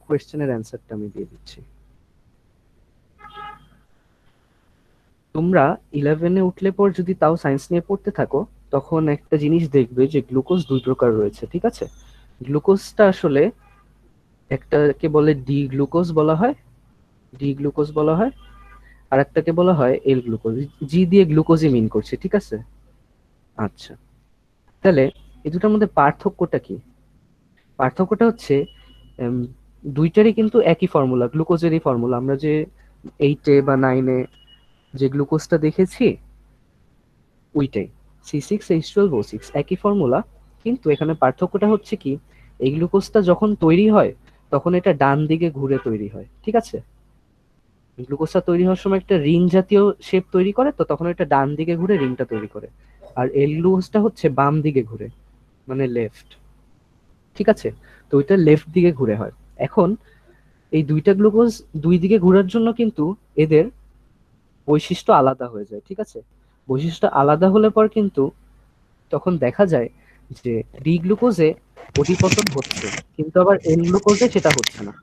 কোয়েশ্চেনের অ্যান্সারটা আমি দিয়ে দিচ্ছি। তোমরা 11-এ উঠলে পর যদি তাও সায়েন্স নিয়ে পড়তে থাকো, তখন একটা জিনিস দেখবে যে গ্লুকোজ দুই প্রকার রয়েছে, ঠিক আছে? গ্লুকোজটা আসলে একটাকে বলে ডি গ্লুকোজ বলা হয়, ডি গ্লুকোজ বলা হয়, আর একটাকে বলা হয় এল গ্লুকোজ। জি দিয়ে গ্লুকোজই মিন করছে, ঠিক আছে? আচ্ছা, তাহলে এই দুটার মধ্যে পার্থক্যটা কি? পার্থক্যটা হচ্ছে উম, দুইটারই কিন্তু একই ফর্মুলা, গ্লুকোজেরই ফর্মুলা। আমরা যে 8-এ বা 9-এ যে গ্লুকোজটা দেখেছি ওইটাই, C6H12O6, একই ফর্মুলা। কিন্তু এখানে পার্থক্যটা হচ্ছে কি, এই গ্লুকোজটা যখন তৈরি হয় তখন এটা ডান দিকে ঘুরে তৈরি হয়, ঠিক আছে? গ্লুকোজটা তৈরি হওয়ার সময় একটা রিং জাতীয় শেপ তৈরি করে, তো তখন এটা ডান দিকে ঘুরে রিংটা তৈরি করে। আর এল গ্লুকোজটা হচ্ছে বাম দিকে ঘুরে, মানে লেফট, ঠিক আছে? তো ওইটা লেফট দিকে ঘুরে হয়। এখন এই দুইটা গ্লুকোজ দুই দিকে ঘোরার জন্য কিন্তু এদের বৈশিষ্ট্য আলাদা হয়ে যায়, ঠিক আছে? বৈশিষ্ট্য আলাদা হলে পর কিন্তু তখন দেখা যায় যে ডি গ্লুকোজে অধিপতন হচ্ছে, কিন্তু আবার এন গ্লুকোজে সেটা হচ্ছে না,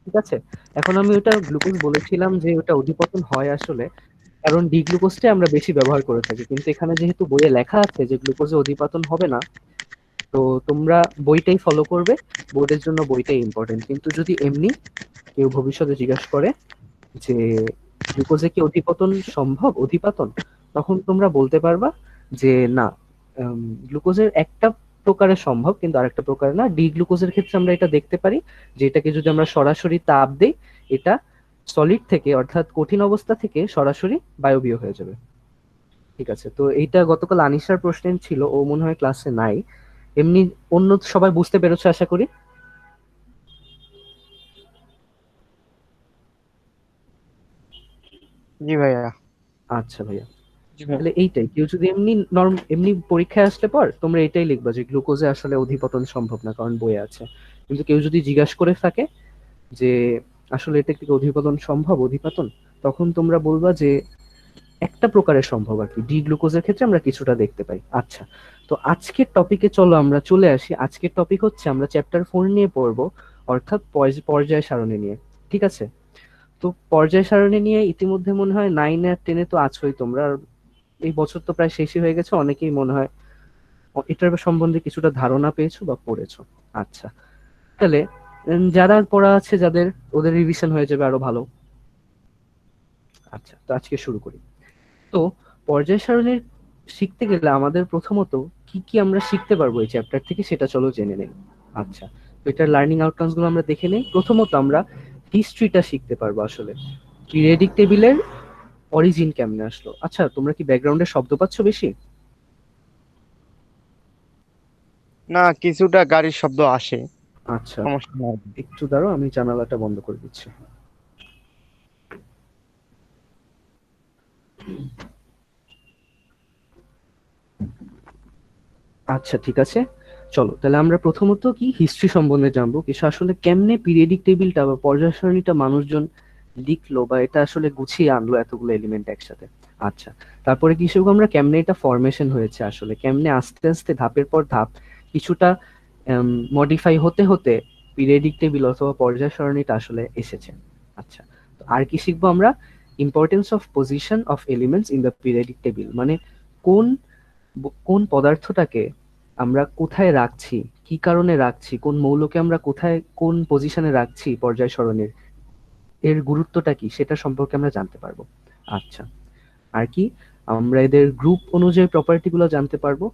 ঠিক আছে? এখন আমি ওটা গ্লুকোজ বলেছিলাম যে ওটা অধিপতন হয় আসলে কারণ ডি গ্লুকোজটাই আমরা বেশি ব্যবহার করে থাকি, কিন্তু এখানে যেহেতু বইয়ে লেখা আছে যে গ্লুকোজে অধিপতন হবে না, তো তোমরা বইটাই ফলো করবে, বোর্ডের জন্য বইটাই ইম্পর্টেন্ট। কিন্তু যদি এমনি কেউ ভবিষ্যতে জিজ্ঞাসা করে যে গ্লুকোজে কি অধিপতন সম্ভব, অধিপতন, তখন তোমরা বলতে পারবা যে না, গ্লুকোজের একটা প্রকারে সম্ভব কিন্তু আরেকটা প্রকারে না। ডি গ্লুকোজের ক্ষেত্রে আমরা এটা দেখতে পারি যে এটাকে যদি আমরা সরাসরি তাপ দেই, এটা সলিড থেকে অর্থাৎ কঠিন অবস্থা থেকে সরাসরি বায়বীয় হয়ে যাবে, ঠিক আছে? তো এইটা গতকাল আনিশার প্রশ্ন ছিল, ও মনে হয় ক্লাসে নাই। এমনি অন্য সবাই বুঝতে পেরেছো আশা করি। জি ভাইয়া। আচ্ছা ভাইয়া, জি ভাইয়া। তাহলে এইটাই, কেউ যদি এমনি এমনি পরীক্ষায় আসলে পর তোমরা এটাই লিখবা যে গ্লুকোজে আসলে অধিপতন সম্ভব না কারণ বইয়ে আছে। কিন্তু কেউ যদি জিজ্ঞাসা করে থাকে যে আসলে এটা কি অধিপতন সম্ভব, অধিপতন, তখন তোমরা বলবা যে একটা প্রকারের সম্ভব আর কি, ডি গ্লুকোজের ক্ষেত্রে আমরা কিছুটা দেখতে পাই। আচ্ছা, তো আজকের টপিকে চলো আমরা চলে আসি। আজকের টপিক হচ্ছে আমরা চ্যাপ্টার 4 নিয়ে পড়বো, অর্থাৎ পর্যায় সারণী নিয়ে, ঠিক আছে? তো পর্যায় সারণী নিয়ে ইতিমধ্যে মনে হয় 9 আর 10-এ তো আছোই তোমরা, আর এই বছর তো প্রায় শেষই হয়ে গেছে, অনেকেই মনে হয় এটার সম্বন্ধে কিছুটা ধারণা পেয়েছো বা পড়েছো। আচ্ছা, তাহলে যারা পড়া আছে যাদের, ওদের রিভিশন হয়ে যাবে আরো ভালো। আচ্ছা, তো আজকে শুরু করি। তো পর্যায় সারণীর শিখতে গেলে আমাদের প্রথমত কি কি আমরা শিখতে পারবো এই চ্যাপ্টার থেকে সেটা চলো জেনে নেই। আচ্ছা, তো এটার লার্নিং আউটকামস গুলো আমরা দেখে নেই। প্রথমত আমরা হিস্ট্রিটা শিখতে পারবো, আসলে পিরিয়ডিক টেবিলের অরিজিন কেমনে আসলো। আচ্ছা, তোমরা কি ব্যাকগ্রাউন্ডে শব্দ পাচ্ছ বেশি? না, কিছুটা গাড়ির শব্দ আসে। আচ্ছা, সমস্যা নাই। একটু দাঁড়াও, আমি জানালাটা বন্ধ করে দিচ্ছি। আচ্ছা, ঠিক আছে, চলো তাহলে আমরা প্রথমত কি হিস্ট্রি সম্বন্ধে জানবো কিছু, আসলে কেমনে পিরিয়ডিক টেবিলটা বা পর্যায় সারণীটা মানুষজন লিখলো বা এটা আসলে গুছিয়ে আনলো এতগুলো এলিমেন্ট একসাথে। আচ্ছা, তারপরে কি সেরকম আমরা কেমনে এটা ফরমেশন হয়েছে, আসলে কেমনে আস্তে আস্তে ধাপের পর ধাপ কিছুটা মডিফাই হতে হতে পিরিয়ডিক টেবিল অথবা পর্যায় সারণীটা আসলে এসেছে। আচ্ছা, তো আর কি শিখবো আমরা? Importance of position of elements in the periodic table, মানে কোন কোন পদার্থটাকে আমরা কোথায় রাখছি, কি কারণে রাখছি, কোন মৌলকে আমরা কোথায় কোন পজিশনে রাখছি পর্যায় সরণের, এর গুরুত্বটা কি সেটা সম্পর্কে আমরা জানতে পারবো। আচ্ছা, আর কি, আমরা এদের গ্রুপ অনুযায়ী প্রপার্টি গুলো জানতে পারবো।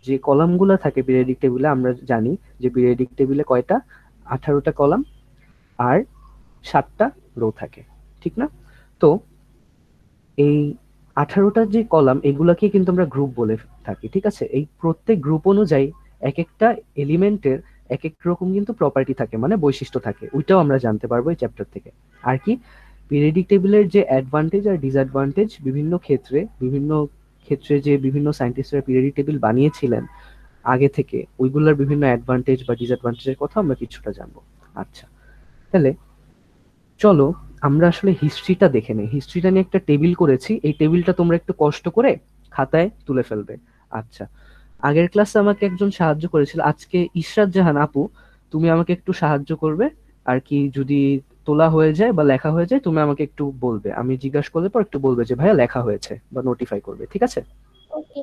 যে কলামগুলো থাকে পিরিয়ডিক টেবিলে, আমরা জানি যে পিরিয়ডিক টেবিলে কয়টা, 18টা কলাম আর 7টা রো থাকে, ঠিক না? তো এই 18টা যে কলাম এগুলাকে কিন্তু আমরা গ্রুপ বলে থাকি, ঠিক আছে? এই প্রত্যেক গ্রুপ অনুযায়ী এক একটা এলিমেন্টের এক এক রকম কিন্তু প্রপার্টি থাকে, মানে বৈশিষ্ট্য থাকে, ওইটাও আমরা জানতে পারবো এই চ্যাপ্টার থেকে। আর কি, পিরিয়ডিক টেবিলের যে অ্যাডভান্টেজ আর ডিসঅ্যাডভান্টেজ বিভিন্ন ক্ষেত্রে যে বিভিন্ন সায়েন্টিস্টরা পিরিয়ডিক টেবিল বানিয়েছিলেন আগে থেকে, ওইগুলোর বিভিন্ন অ্যাডভান্টেজ বা ডিসঅ্যাডভান্টেজের কথা আমরা কিছুটা জানবো। আচ্ছা, তাহলে চলো আমরা আসলে হিস্ট্রিটা দেখে নেই। হিস্ট্রিটা নিয়ে একটা টেবিল করেছি, এই টেবিলটা তোমরা একটু কষ্ট করে খাতায় তুলে ফেলবে। আচ্ছা, আগের ক্লাসে আমাকে একজন সাহায্য করেছিল, আজকে ইশরাত জাহান আপু, তুমি আমাকে একটু সাহায্য করবে। আর কি যদি তোলা হয়ে যায় বা লেখা হয়ে যায় তুমি আমাকে একটু বলবে, আমি জিজ্ঞাসা করলে পর একটু বলবে যে ভাইয়া লেখা হয়েছে বা নোটিফাই করবে, ঠিক আছে? ওকে।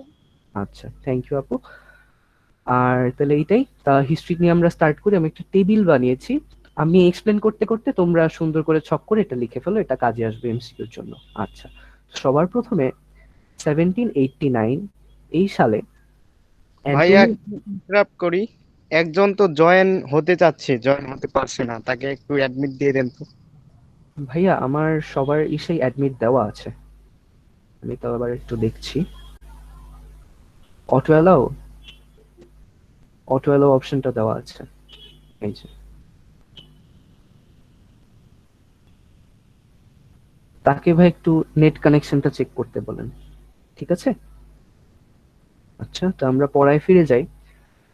আচ্ছা, থ্যাংক ইউ আপু। আর তাহলে এইটাই, তা হিস্ট্রি নিয়ে আমরা স্টার্ট করি। আমি একটা টেবিল বানিয়েছি, আমি এক্সপ্লেন করতে করতে তোমরা সুন্দর করে ছক করে এটা লিখে ফেলো, এটা কাজে আসবে এমসিকিউর জন্য। আচ্ছা, সবার প্রথমে 1789 এই সালে ভাইয়া অ্যান্টনি। ইন্টারাপ্ট করি, একজন তো জয়েন হতে চাচ্ছে, জয়েন হতে পারছে না, তাকে একটু অ্যাডমিট দিয়ে দেন তো। ভাইয়া আমার সবার ইসেই অ্যাডমিট দেওয়া আছে, আমি তো আবার একটু দেখছি। অটো অ্যালাউ, অটো অ্যালাউ অপশনটা দেওয়া আছে, এই যে। তাকে ভাই একটু নেট কানেকশনটা চেক করতে বলেন, ঠিক আছে? আচ্ছা, তো আমরা পড়ায় ফিরে যাই।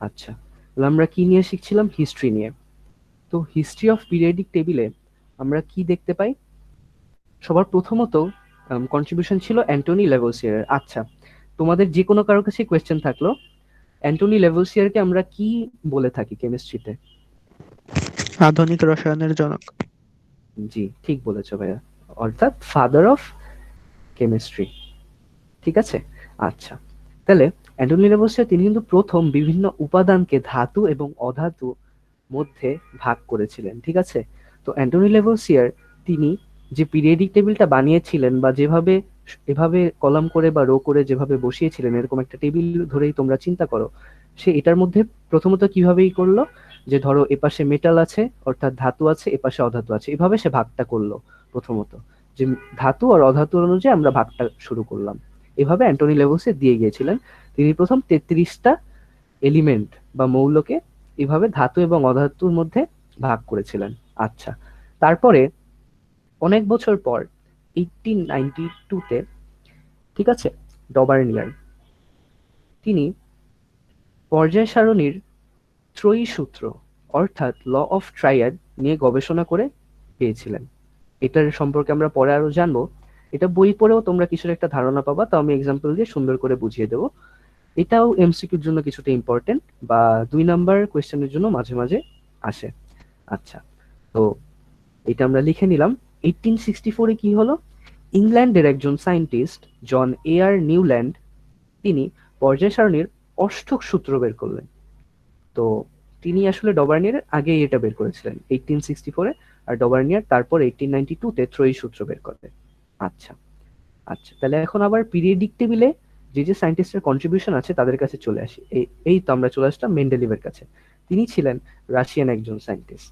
আচ্ছা, তাহলে আমরা কি নিয়ে শিখছিলাম? হিস্ট্রি নিয়ে। তো হিস্ট্রি অফ পিরিয়ডিক টেবিলে আমরা কি দেখতে পাই? সবার প্রথমত কন্ট্রিবিউশন ছিল অ্যান্টনি লেভোসিয়ারের। আচ্ছা, তোমাদের যে কোনো কারোর কাছে কোয়েশ্চেন থাকলো, অ্যান্টনি লেভোসিয়ারকে আমরা কি বলে থাকি কেমিস্ট্রিতে? আধুনিক রসায়নের জনক। জি, ঠিক বলেছো ভাইয়া, অর্থাৎ ফাদার অফ কেমিস্ট্রি, ঠিক আছে? আচ্ছা, তাহলে অ্যান্টনি লেভোসিয়ার তিনি কিন্তু প্রথম বিভিন্ন উপাদানকে ধাতু এবং অধাতু মধ্যে ভাগ করেছিলেন, ঠিক আছে? তো অ্যান্টনি লেভোসিয়ার তিনি যে পিরিয়ডিক টেবিলটা বানিয়েছিলেন বা যেভাবে এভাবে কলাম করে বা রো করে যেভাবে বসিয়েছিলেন, এরকম একটা টেবিল ধরেই তোমরা চিন্তা করো, সে এটার মধ্যে প্রথমত কিভাবেই করলো, যে ধরো এপাশে মেটাল আছে অর্থাৎ ধাতু আছে, এপাশে অধাতু আছে, এভাবে সে ভাগটা করলো প্রথমত, যে ধাতু আর অধাতু অনুযায়ী আমরা ভাগটা শুরু করলাম। এভাবে অ্যান্টনি লেভোসিয়ার দিয়ে গিয়েছিলেন। তিনি প্রথম 33টা এলিমেন্ট বা মৌলকে এভাবে ধাতু এবং অধাতুর মধ্যে ভাগ করেছিলেন। আচ্ছা, তারপরে অনেক বছর পর 1892-তে, ঠিক আছে, ডবার্নিয়ার তিনি পর্যায় সারণীর ত্রয়ী সূত্র অর্থাৎ ল অফ ট্রায়াড নিয়ে গবেষণা করে পেয়েছিলেন। এটার সম্পর্কে আমরা পরে আরো জানবো। এটা বই পড়েও তোমরা কিছুর একটা ধারণা পাবা, তো আমি এক্সাম্পল দিয়ে সুন্দর করে বুঝিয়ে দেবো। এটাও এমসিকিউর জন্য কিছুটা ইম্পর্টেন্ট বা 2 নাম্বার কোয়েশ্চেনের জন্য মাঝে মাঝে আসে। আচ্ছা, তো এটা আমরা লিখে নিলাম। 1864-এ কি হলো? ইংল্যান্ডের একজন সায়েন্টিস্ট জন এ আর নিউল্যান্ড তিনি পর্যায় সারণীর অষ্টক সূত্র বের করলেন। তো তিনি আসলে ডবার্নিয়ার আগে এটা বের করেছিলেন 1864-এ, আর ডবার্নিয়ার তারপর 1892-তে ত্রয়ী সূত্র বের করে। আচ্ছা, আচ্ছা, তাহলে এখন আবার পিরিয়ডিক টেবিলে যে যে সায়েন্টিস্টের কন্ট্রিবিউশন আছে তাদের কাছে চলে আসি। এই তো আমরা চলে আসলাম মেন্ডেলিভের কাছে। তিনি ছিলেন রাশিয়ান একজন সায়েন্টিস্ট।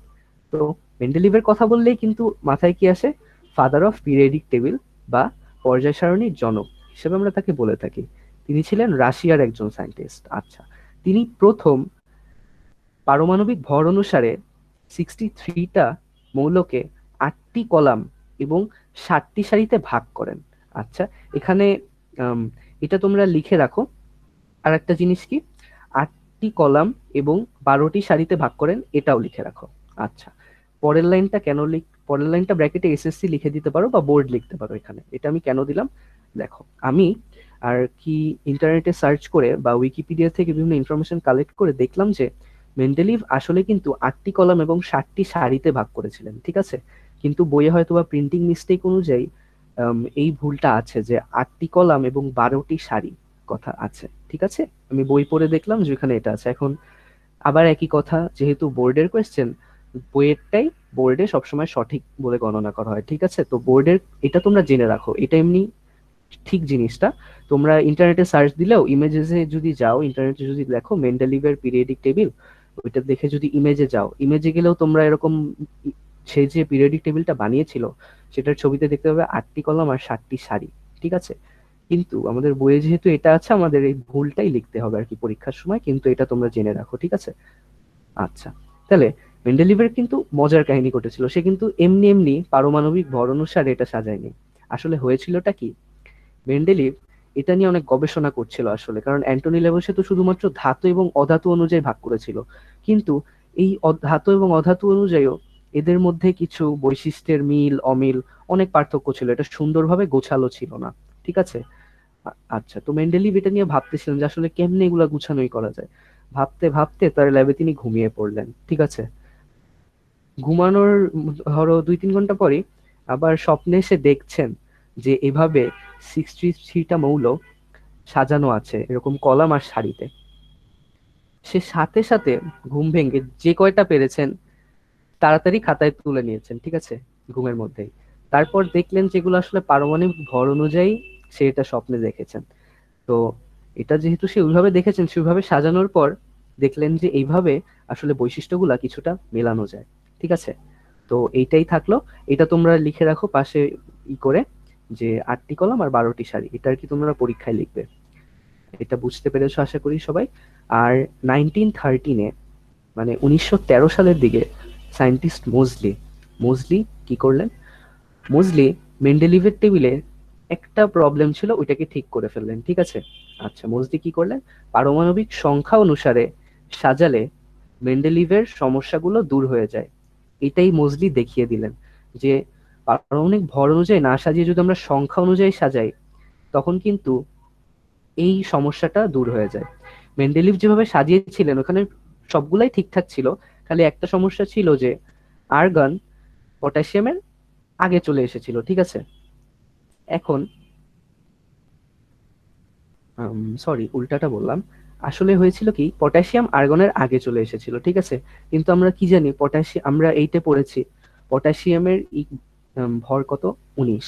তো মেন্ডেলিভের কথা বললেই কিন্তু মাথায় কি আসে? ফাদার অফ পিরিয়ডিক টেবিল বা পর্যায় সারণীর জনক হিসেবে আমরা তাকে বলে থাকি। তিনি ছিলেন রাশিয়ার একজন সায়েন্টিস্ট। আচ্ছা, তিনি প্রথম পারমাণবিক ভর অনুসারে 63টা মৌলকে 8টি কলাম এবং 7টি সারিতে ভাগ করেন। আচ্ছা, এখানে আম, এটা তোমরা লিখে রাখো। আর একটা জিনিস কি, 8টি কলাম এবং 12টি সারিতে ভাগ করেন, এটাও লিখে রাখো। আচ্ছা, পরের লাইনটা কেন পরের লাইনটা ব্র্যাকেটে এসএসসি লিখে দিতে পারো বা বোর্ড লিখতে পারো, এখানে এটা আমি কেন দিলাম দেখো। আমি আর কি ইন্টারনেটে সার্চ করে বা উইকিপিডিয়া থেকে বিভিন্ন ইনফরমেশন কালেক্ট করে দেখলাম যে মেন্ডেলিভ আসলে কিন্তু 8টি কলাম এবং 7টি সারিতে ভাগ করেছিলেন, ঠিক আছে? কিন্তু বইয়ে হয়তো বা প্রিন্টিং মিস্টেক অনুযায়ী এই ভুলটা আছে যে 8টি কলাম এবং 12টি সারি কথা আছে, ঠিক আছে? আমি বই পড়ে দেখলাম যে এখানে এটা আছে। এখন আবার একই কথা, যেহেতু বোর্ডের কোয়েশ্চেন, বইয়েরটাই বোর্ডে সবসময় সঠিক বলে গণনা করা হয়, ঠিক আছে? তো বোর্ডের এটা তোমরা জেনে রাখো, এটা এমনি ঠিক জিনিসটা। তোমরা ইন্টারনেটে সার্চ দিলেও ইমেজেসে যদি যাও, ইন্টারনেটে যদি দেখো মেন্ডেলিভের পিরিয়ডিক টেবিল, ওইটা দেখে যদি ইমেজে যাও, ইমেজে গেলেও তোমরা এরকম সে যে পিরিয়ডিক টেবিলটা বানিয়েছিল সেটার ছবিতে দেখতে পাবে 8টি কলাম আর 7টি সারি, ঠিক আছে? কিন্তু আমাদের বইয়ে যেহেতু এটা আছে, আমাদের এই ভুলটাই লিখতে হবে আর কি পরীক্ষার সময়, কিন্তু এটা তোমরা জেনে রাখো, ঠিক আছে? আচ্ছা, তাহলে মেন্ডেলিভের কিন্তু মজার কাহিনী ঘটেছিল। সে কিন্তু এমনি এমনি পারমাণবিক ভর অনুসারে এটা সাজায়নি। আসলে হয়েছিলটা কি, মেন্ডেলিভ এটা নিয়ে অনেক গবেষণা করছিল আসলে, কারণ অ্যান্টনি লেবোসে তো শুধুমাত্র ধাতু এবং অধাতু অনুযায়ী ভাগ করেছিল, কিন্তু এই ধাতু এবং অধাতু অনুযায়ীও এদের মধ্যে কিছু বৈশিষ্ট্যের মিল অমিল অনেক পার্থক্য ছিল, এটা সুন্দরভাবে গোছালো ছিল না, ঠিক আছে? আচ্ছা, তো মেন্ডেলিভ এটা নিয়ে ভাবতেছিলেন যে আসলে কেমনে এগুলা গুছানোই করা যায়। ভাবতে ভাবতে তার ল্যাবে তিনি ঘুমিয়ে পড়লেন, ঠিক আছে? ঘুমানোর ধরো 2-3 ঘন্টা পরে আবার স্বপ্নে এসে দেখছেন যে এভাবে 63টা মৌল সাজানো আছে এরকম কলাম আর সারিতে। সে সাথে সাথে ঘুম ভেঙে যে কয়টা পেরেছেন তাড়াতাড়ি খাতায় তুলে নিয়েছেন, ঠিক আছে, ঘুমের মধ্যেই। তারপর দেখলেন যেগুলো আসলে পারমাণবিক ভর অনুযায়ী সে এটা স্বপ্নে দেখেছেন। তো এটা যেহেতু সে ওইভাবে দেখেছেন, সেভাবে সাজানোর পর দেখলেন যে এইভাবে আসলে বৈশিষ্ট্যগুলা কিছুটা মেলানো যায়, ঠিক আছে। তো এইটাই থাকলো। এটা তোমরা লিখে রাখো পাশে করে, যে 8টি কলাম আর 12টি সারি, এটা আর কি তোমরা পরীক্ষায় লিখবে। এটা বুঝতে পেরেছো আশা করি সবাই। আর 1913-এ, মানে 1913 সালের দিকে সায়েন্টিস্ট মোজলি মোজলি কি করলেন, মোজলি মেন্ডেলিভের টেবিলে একটা প্রবলেম ছিল, ওইটাকে ঠিক করে ফেললেন, ঠিক আছে। আচ্ছা, মোজলি কি করলেন, পারমাণবিক সংখ্যা অনুসারে সাজালে মেন্ডেলিভের সমস্যাগুলো দূর হয়ে যায়। এটাই মোজলি দেখিয়ে দিলেন যে পারমাণবিক ভর অনুযায়ী না সাজিয়ে যদি আমরা সংখ্যা অনুযায়ী সাজাই, তখন কিন্তু এই সমস্যাটা দূর হয়ে যায়। মেন্ডেলিভ যেভাবে সাজিয়েছিলেন ওখানে সবগুলাই ঠিকঠাক ছিল, খালি একটা সমস্যা ছিল যে আর্গন পটাশিয়ামের আগে চলে এসেছিল, ঠিক আছে। এখন সরি, উল্টাটা বললাম। আসলে হয়েছিল কি, পটাশিয়াম আর্গনের আগে চলে এসেছিল, ঠিক আছে। কিন্তু আমরা কি জানি, আমরা এইটা পড়েছি পটাশিয়ামের ভর কত, 19,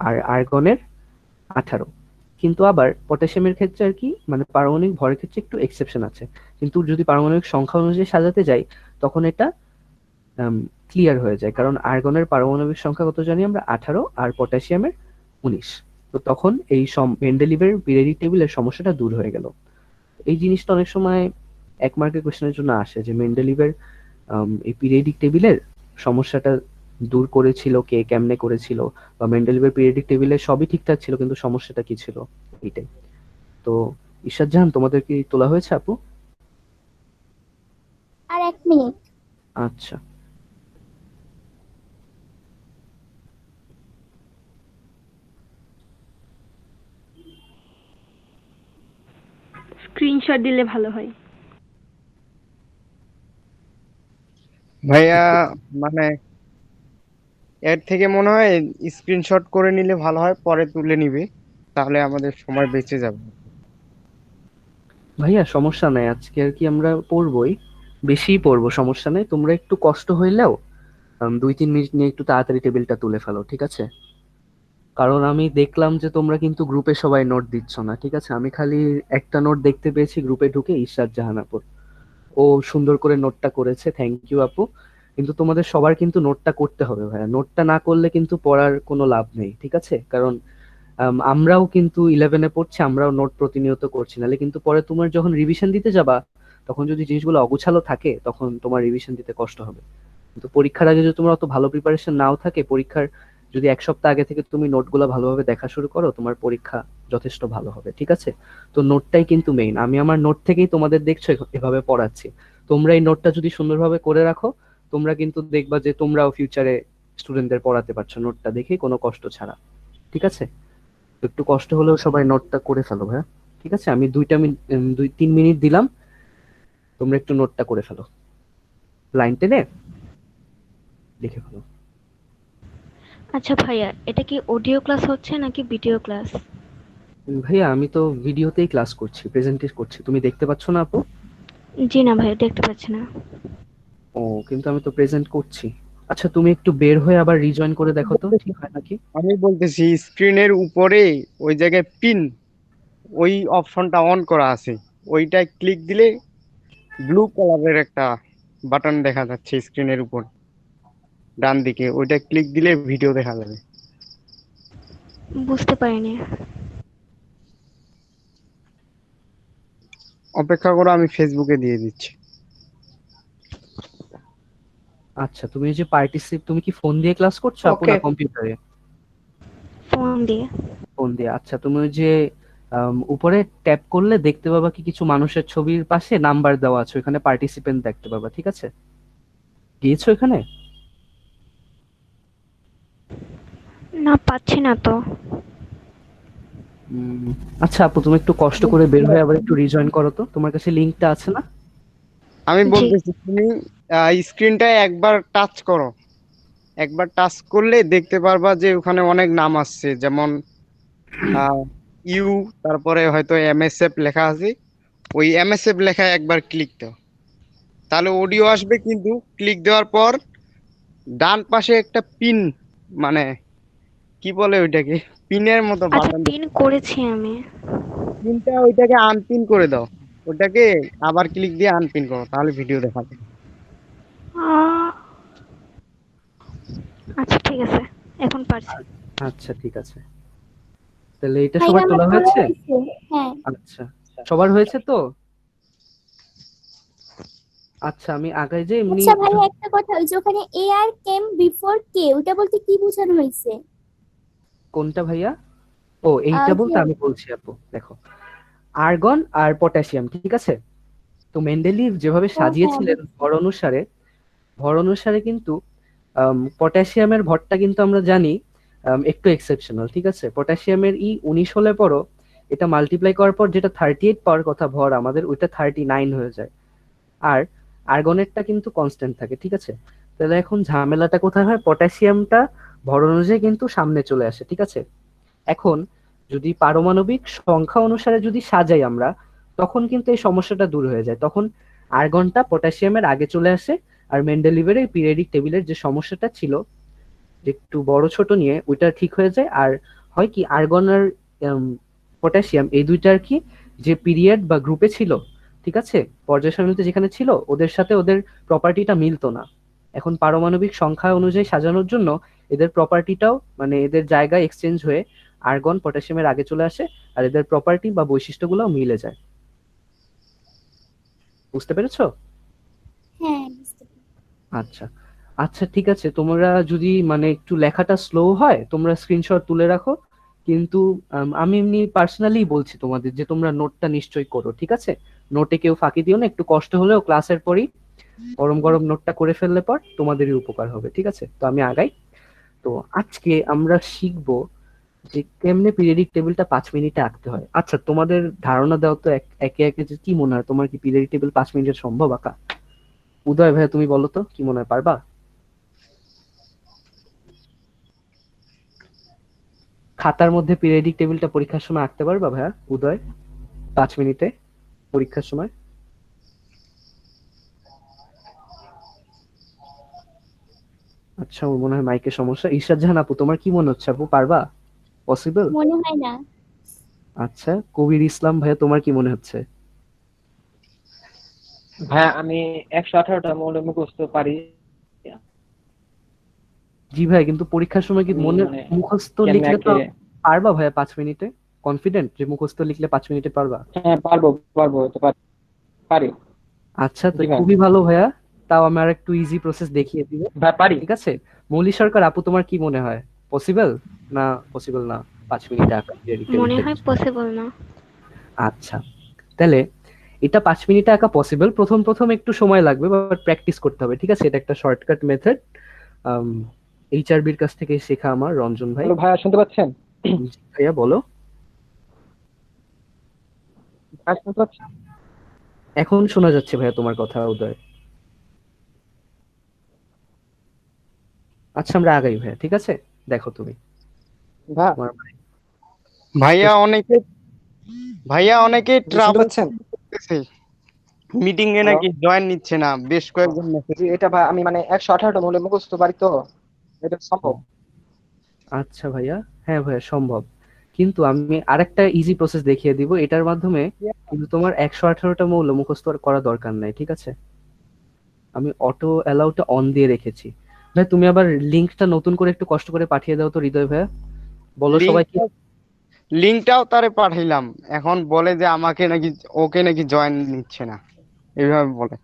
আর আর্গনের 18। কিন্তু আবার পটাশিয়ামের ক্ষেত্রে আর কি, মানে পারমাণবিক ভরের ক্ষেত্রে একটু এক্সেপশন আছে। কিন্তু যদি পারমাণবিক সংখ্যা অনুযায়ী সাজাতে যাই, তখন এটা ক্লিয়ার হয়ে যায়, কারণ আর্গনের পারমাণবিক সংখ্যা কত জানি আমরা, 18, আর পটাশিয়ামের 19। তো তখন এই মেন্ডেলিভের পিরিয়ডিক টেবিলের সমস্যাটা দূর হয়ে গেল। এই জিনিসটা অনেক সময় 1 মার্কের কোশ্চেনের জন্য আসে, যে মেন্ডেলিভের এই পিরিয়ডিক টেবিলের সমস্যাটা দূর করেছিল কে, কেমনে করেছিল, বা মেন্ডেলিভের পিরিয়ডিক টেবিলে সবই ঠিকঠাক ছিল কিন্তু সমস্যাটা কি ছিল, এইটাই। তো ঈশ্বর জাহান, তোমাদের কি তোলা হয়েছে আপু? আর 1 মিনিট। আচ্ছা, স্ক্রিনশট দিলে ভালো হয়। ভাইয়া, মানে এর থেকে মনে হয় স্ক্রিনশট করে নিলে ভালো হয়, পরে তুলে নিবে, তাহলে আমাদের সময় বেঁচে যাবে। ভাইয়া সমস্যা নাই, আজকে আর কি আমরা পড়বই, বেশিই পড়বো, সমস্যা নেই। তোমরা একটু কষ্ট হইলেও 2-3 মিনিট নিয়ে একটু তাড়াতাড়ি টেবিলটা তুলে ফেলো, ঠিক আছে। কারণ আমি দেখলাম যে তোমরা কিন্তু গ্রুপে সবাই নোট দিচ্ছ না, ঠিক আছে। আমি খালি একটা নোট দেখতে পেয়েছি গ্রুপে ঢুকে, ইশরাত জাহান আপুর। ও সুন্দর করে নোটটা করেছে, থ্যাংক ইউ আপু। কিন্তু তোমাদের সবার কিন্তু নোটটা করতে হবে ভাইয়া, নোটটা না করলে কিন্তু পড়ার কোনো লাভ নেই, ঠিক আছে। কারণ আমরাও কিন্তু 11-এ পড়ছি, আমরাও নোট প্রতিনিয়ত করছি, নাহলে কিন্তু পরে তোমার যখন রিভিশন দিতে যাবা, তখন যদি জিনিসগুলো অগোছালো থাকে তখন তোমার রিভিশন দিতে কষ্ট হবে। কিন্তু পরীক্ষার আগে যদি তোমার অত ভালো প্রিপারেশন নাও থাকে, পরীক্ষার যদি 1 সপ্তাহ আগে থেকে তুমি নোটগুলো ভালোভাবে দেখা শুরু করো, তোমার পরীক্ষা যথেষ্ট ভালো হবে, ঠিক আছে। তো নোটটাই কিন্তু মেইন। আমি আমার নোট থেকেই তোমাদের দেখছো এভাবে পড়াচ্ছি। তোমরা এই নোটটা যদি সুন্দরভাবে করে রাখো, তোমরা কিন্তু দেখবা যে তোমরাও ফিউচারে স্টুডেন্টদের পড়াতে পারছো নোটটা দেখে, কোনো কষ্ট ছাড়া, ঠিক আছে। তো একটু কষ্ট হলেও সবাই নোটটা করে ফেলো ভাইয়া, ঠিক আছে। আমি 2-3 মিনিট দিলাম, তোমরা একটু নোটটা করে ফেলো, লাইন টেনে লিখে ফেলো। আচ্ছা ভাইয়া, এটা কি অডিও ক্লাস হচ্ছে নাকি ভিডিও ক্লাস? ভাইয়া আমি তো ভিডিওতেই ক্লাস করছি, প্রেজেন্টেশন করছি, তুমি দেখতে পাচ্ছ না আপু? জি না ভাইয়া, দেখতে পাচ্ছি না। ও, কিন্তু আমি তো প্রেজেন্ট করছি। আচ্ছা, তুমি একটু বের হয়ে আবার রিজয়েন করে দেখো তো, ঠিক হয় নাকি। আমি বলতেছি স্ক্রিনের উপরে ওই জায়গায় পিন, ওই অপশনটা অন করা আছে, ওইটায় ক্লিক দিলে ব্লু কালারের একটা বাটন দেখা যাচ্ছে স্ক্রিনের উপর ডান দিকে, ওইটা ক্লিক দিলে ভিডিও দেখা যাবে। বুঝতে পারিনি। অপেক্ষা করো, আমি ফেসবুকে দিয়ে দিচ্ছি। আচ্ছা, তুমি এই যে তুমি কি ফোন দিয়ে ক্লাস করছো আপু ওকে। না কম্পিউটারে? ফোন দিয়ে। ফোন দিয়ে, আচ্ছা। তুমি ওই যে উপরে ট্যাপ করলে দেখতে পাবা কি কিছু মানুষের ছবির পাশে নাম্বার দেওয়া আছে, ওখানে পার্টিসিপেন্ট দেখতে পাবা, ঠিক আছে। গিয়েছো এখানে? না, পাচ্ছি না তো। আচ্ছা আপু, তুমি একটু কষ্ট করে বের হয়ে আবার একটু রিজয়েন করো তো, তোমার কাছে লিংকটা আছে না? আমি জি। বলতেছি তুমি স্ক্রিনটা একবার টাচ করো, একবার টাচ করলে দেখতে পারবা যে ওখানে অনেক নাম আসছে, যেমন ইউ, তারপরে হয়তো এমএসএফ লেখা আছে। ওই এমএসএফ লেখায় একবার ক্লিক দাও, তাহলে অডিও আসবে, কিন্তু ক্লিক দেওয়ার পর ডান পাশে একটা পিন, মানে কি বলে ওইটাকে, পিনের মতো আচ্ছা, বাটন, পিন করেছি আমি। পিনটা ওইটাকে আনপিন করে দাও। ওটাকে আবার ক্লিক দিয়ে আনপিন করো, তাহলে ভিডিও দেখা যাবে। আহ, আচ্ছা ঠিক আছে, এখন পারছি। আচ্ছা ঠিক আছে, তাহলে এটা ভাইয়া সবার আমার তোলা তোলা হয়েছে? হয়েছে। হ্যাঁ। আচ্ছা, সবার হয়েছে তো? আচ্ছা আমি আগাই যে এমনি। আচ্ছা ভাইয়া একটা কথা, ওই যে ওখানে এ আর কেম বিফোর কে, ওটা বলতে কি বোঝানো হয়েছে? কোনটা ভাইয়া? ও এইটা যে বলতে আমি বলছি আপু, দেখো, আর্গন আর পটাশিয়াম, ঠিক আছে? তো মেন্ডেলিভ যেভাবে ও হ্যাঁ সাজিয়েছিলেন ভর অনুসারে কিন্তু পটাশিয়ামের ভরটা কিন্তু আমরা জানি একটু এক্সেপশনাল, ঠিক আছে? পটাশিয়ামের 19 হলে পরও এটা মাল্টিপ্লাই করার পর যেটা 38 পাওয়ার কথা ভর আমাদের, ওইটা 39 হয়ে যায়। আর আর্গনেরটা কিন্তু কনস্ট্যান্ট থাকে, ঠিক আছে? তাহলে এখন ঝামেলাটা কোথায় হয়, পটাশিয়ামটা ভর অনুযায়ী কিন্তু সামনে চলে আসে, ঠিক আছে? এখন যদি পারমাণবিক সংখ্যা অনুসারে যদি সাজাই আমরা, তখন কিন্তু এই সমস্যাটা দূর হয়ে যায়। তখন আর্গনটা পটাশিয়ামের আগে চলে আসে, আর মেন্ডেলিভের এই পিরিয়ডিক টেবিলের যে সমস্যাটা ছিল, যে একটু বড় ছোট নিয়ে, ওইটা ঠিক হয়ে যায়। আর হয় কি, আর্গন আর পটাশিয়াম এই দুইটার কি, যে পিরিয়ড বা গ্রুপে ছিল, ঠিক আছে, পর্যায় সারণীতে যেখানে ছিল, ওদের সাথে ওদের প্রপার্টিটা মিলতো না। এখন পারমাণবিক সংখ্যা অনুযায়ী সাজানোর জন্য এদের প্রপার্টিটাও, মানে এদের জায়গায় এক্সচেঞ্জ হয়ে আর্গন পটাশিয়ামের আগে চলে আসে, আর এদের প্রপার্টি বা বৈশিষ্ট্যগুলো মিলে যায়। বুঝতে পেরেছো? হ্যাঁ বুঝতে পারছি। আচ্ছা, আচ্ছা ঠিক আছে, তোমরা যদি মানে একটু লেখাটা স্লো হয় তোমরা স্ক্রিনশট তুলে রাখো, কিন্তু আমি এমনি পার্সোনালি বলছি তোমাদের যে তোমরা নোটটা নিশ্চয়ই করো, ঠিক আছে? নোটে কেউ ফাঁকি দিও না, একটু কষ্ট হলেও ক্লাসের পরই গরম গরম নোটটা করে ফেললে পর তোমাদেরই উপকার হবে, ঠিক আছে? তো আমি আগাই। তো আজকে আমরা শিখবো যে কেমনে পিরিয়ডিক টেবিলটা 5 মিনিটে আঁকতে হয়। আচ্ছা তোমাদের ধারণা দাও তো, একে একে, যে কি মনে হয় তোমার, কি পিরিয়ডিক টেবিল 5 মিনিটে সম্ভব আঁকা? উদয় ভাইয়া তুমি বলো তো, কি মনে হয়, পারবা? খাতার মধ্যে পিরিয়ডিক টেবিলটা পরীক্ষার সময় আঁকতে পারবা ভাইয়া উদয়, 5 মিনিটে পরীক্ষার সময়? আচ্ছা ওর মনে হয় মাইকের সমস্যা। ঈশাদ জাহান আপু তোমার কি মনে হচ্ছে আপু, পারবা? পসিবল? মনে হয় না। আচ্ছা কবির ইসলাম ভাইয়া তোমার কি মনে হচ্ছে? ভাইয়া আমি 118টা মৌলের মুখস্থ পারি। জি ভাই, কিন্তু পরীক্ষার সময় কি আমি মনে, মানে মুখস্থ কেমনে লিখলে তো আঁকে? পারবা ভাইয়া 5 মিনিটে? কনফিডেন্ট যে মুখস্থ লিখলে 5 মিনিটে পারবা? হ্যাঁ পারবো, পারবো, তো পারি। আচ্ছা তো জি ভাই। খুবই ভালো ভাইয়া। তাও আমি আর একটু ইজি প্রসেস দেখিয়ে দিব, ভাই পারি। ঠিক আছে? মৌলি সরকার আপু তোমার কি মনে হয়, পসিবল না? পসিবল না 5 মিনিটে আঁকা পিরিয়ডিক মনে টেবিল? হয় পসিবল না। আচ্ছা, তাহলে এটা 5 মিনিটে আঁকা পসিবল। প্রথম প্রথম একটু সময় লাগবে, বাট প্র্যাকটিস করতে হবে, ঠিক আছে? এটা একটা শর্টকাট মেথড, এইচআরবির কাছ থেকে শেখা আমার, রঞ্জন ভাই। হ্যালো ভাইয়া, শুনতে পাচ্ছেন? জি ভাইয়া বলো। ভাই শুনতে পাচ্ছেন? এখন শোনা যাচ্ছে ভাইয়া তোমার কথা উদয়। আচ্ছা আমরা আগাই ভাইয়া, ঠিক আছে? দেখো তুমি ভাই তোমার ভাইয়া অনেকে ভাইয়া অনেকে জি, শুনতে ট্রাভেল পাচ্ছেন? করতেছে, মিটিং এ হ্যালো। নাকি জয়েন নিচ্ছে না, বেশ কয়েকজন মেসেজ। জি, এটা ভাই আমি মানে 118টা মৌলের মুখস্থ পারি, তো এটা সম্ভব? আচ্ছা ভাইয়া, হ্যাঁ ভাইয়া সম্ভব, কিন্তু আমি আরেকটা ইজি প্রসেস দেখিয়ে দিব, এটার মাধ্যমে কিন্তু তোমার 118টা মৌল মুখস্থ করা দরকার নাই, ঠিক আছে? আমি অটো অ্যালাউটা অন দিয়ে রেখেছি। ভাই তুমি আবার লিংকটা নতুন করে একটু কষ্ট করে পাঠিয়ে দাও তো হৃদয় ভাইয়া, বলো সবাইকে। লিঙ্কটাও তারে পাঠাইলাম, এখন বলে যে আমাকে নাকি, ওকে নাকি জয়েন নিচ্ছে না, এইভাবে বলে।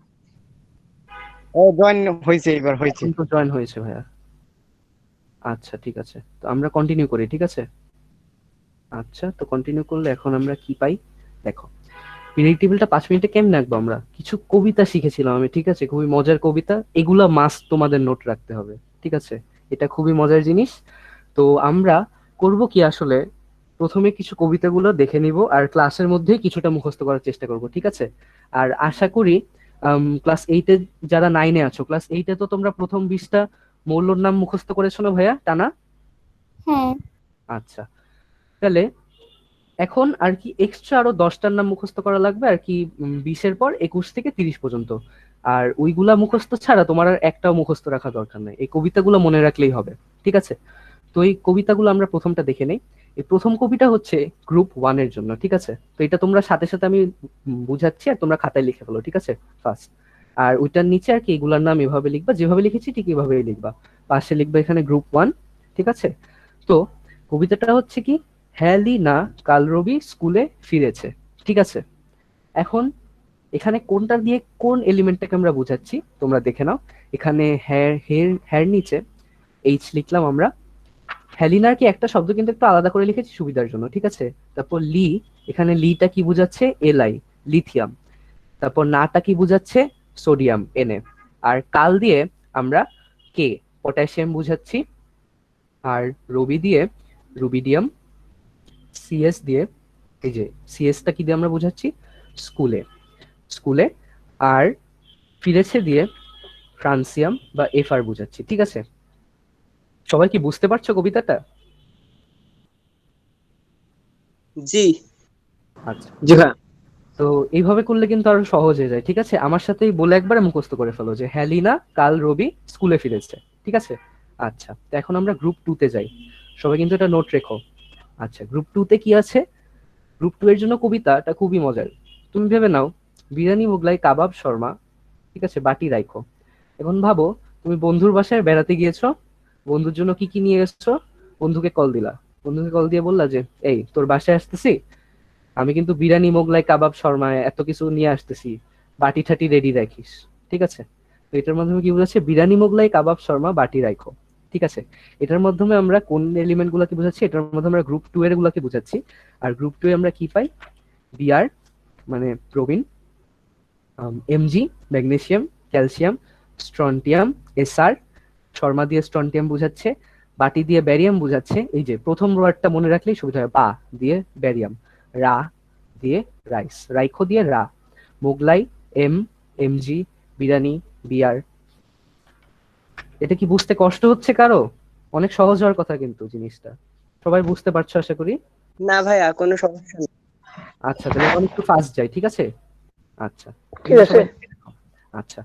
ও জয়েন হয়েছে, এবার হয়েছে। এখন তো জয়েন হয়েছে ভাইয়া। আচ্ছা ঠিক আছে, তো আমরা কন্টিনিউ করি, ঠিক আছে? আচ্ছা তো কন্টিনিউ করলে এখন আমরা কি পাই, দেখো। পিরিয়ডিক টেবিলটা 5 মিনিটে কেমনে আঁকবো, আমরা কিছু কবিতা শিখেছিলাম আমি, ঠিক আছে? খুবই মজার কবিতা, এগুলা মাস্ট তোমাদের নোট রাখতে হবে, ঠিক আছে? এটা খুবই মজার জিনিস। তো আমরা করব কি আসলে, প্রথমে কিছু কবিতাগুলো দেখে নিব, আর ক্লাসের মধ্যেই কিছুটা মুখস্থ করার চেষ্টা করব, ঠিক আছে? আর আশা করি ক্লাস 8-এ যারা 9-এ আছো, ক্লাস 8-এ তো তোমরা প্রথম 20টা মৌলর নাম মুখস্থ করেছো না ভাইয়া টানা? হ্যাঁ। আচ্ছা, তাহলে এখন আর কি এক্সট্রা আরো 10টার নাম মুখস্থ করা লাগবে আর কি, 20-এর পর 21 থেকে 30 পর্যন্ত। আর ওইগুলা মুখস্থ ছাড়া তোমার আর একটাও মুখস্থ রাখা দরকার নাই, এই কবিতাগুলো মনে রাখলেই হবে, ঠিক আছে? তো এই কবিতাগুলো আমরা প্রথমটা দেখে নেই। এই প্রথম কবিতা হচ্ছে গ্রুপ 1 এর জন্য, ঠিক আছে? তো এটা তোমরা সাথে সাথে আমি বুঝাচ্ছি আর তোমরা খাতায় লিখে ফেলো, ঠিক আছে? ফার্স্ট। আর ওইটার নিচে আর কি এগুলার নাম এভাবে লিখবা, যেভাবে লিখেছি ঠিক এভাবেই লিখবা। পাশে লিখবা এখানে গ্রুপ 1, ঠিক আছে? তো কবিতাটা হচ্ছে কি, হেলিনা কাল রবি স্কুলে ফিরেছে, ঠিক আছে? এখন এখানে কোনটা দিয়ে কোন এলিমেন্টটাকে আমরা বুঝাচ্ছি তোমরা দেখে নাও। এখানে হ্যার নিচে এইচ লিখলাম আমরা। হেলিনার কি একটা শব্দ কিন্তু একটু আলাদা করে লিখেছি সুবিধার জন্য, ঠিক আছে? তারপর লি, এখানে লিটা কি বুঝাচ্ছে, এলআই, লিথিয়াম। তারপর নাটা কি বুঝাচ্ছে, সোডিয়াম, এনএ। আর কাল দিয়ে আমরা কে, পটাশিয়াম বুঝাচ্ছি। আর রবি দিয়ে রুবিডিয়াম। সিএস দিয়ে, এই যে সিএসটা কি দিয়ে আমরা বুঝাচ্ছি, স্কুলে, স্কুলে। আর ফিরেছে দিয়ে ফ্রান্সিয়াম বা এফআর বুঝাচ্ছি, ঠিক আছে? সবাই কি বুঝতে পারছো কবিতাটা? জি। আচ্ছা, জি ভাইয়া। তো এইভাবে করলে কিন্তু আরো সহজ হয়ে যায়, ঠিক আছে? আমার সাথেই বলে একবারে মুখস্থ করে ফেলো যে হেলিনা কাল রবি স্কুলে ফিরেছে, ঠিক আছে? আচ্ছা, তো এখন আমরা গ্রুপ 2-তে যাই। সবাই কিন্তু এটা নোট রেখো। আচ্ছা, গ্রুপ 2-তে কি আছে? গ্রুপ 2 এর জন্য কবিতাটা খুবই মজার। তুমি ভেবে নাও, বিরিয়ানি মোগলাই কাবাব শর্মা, ঠিক আছে, বাটি রাইখো। এখন ভাবো, তুমি বন্ধুর বাসায় বেড়াতে গিয়েছো, বন্ধুর জন্য কি কি নিয়ে এসছো, বন্ধুকে কল দিলা, বন্ধুকে কল দিয়ে বললা যে এই তোর বাসায় আসতেছি, আমি কিন্তু বিরিয়ানি মোগলাই কাবাব শর্মা এত কিছু নিয়ে আসতেছি, বাটি ঠাটি রেডি রাখিস, ঠিক আছে? তো এটার মাধ্যমে কি বোঝাচ্ছে, বিরিয়ানি মোগলাই কাবাব শর্মা বাটি রাখো, ঠিক আছে? এটার মাধ্যমে আমরা কোন এলিমেন্ট গুলাকে বোঝাচ্ছি, এটার মাধ্যমে আমরা গ্রুপ 2 এর গুলাকে বোঝাচ্ছি। আর গ্রুপ 2 এ আমরা কি পাই, বিআর মানে bromine, MG magnesium, calcium, strontium, SR, Sharma দিয়ে স্ট্রন্টিয়াম বুঝাচ্ছে, বাটি দিয়ে ব্যারিয়াম বুঝাচ্ছে। এই যে প্রথম ওয়ার্ডটা মনে রাখলেই সুবিধা হয়, বা দিয়ে ব্যারিয়াম, রা দিয়ে রাইস, রাইখো দিয়ে রা, Mughlai M, MG, biryani BR. এটা কি বুঝতে কষ্ট হচ্ছে কারো? অনেক সহজ হওয়ার কথা কিন্তু জিনিসটা, সবাই বুঝতে পারছো আশা করি। না ভাইয়া, কোনো সমস্যা নেই। আচ্ছা, তাহলে আমি একটু ফাস্ট যাই, ঠিক আছে? আচ্ছা, ঠিক আছে। সবাই আচ্ছা,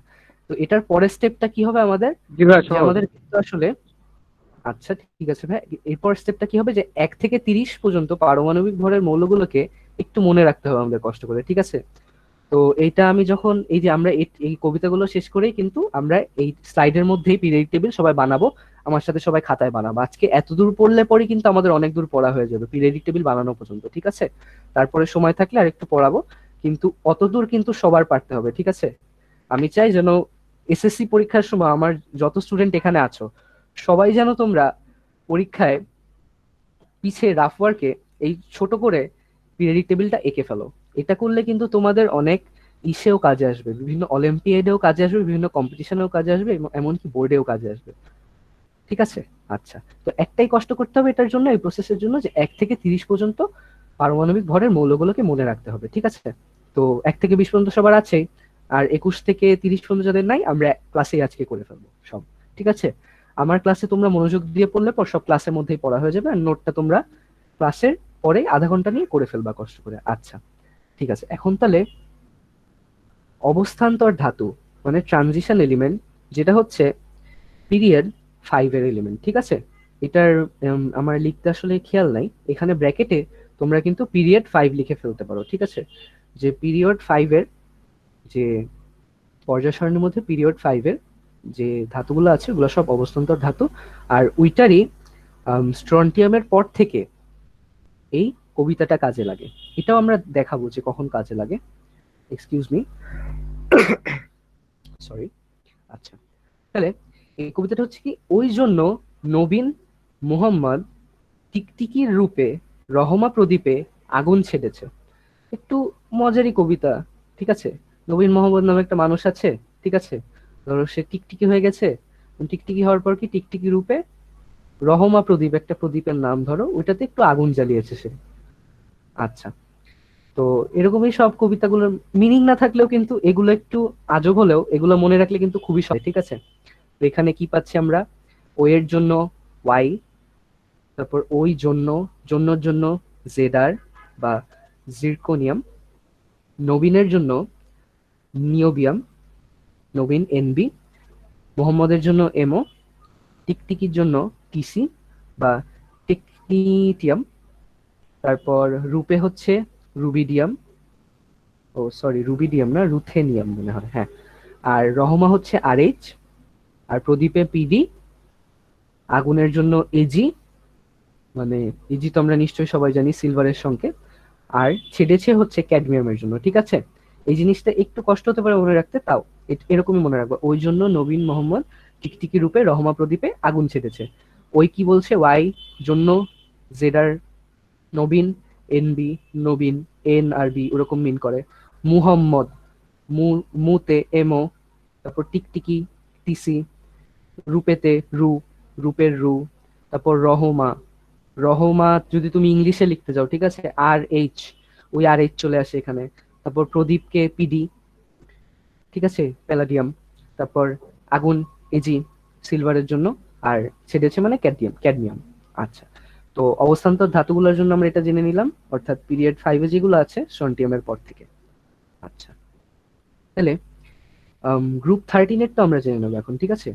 তো এটার পরের স্টেপটা কি হবে আমাদের, জি ভাই, যে আমাদের কিন্তু আসলে, আচ্ছা ঠিক আছে ভাই, এরপর স্টেপটা কি হবে, যে 1 থেকে 30 পর্যন্ত পারমাণবিক ভরের মৌলগুলোকে একটু মনে রাখতে হবে আমাদের কষ্ট করে, ঠিক আছে? তো এইটা আমি যখন এই যে আমরা এই কবিতাগুলো শেষ করেই কিন্তু আমরা এই স্লাইডের মধ্যেই পিরিয়ডিক টেবিল সবাই বানাবো, আমার সাথে সবাই খাতায় বানাবো। আজকে এত দূর পড়লে পরে কিন্তু আমাদের অনেক দূর পড়া হয়ে যাবে পিরিয়ডিক টেবিল বানানো পর্যন্ত, ঠিক আছে? তারপরে সময় থাকলে আরেকটু পড়াবো, কিন্তু অত দূর কিন্তু সবার পারতে হবে, ঠিক আছে? আমি চাই যেন এসএসসি পরীক্ষার সময় আমার যত স্টুডেন্ট এখানে আছো সবাই যেন তোমরা পরীক্ষায় পিছে রাফ ওয়ার্কে এই ছোট করে পিরিয়ডিক টেবিলটা এঁকে ফেলো। এটা করলে কিন্তু তোমাদের অনেক ইসেও কাজে আসবে, বিভিন্ন অলিম্পিয়াডেও কাজে আসবে, বিভিন্ন কম্পিটিশনেও কাজে আসবে, এবং এমনকি বোর্ডেও কাজে আসবে, ঠিক আছে? আচ্ছা, তো একটাই কষ্ট করতে হবে এটার জন্য, এই প্রসেসের জন্য, যে 1 থেকে 30 পর্যন্ত পারমাণবিক ভরের মৌলগুলোকে মনে রাখতে হবে, ঠিক আছে? তো 1 থেকে 20 পর্যন্ত সবার আছেই, আর 21 থেকে 30 পর্যন্ত যাদের নাই আমরা ক্লাসেই আজকে করে ফেলবো সব, ঠিক আছে? আমার ক্লাসে তোমরা মনোযোগ দিয়ে পড়লে পর সব ক্লাসের মধ্যেই পড়া হয়ে যাবে, আর নোটটা তোমরা ক্লাসের পরে আধা ঘন্টা নিয়ে করে ফেলবা কষ্ট করে। আচ্ছা, ঠিক আছে। এখন তাহলে অবস্থান্তর ধাতু মানে ট্রানজিশন এলিমেন্ট, যেটা হচ্ছে পিরিয়ড 5 এর এলিমেন্ট, ঠিক আছে? এটার আমার লিখতে আসলে খেয়াল নাই, এখানে ব্র্যাকেটে তোমরা কিন্তু পিরিয়ড 5 লিখে ফেলতে পারো, ঠিক আছে? যে পিরিয়ড 5 এর যে পর্যায় সারণীর মধ্যে পিরিয়ড 5 এর যে ধাতুগুলো আছে ওগুলো সব অবস্থান্তর ধাতু, আর উইটারই স্ট্রন্টিয়ামের পর থেকে এই কবিতাটা কাজে লাগে। এটাও আমরা দেখাবো যে কখন কাজে লাগে। Excuse me, sorry. আচ্ছা, তাহলে এই কবিতাটা হচ্ছে কি, ওই জন্য নবীন মোহাম্মদ টিকটিকির রূপে রহমা প্রদীপে আগুন ছেড়েছে। একটু মজারই কবিতা, ঠিক আছে? নবীন মোহাম্মদ নামে একটা মানুষ আছে, ঠিক আছে? ধরো সে টিকটিকি হয়ে গেছে, টিকটিকি হওয়ার পর কি টিকটিকি রূপে রহমা প্রদীপ, একটা প্রদীপের নাম ধরো, ওইটাতে একটু আগুন জ্বালিয়েছে সে। আচ্ছা, তো এরকমই সব কবিতাগুলোর মিনিং না থাকলেও কিন্তু এগুলো একটু আজব হলেও এগুলো মনে রাখলে কিন্তু খুবই সহজ, ঠিক আছে? তো এখানে কি পাচ্ছি আমরা? ও এর জন্য ওয়াই, তারপর ওই জন্য, জন্যর জন্য জেডার বা জিরকোনিয়াম, নবীনের জন্য নিওবিয়াম, নবীন এনবি, মোহাম্মদের জন্য এমও, টিকটিকির জন্য টিসি বা টেকনিটিয়াম, তারপর রূপে হচ্ছে রুবিডিয়াম, ও সরি রুবিডিয়াম না, রুথেনিয়াম মনে হয়, হ্যাঁ। আর রহমা হচ্ছে আরএইচ, আর প্রদীপে পিডি, আগুনের জন্য এজি, মানে এজি তো আমরা নিশ্চয়ই সবাই জানি সিলভারের সংকেত, আর ছেড়েছে হচ্ছে ক্যাডমিয়ামের জন্য, ঠিক আছে? এই জিনিসটা একটু কষ্ট হতে পারে মনে রাখতে, তাও এরকমই মনে রাখবো। ওই জন্য নবীন মোহাম্মদ টিকটিকি রূপে রহমা প্রদীপে আগুন ছেড়েছে। ওই কি বলছে? ওয়াই জন্য জেডার নবীন, এনবি নবীন, এন আর বি ওরকম মিন করে। মুহাম্মদ মুতে এমও, তারপর টিকটিকি টিসি, রূপেতে রু, রূপের রু, তারপর রহমা, রহমা যদি তুমি ইংলিশে লিখতে যাও, ঠিক আছে, আর এইচ, ওই আর এইচ চলে আসে এখানে। তারপর প্রদীপকে পিডি, ঠিক আছে, প্যালাডিয়াম, তারপর আগুন এজি সিলভারের জন্য, আর ছেড়েছে মানে ক্যাডমিয়াম। আচ্ছা, তো অবস্থান্তর ধাতুগুলোর জন্য আমরা এটা জেনে নিলাম, অর্থাৎ পিরিয়ড 5 যেগুলো আছে স্ট্রন্টিয়ামের পর থেকে। আচ্ছা, তাহলে গ্রুপ 13 তো আমরা জেনে নেবো এখন, ঠিক আছে?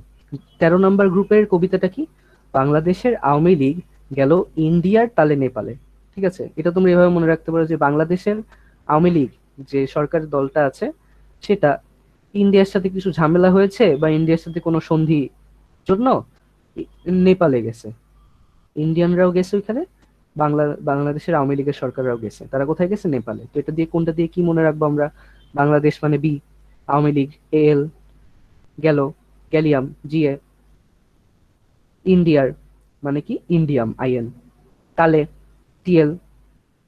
13 নম্বর গ্রুপের কবিতাটা কি? বাংলাদেশের আওয়ামী লীগ গেল ইন্ডিয়ার তালে নেপালে, ঠিক আছে? এটা তোমরা এভাবে মনে রাখতে পারো যে বাংলাদেশের আওয়ামী লীগ যে সরকারের দলটা আছে সেটা ইন্ডিয়ার সাথে কিছু ঝামেলা হয়েছে বা ইন্ডিয়ার সাথে কোনো সন্ধি জন্য নেপালে গেছে, ইন্ডিয়ানরাও গেছে ওইখানে, বাংলাদেশের আওয়ামী লীগের সরকাররাও গেছে। তারা কোথায় গেছে? নেপালে। তো এটা দিয়ে কোনটা দিয়ে কি মনে রাখবো আমরা? বাংলাদেশ মানে বি, আওয়ামী লীগ এল, গেল গ্যালিয়াম জিএ, ইন্ডিয়ার মানে কি ইন্ডিয়াম আইএন, তালে টিএল,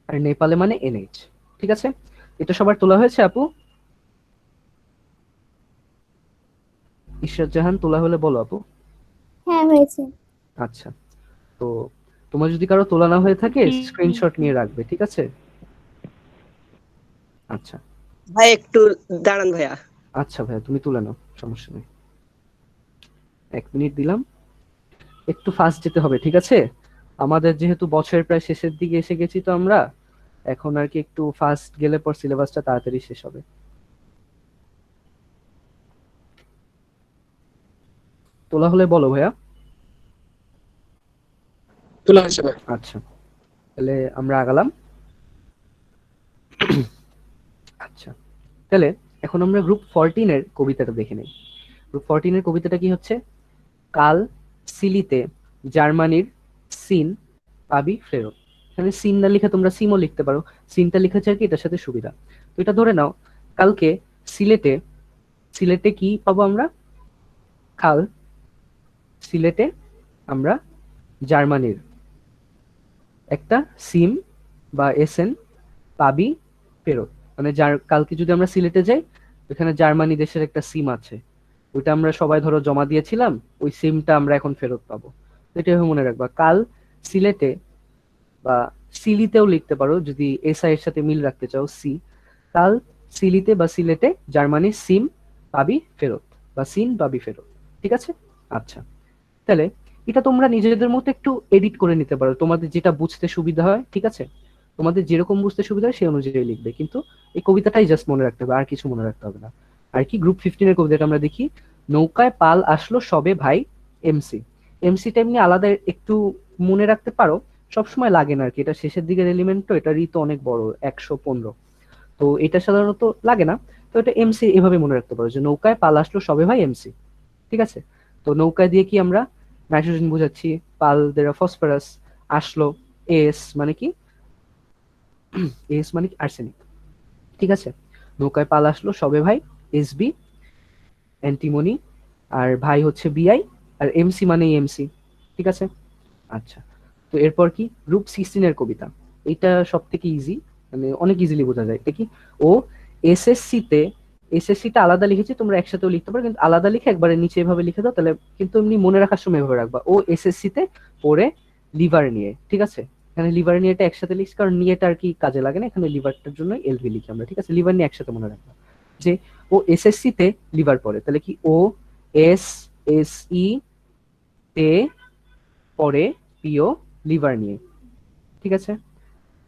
আর নেপালে মানে এনএইচ, ঠিক আছে? এটা সবার তোলা হয়েছে আপু? ইশরাত জাহান তোলা হলে বলো আপু। হ্যাঁ হয়েছে। আচ্ছা, তো তোমার যদি কারো তোলা না হয়ে থাকে স্ক্রিনশট নিয়ে রাখবে, ঠিক আছে? আচ্ছা ভাই একটু দাঁড়ান ভাইয়া। আচ্ছা ভাইয়া, তুমি তুলে নাও, সমস্যা নেই। 1 মিনিট দিলাম, একটু ফাস্ট যেতে হবে, ঠিক আছে? আমাদের যেহেতু বছরের প্রায় শেষের দিকে এসে গেছি, তো আমরা এখন আর কি একটু ফাস্ট গেলে পর সিলেবাসটা তাড়াতাড়ি শেষ হবে। তোলা হলে বলো ভাইয়া। তোলা হয়েছে ভাই। আচ্ছা, তাহলে আমরা আগালাম। আচ্ছা, তাহলে এখন আমরা গ্রুপ 14 এর কবিতাটা দেখে নেই। গ্রুপ 14 এর কবিতাটা কি হচ্ছে? কাল সিলিতে জার্মানির সিন পাবি ফেরত। এখানে সিন না লিখে তোমরা সিমও লিখতে পারো, সিনটা লিখেছে আর কি এটার সাথে সুবিধা। তো এটা ধরে নাও, কালকে সিলেটে, সিলেটে কি পাবো আমরা? কাল সিলেটে আমরা জার্মানির একটা সিম বা এসএন পাবি ফেরত, মানে কালকে যদি আমরা সিলেটে যাই, ওখানে জার্মানি দেশের একটা সিম আছে, ওইটা আমরা সবাই ধরো জমা দিয়েছিলাম, ওই সিমটা আমরা এখন ফেরত পাবো। তো এটা মনে রাখবা, কাল সিলেটে, বা সিলিতেও লিখতে পারো যদি এসআই এর সাথে মিল রাখতে চাও, সি, কাল সিলিতে বা সিলেটে জার্মানির সিম পাবি ফেরত, বা সিন পাবি ফেরত, ঠিক আছে? আচ্ছা, তাহলে এটা তোমরা নিজেদের মতো একটু এডিট করে নিতে পারো, তোমাদের যেটা বুঝতে সুবিধা হয়, ঠিক আছে? তোমাদের যেরকম বুঝতে সুবিধা হয় সেই অনুযায়ী লিখবে, কিন্তু এই কবিতাটাই জাস্ট মনে রাখতে হবে, আর কিছু মনে রাখতে হবে না। আর কি, গ্রুপ 15 এর কবিতাটা আমরা দেখি। নৌকায় পাল আসলো সবে ভাই এমসি। এমসিটা এমনি আলাদা একটু মনে রাখতে পারো, সবসময় লাগে না আর কি, এটা শেষের দিকের এলিমেন্ট, তো এটারই তো অনেক বড় 115, তো এটা সাধারণত লাগে না। তো এটা এমসি এভাবে মনে রাখতে পারো যে নৌকায় পাল আসলো সবে ভাই এমসি, ঠিক আছে? তো নৌকায় দিয়ে কি আমরা নাইট্রোজেন বোঝাচ্ছি, পাল দ্বারা ফসফরাস, আসলো এস মানে কি, এস মানে কি আর্সেনিক, ঠিক আছে? নৌকায় পাল আসলো সবে ভাই এসবি অ্যান্টিমনি, আর ভাই হচ্ছে বিআই, আর এমসি মানে এমসি, ঠিক আছে? আচ্ছা, তো এরপর কি, গ্রুপ 16 এর কবিতা। এটা সব থেকে ইজি, মানে অনেক ইজিলি বোঝা যায়। এটা কি, ও এসএসসিতে, এসএসসিটা আলাদা লিখেছি, তোমরা একসাথেও লিখতে পারো, কিন্তু আলাদা লিখে একবারে নিচে এভাবে লিখে দাও, তাহলে কিন্তু এমনি মনে রাখার সময় এভাবে রাখবা, ও এসএসসিতে পড়ে লিভার নিয়ে, ঠিক আছে? এখানে লিভার নিয়ে এটা একসাথে লিখছি কারণ নিয়েটা আর কি কাজে লাগে না, এখানে লিভারটার জন্য এলভি লিখি আমরা, ঠিক আছে? লিভার নিয়ে একসাথে মনে রাখবো যে ও এসএসসি তে লিভার পড়ে, তাহলে কি ও এস এস ই তে পড়ে পিও লিভার নিয়ে, ঠিক আছে?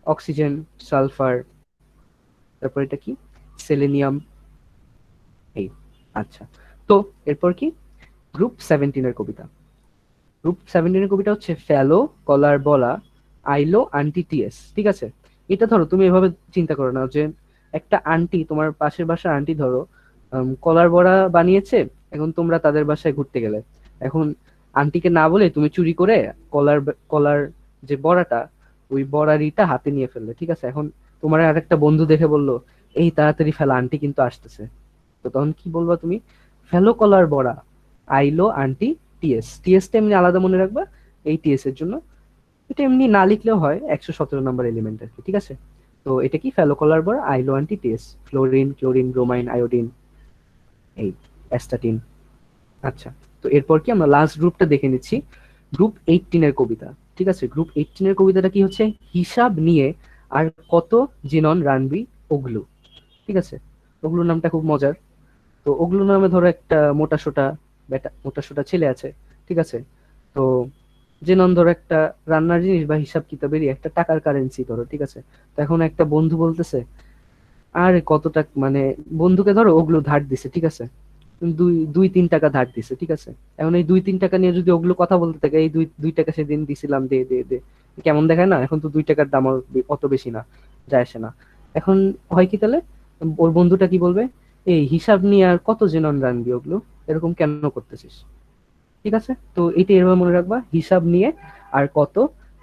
অক্সিজেন, সালফার, তারপর এটা কি সেলেনিয়াম, এই। আচ্ছা, তো এরপর কি গ্রুপ 17 এর কবিতা। গ্রুপ 17 এর কবিতা হচ্ছে ফেলো কলার বলা আইলো আন্টি টিএস, ঠিক আছে? এটা ধরো তুমি এভাবে চিন্তা করো না যে একটা আন্টি, তোমার পাশের বাসার আন্টি ধরো কলার বড়া বানিয়েছে, এখন তোমরা তাদের বাসায় ঘুরতে গেলে, এখন আন্টিকে না বলে তুমি চুরি করে কলার কলার যে বড়াটা, ওই বড়ারিটা হাতে নিয়ে ফেললে, ঠিক আছে? এখন তোমার আরেকটা বন্ধু দেখে বললো এই তাড়াতাড়ি ফেলা, আন্টি কিন্তু আসতেছে। তো তখন কি বলবা তুমি? ফেলো কলার বড়া আইলো আন্টি টিএস। টিএসটা এমনি আলাদা মনে রাখবা এই টিএস এর জন্য, এটা এমনি না লিখলেও হয়, 117 নম্বর এলিমেন্ট আর কি, ঠিক আছে? তো এটা কি ফেলো কলার বড়া আইলো আন্টি টিএস, ফ্লোরিন, ক্লোরিন, ব্রোমাইন, আয়োডিন, এই অ্যাস্টাটিন। আচ্ছা, তো এরপর কি আমরা লাস্ট গ্রুপটা দেখে নিচ্ছি, গ্রুপ 18 এর কবিতা, ঠিক আছে? গ্রুপ 18 এর কবিতাটা কি হচ্ছে হিসাব নিয়ে আর কত জিনন রানবি ওগলু, ঠিক আছে? ওগলু নামটা খুব মজার। তো ওগলু নামে ধরো একটা মোটা সোটা ছেলে আছে, ঠিক আছে? তো জেনন ধরো একটা রান্নার জিনিস বা হিসাব কিতাবেরই একটা টাকার কারেন্সি ধরো, ঠিক আছে? তো এখন একটা বন্ধু বলতেছে আর কত টাকা, মানে বন্ধুকে ধরো ওগুলো ধার দিছে, ঠিক আছে? দুই দুই তিন টাকা ধার দিছে, ঠিক আছে? এখন এই 2-3 টাকা নিয়ে যদি ওগুলো কথা বলতে থাকে, এই দুই দুই টাকা সেদিন দিছিলাম, দে দে দে, কেমন দেখায় না? এখন তো 2 টাকার দাম আর অত বেশি না, যায় আসে না। এখন হয় কি তাহলে ওর বন্ধুটা কি বলবে, এই হিসাব নিয়ে আর কত জেনন রানবি ওগুলো, এরকম কেন করতেছিস, ঠিক আছে? তো এটা এভাবে মনে রাখবা, হিসাব নিয়ে আর কত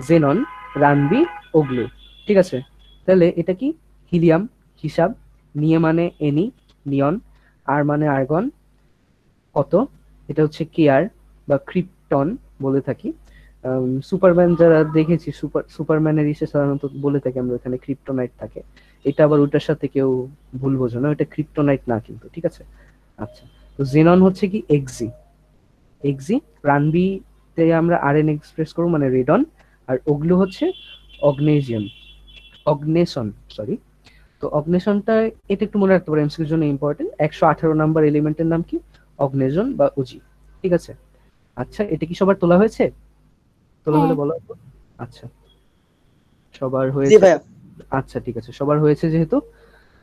জেনন রানবি ওগলু, ঠিক আছে? তাহলে এটা কি হিলিয়াম, হিসাব, নিয়ে মানে এনি, নিয়ন, আর মানে আর্গন, কত এটা হচ্ছে কেয়ার বা ক্রিপ্টন বলে থাকি। সুপারম্যান যারা দেখেছি, সুপারম্যানের ইসে সাধারণত বলে থাকি আমরা এখানে ক্রিপ্টোনাইট থাকে, এটা আবার ওটার সাথে কেউ ভুল বোঝো না, এটা ক্রিপ্টোনাইট না কিন্তু, ঠিক আছে? আচ্ছা, তো জেনন হচ্ছে কি এক্সি, এক্সি, রানবি তে আমরা আরএন এক্সপ্রেস করবো মানে রেডন, আর ওগুলো হচ্ছে অগনেশিয়াম, অগনেশন, সরি। তো অগনেশনটা এটা একটু মনে রাখতে পারো, এমসিকিউর জন্য ইম্পর্টেন্ট। 118 নাম্বার এলিমেন্টের নাম কি? অগনেশন বা উজি, ঠিক আছে? আচ্ছা, এটা কি সবার তোলা হয়েছে? তোলা হলে হ্যাঁ। বলো। আচ্ছা, সবার জি হয়েছে। ভাইয়া। আচ্ছা, ঠিক আছে, সবার হয়েছে যেহেতু,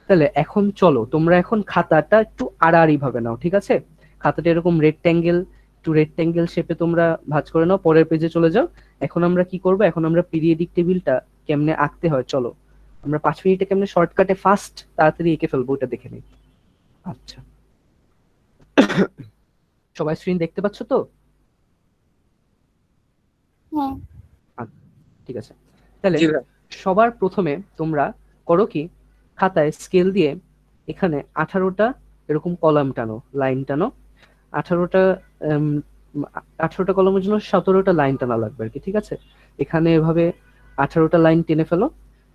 তাহলে এখন চলো তোমরা এখন খাতাটা একটু আড়াআড়ি ভাবে নাও, ঠিক আছে? খাতাটা এরকম রেক্ট্যাঙ্গেল শেপে তোমরা ভাঁজ করে নাও, পরের পেজে চলে যাও। এখন আমরা কি করব, এখন আমরা পিরিয়ডিক টেবিলটা কেমনে আঁকতে হয় চলো আমরা 5 মিনিটে কেমনে শর্টকাটে ফাস্ট তাড়াতাড়ি এঁকে ফেলবো ওটা দেখে নিই। আচ্ছা, সবাই স্ক্রিন দেখতে পাচ্ছ তো? হ্যাঁ। ঠিক আছে, তাহলে জি ভাইয়া। সবার প্রথমে তোমরা করো কি, খাতায় স্কেল দিয়ে এখানে 18টা এরকম কলাম টানো, লাইন টানো। 18টা 18টা কলমের জন্য 17টা লাইন টানা লাগবে আর কি, ঠিক আছে? এখানে এভাবে 18টা লাইন টেনে ফেলো,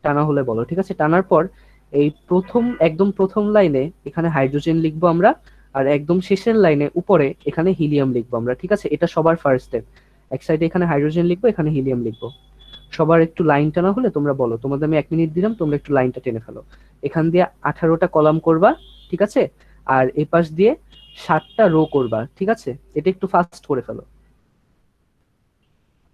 টানা হলে বলো, ঠিক আছে? টানার পর এই একদম প্রথম লাইনে এখানে হাইড্রোজেন লিখবো আমরা, আর একদম শেষের লাইনে উপরে এখানে হিলিয়াম লিখবো আমরা, ঠিক আছে? এটা সবার ফার্স্ট স্টেপ। এক সাইডে এখানে হাইড্রোজেন লিখবো, এখানে হিলিয়াম লিখবো। সবার একটু লাইন টানা হলে তোমরা বলো, তোমাদের আমি 1 মিনিট দিলাম, তোমরা একটু লাইনটা টেনে ফেলো। এখান দিয়ে 18টা কলাম করবা, ঠিক আছে? আর এই পাশ দিয়ে 7টা রো করবা, ঠিক আছে? এটা একটু ফাস্ট করে ফেলো।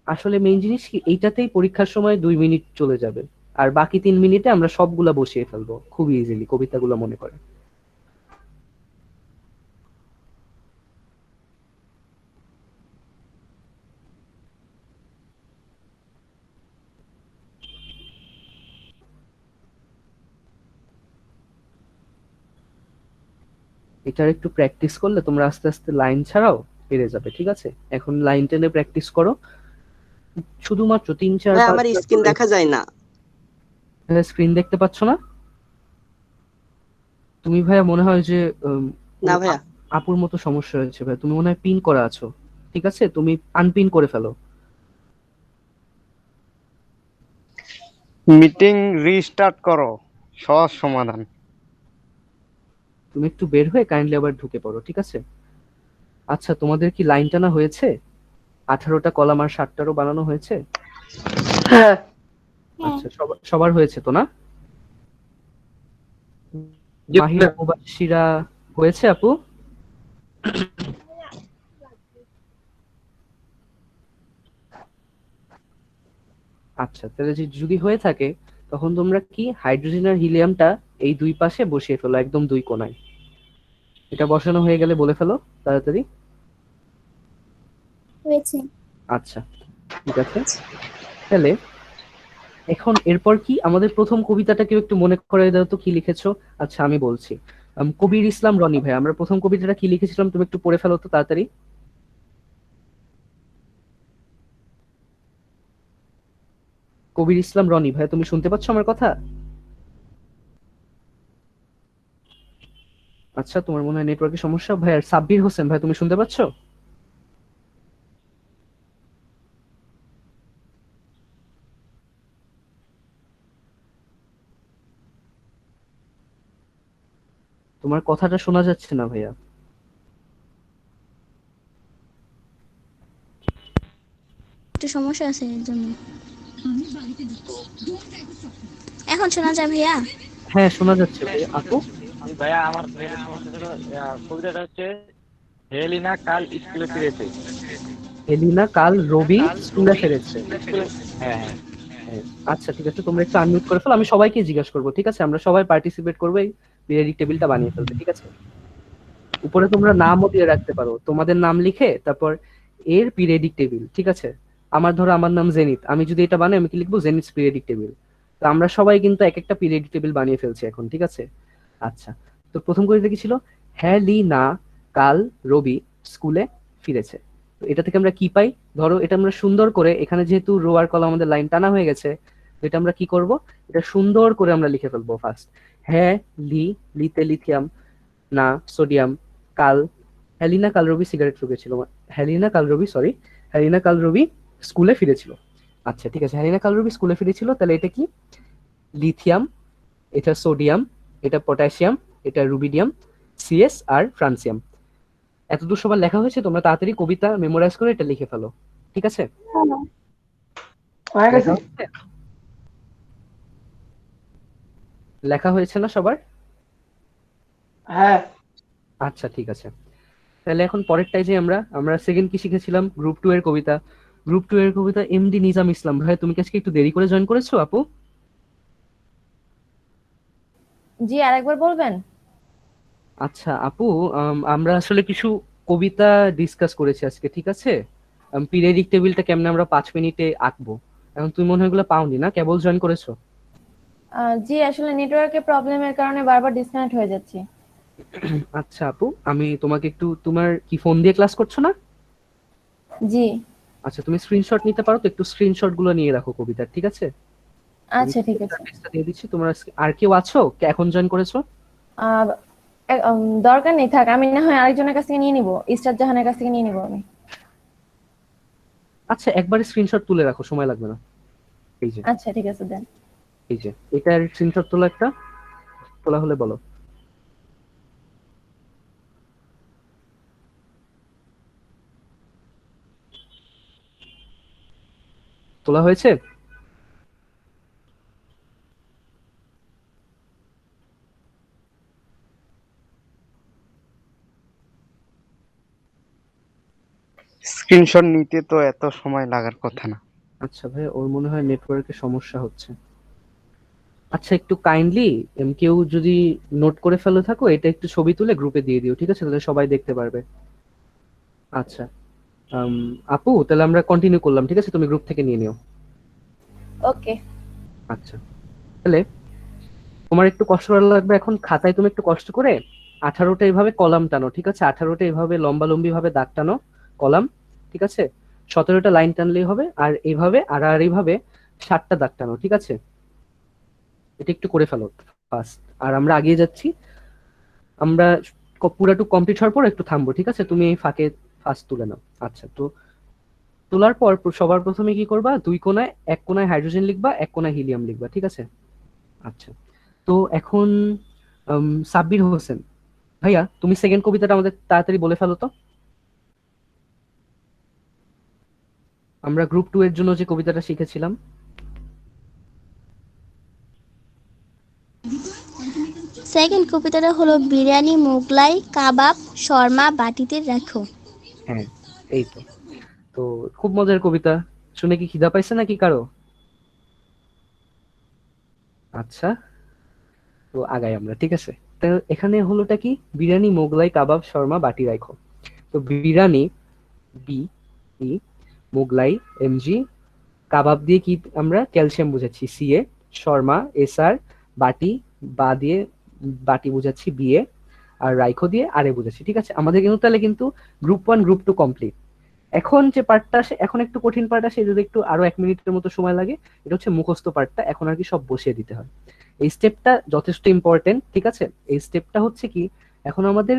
আসলে মেইন জিনিস কি, এইটাতেই পরীক্ষার সময় 2 মিনিট চলে যাবে, আর বাকি 3 মিনিটে আমরা সবগুলা বসিয়ে ফেলবো খুবই ইজিলি কবিতাগুলো মনে করে। এটার একটু প্র্যাকটিস করলে তোমরা আস্তে আস্তে লাইন ছাড়াও পেরে যাবে, ঠিক আছে? এখন লাইন টেনে প্র্যাকটিস করো, শুধুমাত্র 3-4 ভাই 5 আমার স্ক্রিন দেখা যায় না। স্ক্রিন দেখতে পাচ্ছ না তুমি? ভাইয়া মনে হয় যে না ওর ভাইয়া। আপুর মতো সমস্যা হয়েছে ভাই, তুমি মনে হয় পিন করা আছো, ঠিক আছে? তুমি আনপিন করে ফেলো। মিটিং রিস্টার্ট করো, সহজ সমাধান। তুমি একটু বের হয়ে কাইন্ডলি আবার ঢুকে পড়ো, ঠিক আছে? আচ্ছা, তোমাদের কি লাইন টানা হয়েছে? 18টা কলাম আর 7টারও বানানো হয়েছে? হ্যাঁ। হ্যাঁ আচ্ছা, সবার হয়েছে তো না? জি মাহিরা মুবাশশিরা হয়েছে আপু? আচ্ছা, তাহলে যদি হয়ে থাকে তখন তোমরা কি হাইড্রোজেন আর হিলিয়ামটা এই দুই পাশে বসিয়ে ফেলো, একদম দুই কোণায়। এটা বসানো হয়ে গেলে বলে ফেলো তাড়াতাড়ি। হয়েছে। আচ্ছা, ঠিক আছে। তাহলে এখন এরপর কি আমাদের প্রথম কবিতাটা কেউ একটু মনে করে দাও তো, কি লিখেছো? আচ্ছা, আমি বলছি। কবির ইসলাম রনি ভাই, আমরা প্রথম কবিতাটা কি লিখেছিলাম তুমি একটু পড়ে ফেলো তো তাড়াতাড়ি। কবির ইসলাম রনি ভাই, তুমি শুনতে পাচ্ছ আমার কথা? আচ্ছা, তোমার মনে হয় নেটওয়ার্কের সমস্যা ভাই। আর সাব্বির হোসেন ভাই, তুমি শুনতে পাচ্ছ? তোমার কথাটা শোনা যাচ্ছে না ভাইয়া। একটু সমস্যা আছে এর জন্য। এখন শোনা যায় ভাইয়া? হ্যাঁ, শোনা যাচ্ছে ভাই। আপু? ভাইয়া আমার সমস্যা ছিল, কবিতাটা হচ্ছে হেলিনা কাল স্কুলে ফিরেছে। এলিনা কাল রবি স্কুলে ফিরেছে। হ্যাঁ হ্যাঁ। হ্যাঁ, আচ্ছা ঠিক আছে, তোমরা একটু আনমিউট করে ফেলো, আমি সবাইকে জিজ্ঞাসা করবো, ঠিক আছে? আমরা সবাই পার্টিসিপেট করবো এই পিরিয়ডিক টেবিলটা বানিয়ে ফেলতে, ঠিক আছে? উপরে তোমরা নামও দিয়ে রাখতে পারো, তোমাদের নাম লিখে তারপর এর পিরিয়ডিক টেবিল, ঠিক আছে? আমার ধরো আমার নাম জেনিত, আমি যদি এটা বানাই আমি কি লিখবো? Zenith periodic table. তো আমরা সবাই কিন্তু এক একটা পিরিয়ডিক টেবিল বানিয়ে ফেলছি এখন, ঠিক আছে? আচ্ছা, তো প্রথম কবিতা কি ছিল? হেলিনা কাল রবি স্কুলে ফিরেছে। তো এটা থেকে আমরা কি পাই? ধরো এটা আমরা সুন্দর করে, এখানে যেহেতু রো আর কলাম আমাদের লাইন টানা হয়ে গেছে, তো এটা আমরা কি করব? এটা সুন্দর করে আমরা লিখে ফেলবো ফার্স্ট। হ্যাঁ, লিতে লিথিয়াম, না সোডিয়াম, কাল, হেলিনা কাল রবি সিগারেট ফুঁকেছিল, হেলিনা কাল রবি, সরি, হেলিনা কাল রবি স্কুলে ফিরেছিল। আচ্ছা ঠিক আছে, হেলিনা কাল রবি স্কুলে ফিরেছিল, তাহলে এটা কি? লিথিয়াম, এটা সোডিয়াম, এটা পটাশিয়াম, এটা রুবিডিয়াম, সিএস আর ফ্রান্সিয়াম। এতদূর সবার লেখা হয়েছে? তোমরা তাড়াতাড়ি কবিতা মেমোরাইজ করে এটা লিখে ফেলো, ঠিক আছে? হয়ে গেছে। লেখা হচ্ছে? লেখা হয়েছে না সবার? হ্যাঁ আচ্ছা ঠিক আছে, তাহলে এখন পরেরটাই যে আমরা আমরা সেকেন্ড কি শিখেছিলাম? গ্রুপ 2 এর কবিতা। গ্রুপ 2 এর কবিতা এমডি নিজাম ইসলাম ভাই, তুমি কি আজকে একটু দেরি করে জয়েন করেছো আপু? জি আরেকবার বলবেন? আচ্ছা আপু, আমরা আসলে কিছু কবিতা ডিসকাস করেছি আজকে, ঠিক আছে? পিরিয়ডিক টেবিলটা কেমনে আমরা 5 মিনিটে আঁকবো। এখন তুমি মনে হয় এগুলো পাওনি না, কেবল জয়েন করেছো? জি আসলে নেটওয়ার্কের প্রবলেমের কারণে বারবার ডিসকানেক্ট হয়ে যাচ্ছে। আচ্ছা আপু, আমি তোমাকে একটু, তোমার কি ফোন দিয়ে ক্লাস করছো না? জি আচ্ছা, তুমি স্ক্রিনশট নিতে পারো তো? একটু স্ক্রিনশট গুলো নিয়ে রাখো কবিতার, ঠিক আছে? আমি আচ্ছা ঠিক আছে। পেজটা দিয়ে দিচ্ছি। তোমরা আর কেউ আছো কে এখন জয়েন করেছো? আহ, দরকার নেই, থাক, আমি না হয় আরেকজনের কাছ থেকে নিয়ে নিবো, ইসরাত জাহানের কাছ থেকে নিয়ে নিবো আমি। আচ্ছা, একবারে স্ক্রিনশট তুলে রাখো, সময় লাগবে না। এই যে, আচ্ছা ঠিক আছে দেন। এই যে এটার স্ক্রিনশট তোলা, একটা তোলা হলে বলো। তোলা হয়েছে? স্ক্রিনশট নিতে তো এত সময় লাগার কথা না। আচ্ছা ভাই, ওর মনে হয় নেটওয়ার্কের সমস্যা হচ্ছে। আচ্ছা, একটু কাইন্ডলি কেউ যদি নোট করে ফেলে থাকো, এটা একটু ছবি তুলে গ্রুপে দিয়ে দিও, ঠিক আছে? তাহলে সবাই দেখতে পারবে। আচ্ছা, আপু তাহলে আমরা কন্টিনিউ করলাম, ঠিক আছে? তুমি গ্রুপ থেকে নিয়ে নিও। ওকে। আচ্ছা, তাহলে তোমার একটু কষ্ট করা লাগবে এখন। খাতায় তুমি একটু কষ্ট করে 18টা এইভাবে কলাম টানো, ঠিক আছে? 18টা এইভাবে লম্বা লম্বি ভাবে দাগ টানো কলাম, ঠিক আছে? 17টা লাইন টানলেই হবে। আর এইভাবে এইভাবে 7টা দাগ টানো, ঠিক আছে? এটা একটু করে ফেলো ফার্স্ট। আর আমরা আগিয়ে যাচ্ছি। আমরা পুরাটুকু কমপ্লিট হওয়ার পর একটু থামবো, ঠিক আছে? তুমি এই ফাঁকে ফার্স্ট তুলে নাও। আচ্ছা, তো তোলার পর সবার প্রথমে কি করবা? দুই কোণায়, এক কোণায় হাইড্রোজেন লিখবা, এক কোণায় হিলিয়াম লিখবা, ঠিক আছে? আচ্ছা, তো এখন সাব্বির হোসেন ভাইয়া, তুমি সেকেন্ড কবিতাটা আমাদের তাড়াতাড়ি বলে ফেলো তো। আমরা গ্রুপ 2 এর জন্য যে কবিতাটা শিখেছিলাম। সেকেন্ড কবিতাটা হলো বিরিয়ানি মোগলাই কাবাব শর্মা বাটিতে রাখো। হ্যাঁ, এই তো। তো খুব মজার কবিতা, শুনে কি খিদা পাইছে নাকি কারো? আচ্ছা, তো আগাই আমরা, ঠিক আছে। তো এখানে হলোটা কি, বিরিয়ানি মোগলাই কাবাব শর্মা বাটি রাখো। তো biryani B E, Mughlai MG, kebab দিয়ে কি আমরা ক্যালসিয়াম বুঝাচ্ছি সিএ, শর্মা এসআর, বাটি বা দিয়ে বাটি বুঝাচ্ছি বিএ, আর রাইখো দিয়ে আরে বুঝাচ্ছি, ঠিক আছে। আমাদের কিন্তু তাহলে কিন্তু গ্রুপ 1 গ্রুপ 2 কমপ্লিট। এখন যে পার্টটা আসে, এখন একটু কঠিন পার্ট আসে, যদি একটু আরো 1 মিনিটের মতো সময় লাগে, এটা হচ্ছে মুখস্থ পার্টটা। এখন আর কি সব বসিয়ে দিতে হয়। এই স্টেপটা যথেষ্ট ইম্পর্টেন্ট, ঠিক আছে। এই স্টেপটা হচ্ছে কি, এখন আমাদের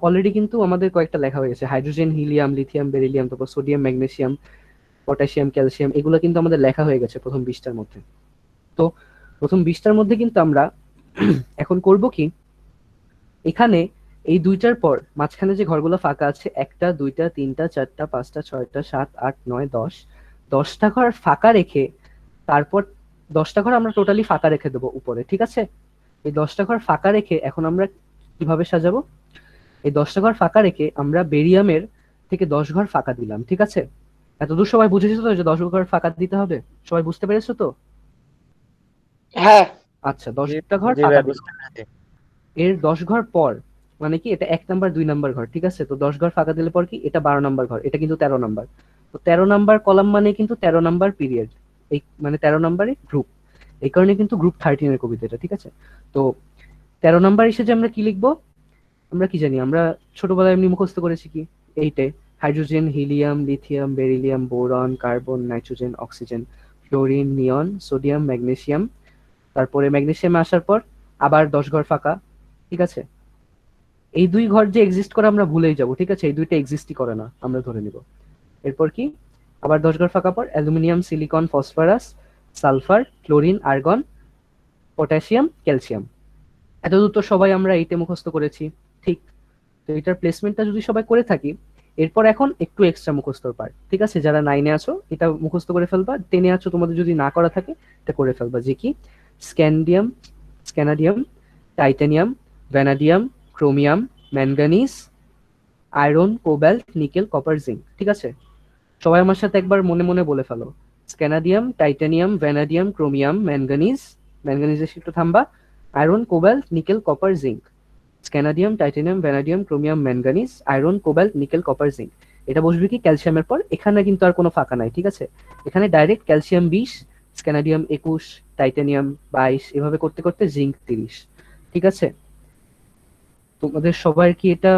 অলরেডি কিন্তু আমাদের কয়েকটা লেখা হয়ে গেছে, হাইড্রোজেন হিলিয়াম লিথিয়াম বেরিলিয়াম, তারপর সোডিয়াম ম্যাগনেসিয়াম পটাশিয়াম ক্যালসিয়াম, এগুলো কিন্তু আমাদের লেখা হয়ে গেছে প্রথম 20টার মধ্যে। তো প্রথম 20টার মধ্যে কিন্তু আমরা এখন করব কি, এখানে এই দুইটার পর মাঝখানে যে ঘরগুলো ফাঁকা আছে, 1টা 2টা 3টা 4টা 5টা 6টা 7 8 9 10, 10টা ঘর ফাঁকা রেখে তারপর 10টা ঘর আমরা টোটালি ফাঁকা রেখে দেবো উপরে, ঠিক আছে। এই 10টা ঘর ফাঁকা রেখে এখন আমরা কিভাবে সাজাবো, এই 10টা ঘর ফাঁকা রেখে আমরা বেরিয়ামের থেকে 10 ঘর ফাঁকা দিলাম, ঠিক আছে। এতদূর সবাই বুঝেছো তো যে 10 ঘর ফাঁকা দিতে হবে? সবাই বুঝতে পেরেছো তো? হ্যাঁ। আচ্ছা, 10টা ঘর জি ফাঁকা ভাই, দিলাম। বুঝতে পেরেছি। এর 10 ঘর পর মানে কি, এটা 1 নাম্বার 2 নাম্বার ঘর, ঠিক আছে। তো 10 ঘর ফাঁকা দিলে পর কি, এটা 12 নাম্বার ঘর, এটা কিন্তু 13 নাম্বার। তো 13 নাম্বার কলাম মানে কিন্তু 13 নাম্বার পিরিয়ড, এই মানে 13 নাম্বারই গ্রুপ। এই কারণে কিন্তু গ্রুপ 13 এর কবিতা এটা, ঠিক আছে। তো 13 নাম্বার হিসেবে আমরা কি লিখবো, আমরা কি জানি, আমরা ছোটবেলায় এমনি মুখস্থ করেছি কি, এইটে hydrogen helium lithium beryllium boron carbon nitrogen oxygen fluorine নিয়ন সোডিয়াম ম্যাগনেসিয়াম, তারপরে ম্যাগনেসিয়াম আসার পর আবার 10 ঘর ফাঁকা, ঠিক আছে। এই 2 ঘর যে এক্সিস্ট করে আমরা ভুলেই যাব, ঠিক আছে, এই দুইটা এক্সিস্টই করে না আমরা ধরে নিব। এরপর কি, আবার 10 ঘর ফাঁকা পর aluminium silicon phosphorus sulphur chlorine argon potassium calcium. এতদূর তো সবাই আমরা এইটে মুখস্থ করেছি, ঠিক। তো এটার প্লেসমেন্টটা যদি সবাই করে থাকি, এরপর এখন একটু এক্সট্রা মুখস্থর পার্ট, ঠিক আছে। যারা 9-এ আছো এটা মুখস্থ করে ফেলবা, 10-এ আছো তোমাদের যদি না করা থাকে এটা করে ফেলবা, যে কি scandium titanium vanadium chromium manganese iron cobalt nickel copper zinc, ঠিক আছে। সবাই আমার সাথে একবার মনে মনে বলে ফেলো, স্ক্যানাডিয়াম টাইটানিয়াম ভ্যানাডিয়াম ক্রোমিয়াম ম্যাঙ্গানিজের একটু থামবা, iron cobalt nickel copper zinc, scandium titanium vanadium chromium manganese iron cobalt nickel copper zinc. এটা বসবে কি ক্যালসিয়ামের পর, এখানে কিন্তু আর কোনো ফাঁকা নাই, ঠিক আছে। এখানে ডাইরেক্ট ক্যালসিয়াম 20 স্ক্যানাডিয়াম 21 টাইটানিয়াম 22, এভাবে করতে করতে জিঙ্ক 30, ঠিক আছে। তোমাদের সবার কি এটা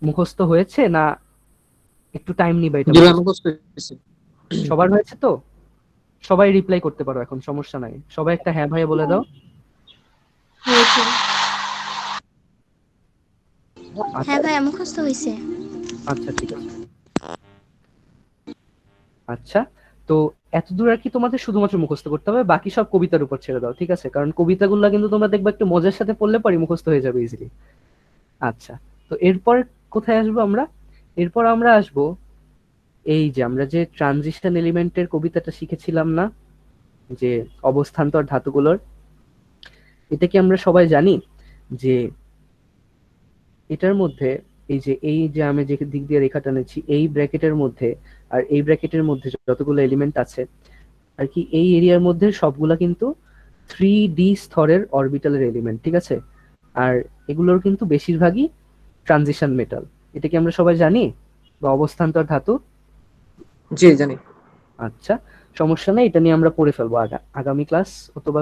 মুখস্থ হয়েছে না একটু টাইম নিবে এটা? সবার হয়েছে তো? সবাই রিপ্লাই করতে পারো এখন, সমস্যা নাই। সবাই একটা হ্যাঁ ভাইয়া বলে দাও। হ্যাঁ ভাই মুখস্থ হয়েছে। আচ্ছা ঠিক আছে। আচ্ছা, তো এতদূর আর কি তোমাদের শুধুমাত্র মুখস্থ করতে হবে, বাকি সব কবিতার উপর ছেড়ে দাও, ঠিক আছে। কারণ কবিতাগুলো কিন্তু তোমরা দেখবে একটু মজার সাথে পড়লে পরে মুখস্থ হয়ে যাবে ইজিলি। আচ্ছা, তো এরপর কোথায় আসবো আমরা? এরপর আমরা আসবো এই যে আমরা যে ট্রানজিশন এলিমেন্টের কবিতাটা শিখেছিলাম না, যে অবস্থান্তর ধাতুগুলোর। এটা কি আমরা সবাই জানি যে এটার মধ্যে এই যে আমি যে দিক দিয়ে রেখা টানেছি, এই ব্র্যাকেটের মধ্যে আর এই ব্র্যাকেটের মধ্যে যতগুলো এলিমেন্ট আছে আর কি, এই এরিয়ার মধ্যে সবগুলা কিন্তু 3D স্তরের অরবিটালের এলিমেন্ট, ঠিক আছে। আর এগুলোর কিন্তু বেশিরভাগই ট্রানজিশন মেটাল। এটা কি আমরা সবাই জানি, বা অবস্থান্তর ধাতু? জি জানি। আচ্ছা, সমস্যা নেই, এটা নিয়ে আমরা পড়ে ফেলবো আগামী ক্লাস অথবা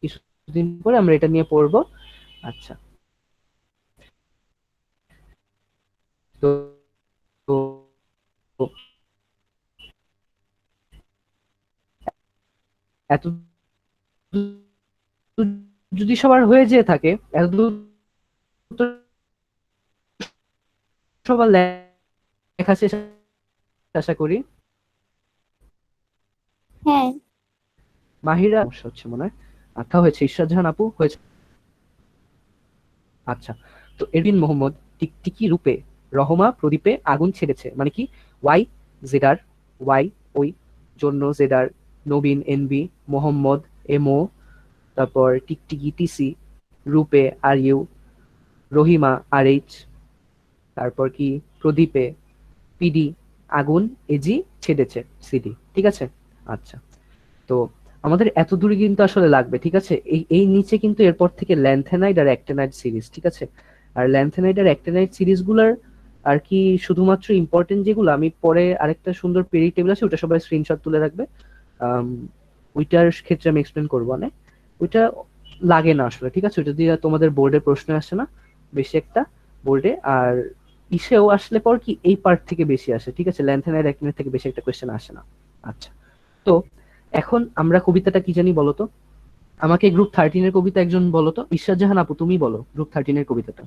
কিছুদিন পরে আমরা এটা নিয়ে পড়বো। আচ্ছা, তো এত যদি সবার হয়ে যেয়ে থাকে, এত সবার লেখা শেষ আশা করি। হ্যাঁ মাহিরা সমস্যা হচ্ছে মনে হয়, আচ্ছা হয়েছে, ঈশ্বর জাহান আপু হয়েছে। আচ্ছা, তো এরবিন মোহাম্মদ টিকটিকি রূপে রহমা প্রদীপে আগুন ছেড়েছে, মানে কি ওয়াই জেডার, ওয়াই ওই জন্য জেডার, নবীন এনবি, মোহাম্মদ এমও, তারপর টিকটিকি টিসি, রূপে আর ইউ, রহিমা আর এইচ, তারপর কি প্রদীপে পিডি, আগুন এজি, ছেড়েছে সিডি। ঠিক আছে? আচ্ছা, তো আমাদের এত দূরে কিন্তু আসলে লাগবে। ঠিক আছে? এই এই নিচে কিন্তু এরপর থেকে ল্যান্থেনাইড আর অ্যাক্টিনাইড সিরিজ। ঠিক আছে? আর ল্যান্থেনাইড আর অ্যাক্টিনাইড সিরিজগুলোর আর কি শুধুমাত্র ইম্পর্টেন্ট যেগুলো, আমি পরে আরেকটা সুন্দর পেরি টেবিল আছে, ওটা সবাই স্ক্রিনশট তুলে রাখবে। আম, ওইটার ক্ষেত্রে আমি এক্সপ্লেন করবো না, ওইটা লাগে না আসলে। ঠিক আছে? ওইটা দিয়ে তোমাদের বোর্ডে প্রশ্ন আসে না বেশি একটা বোর্ডে, আর ইসেও আসলে পর কি এই পার্ট থেকে বেশি আসে। ঠিক আছে? ল্যান্থেনাইড অ্যাক্টিনাইড থেকে বেশি একটা কোয়েশ্চেন আসে না। আচ্ছা, তো এখন আমরা কবিতাটা কি জানি বলো তো? আমাকে গ্রুপ 13 এর কবিতা একজন বলো তো। ঈশ্বর জাহান আপু, তুমি বলো গ্রুপ 13 এর কবিতাটা।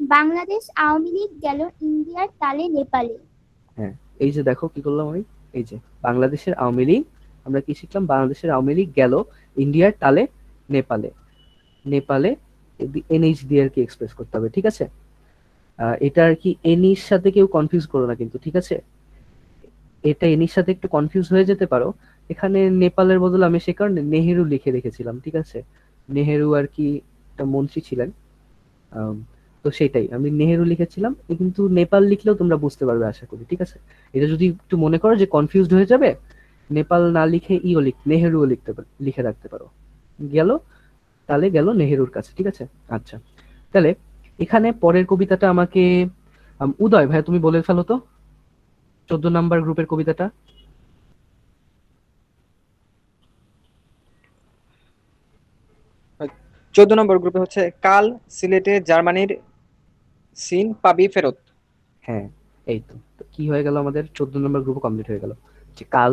বাংলাদেশ আওয়ামী লীগ গেল ইন্ডিয়ার তালে নেপালে। হ্যাঁ, এই যে দেখো কি করলাম আমি, এই যে বাংলাদেশের আওয়ামী লীগ, আমরা কি শিখলাম? বাংলাদেশের আওয়ামী লীগ গেল ইন্ডিয়ার তালে নেপালে। নেপালে এনএইচ দিয়ে আর কি এক্সপ্রেস করতে হবে। ঠিক আছে? এটা আর কি এনির সাথে কেউ কনফিউজ করো না কিন্তু। ঠিক আছে? এটা এনির সাথে একটু কনফিউজ হয়ে যেতে পারো। এখানে নেপালের বদলে আমি সে কারণে নেহেরু লিখে রেখেছিলাম। ঠিক আছে? নেহেরু আর কি একটা মন্ত্রী ছিলেন। আম, তো সেটাই আমি নেহেরু লিখেছিলাম, কিন্তু নেপাল লিখলেও তোমরা বুঝতে পারবে আশা করি। ঠিক আছে? এটা যদি একটু মনে করো যে কনফিউজড হয়ে যাবে, নেপাল না লিখে নেহেরুও লিখে রাখতে পারো। গেল, তাহলে গেল নেহেরুর কাছে। ঠিক আছে? আচ্ছা, তাহলে এখানে পরের কবিতাটা আমাকে উদয় ভাই তুমি বলে ফেলো তো, 14 নাম্বার গ্রুপের কবিতাটা। 14 নম্বর গ্রুপে হচ্ছে কাল সিলেটে জার্মানির সিন পাবি ফেরত। হ্যাঁ, এই তো। তো কি হয়ে গেল, আমাদের 14 নম্বর গ্রুপ কমপ্লিট হয়ে গেল। যে কাল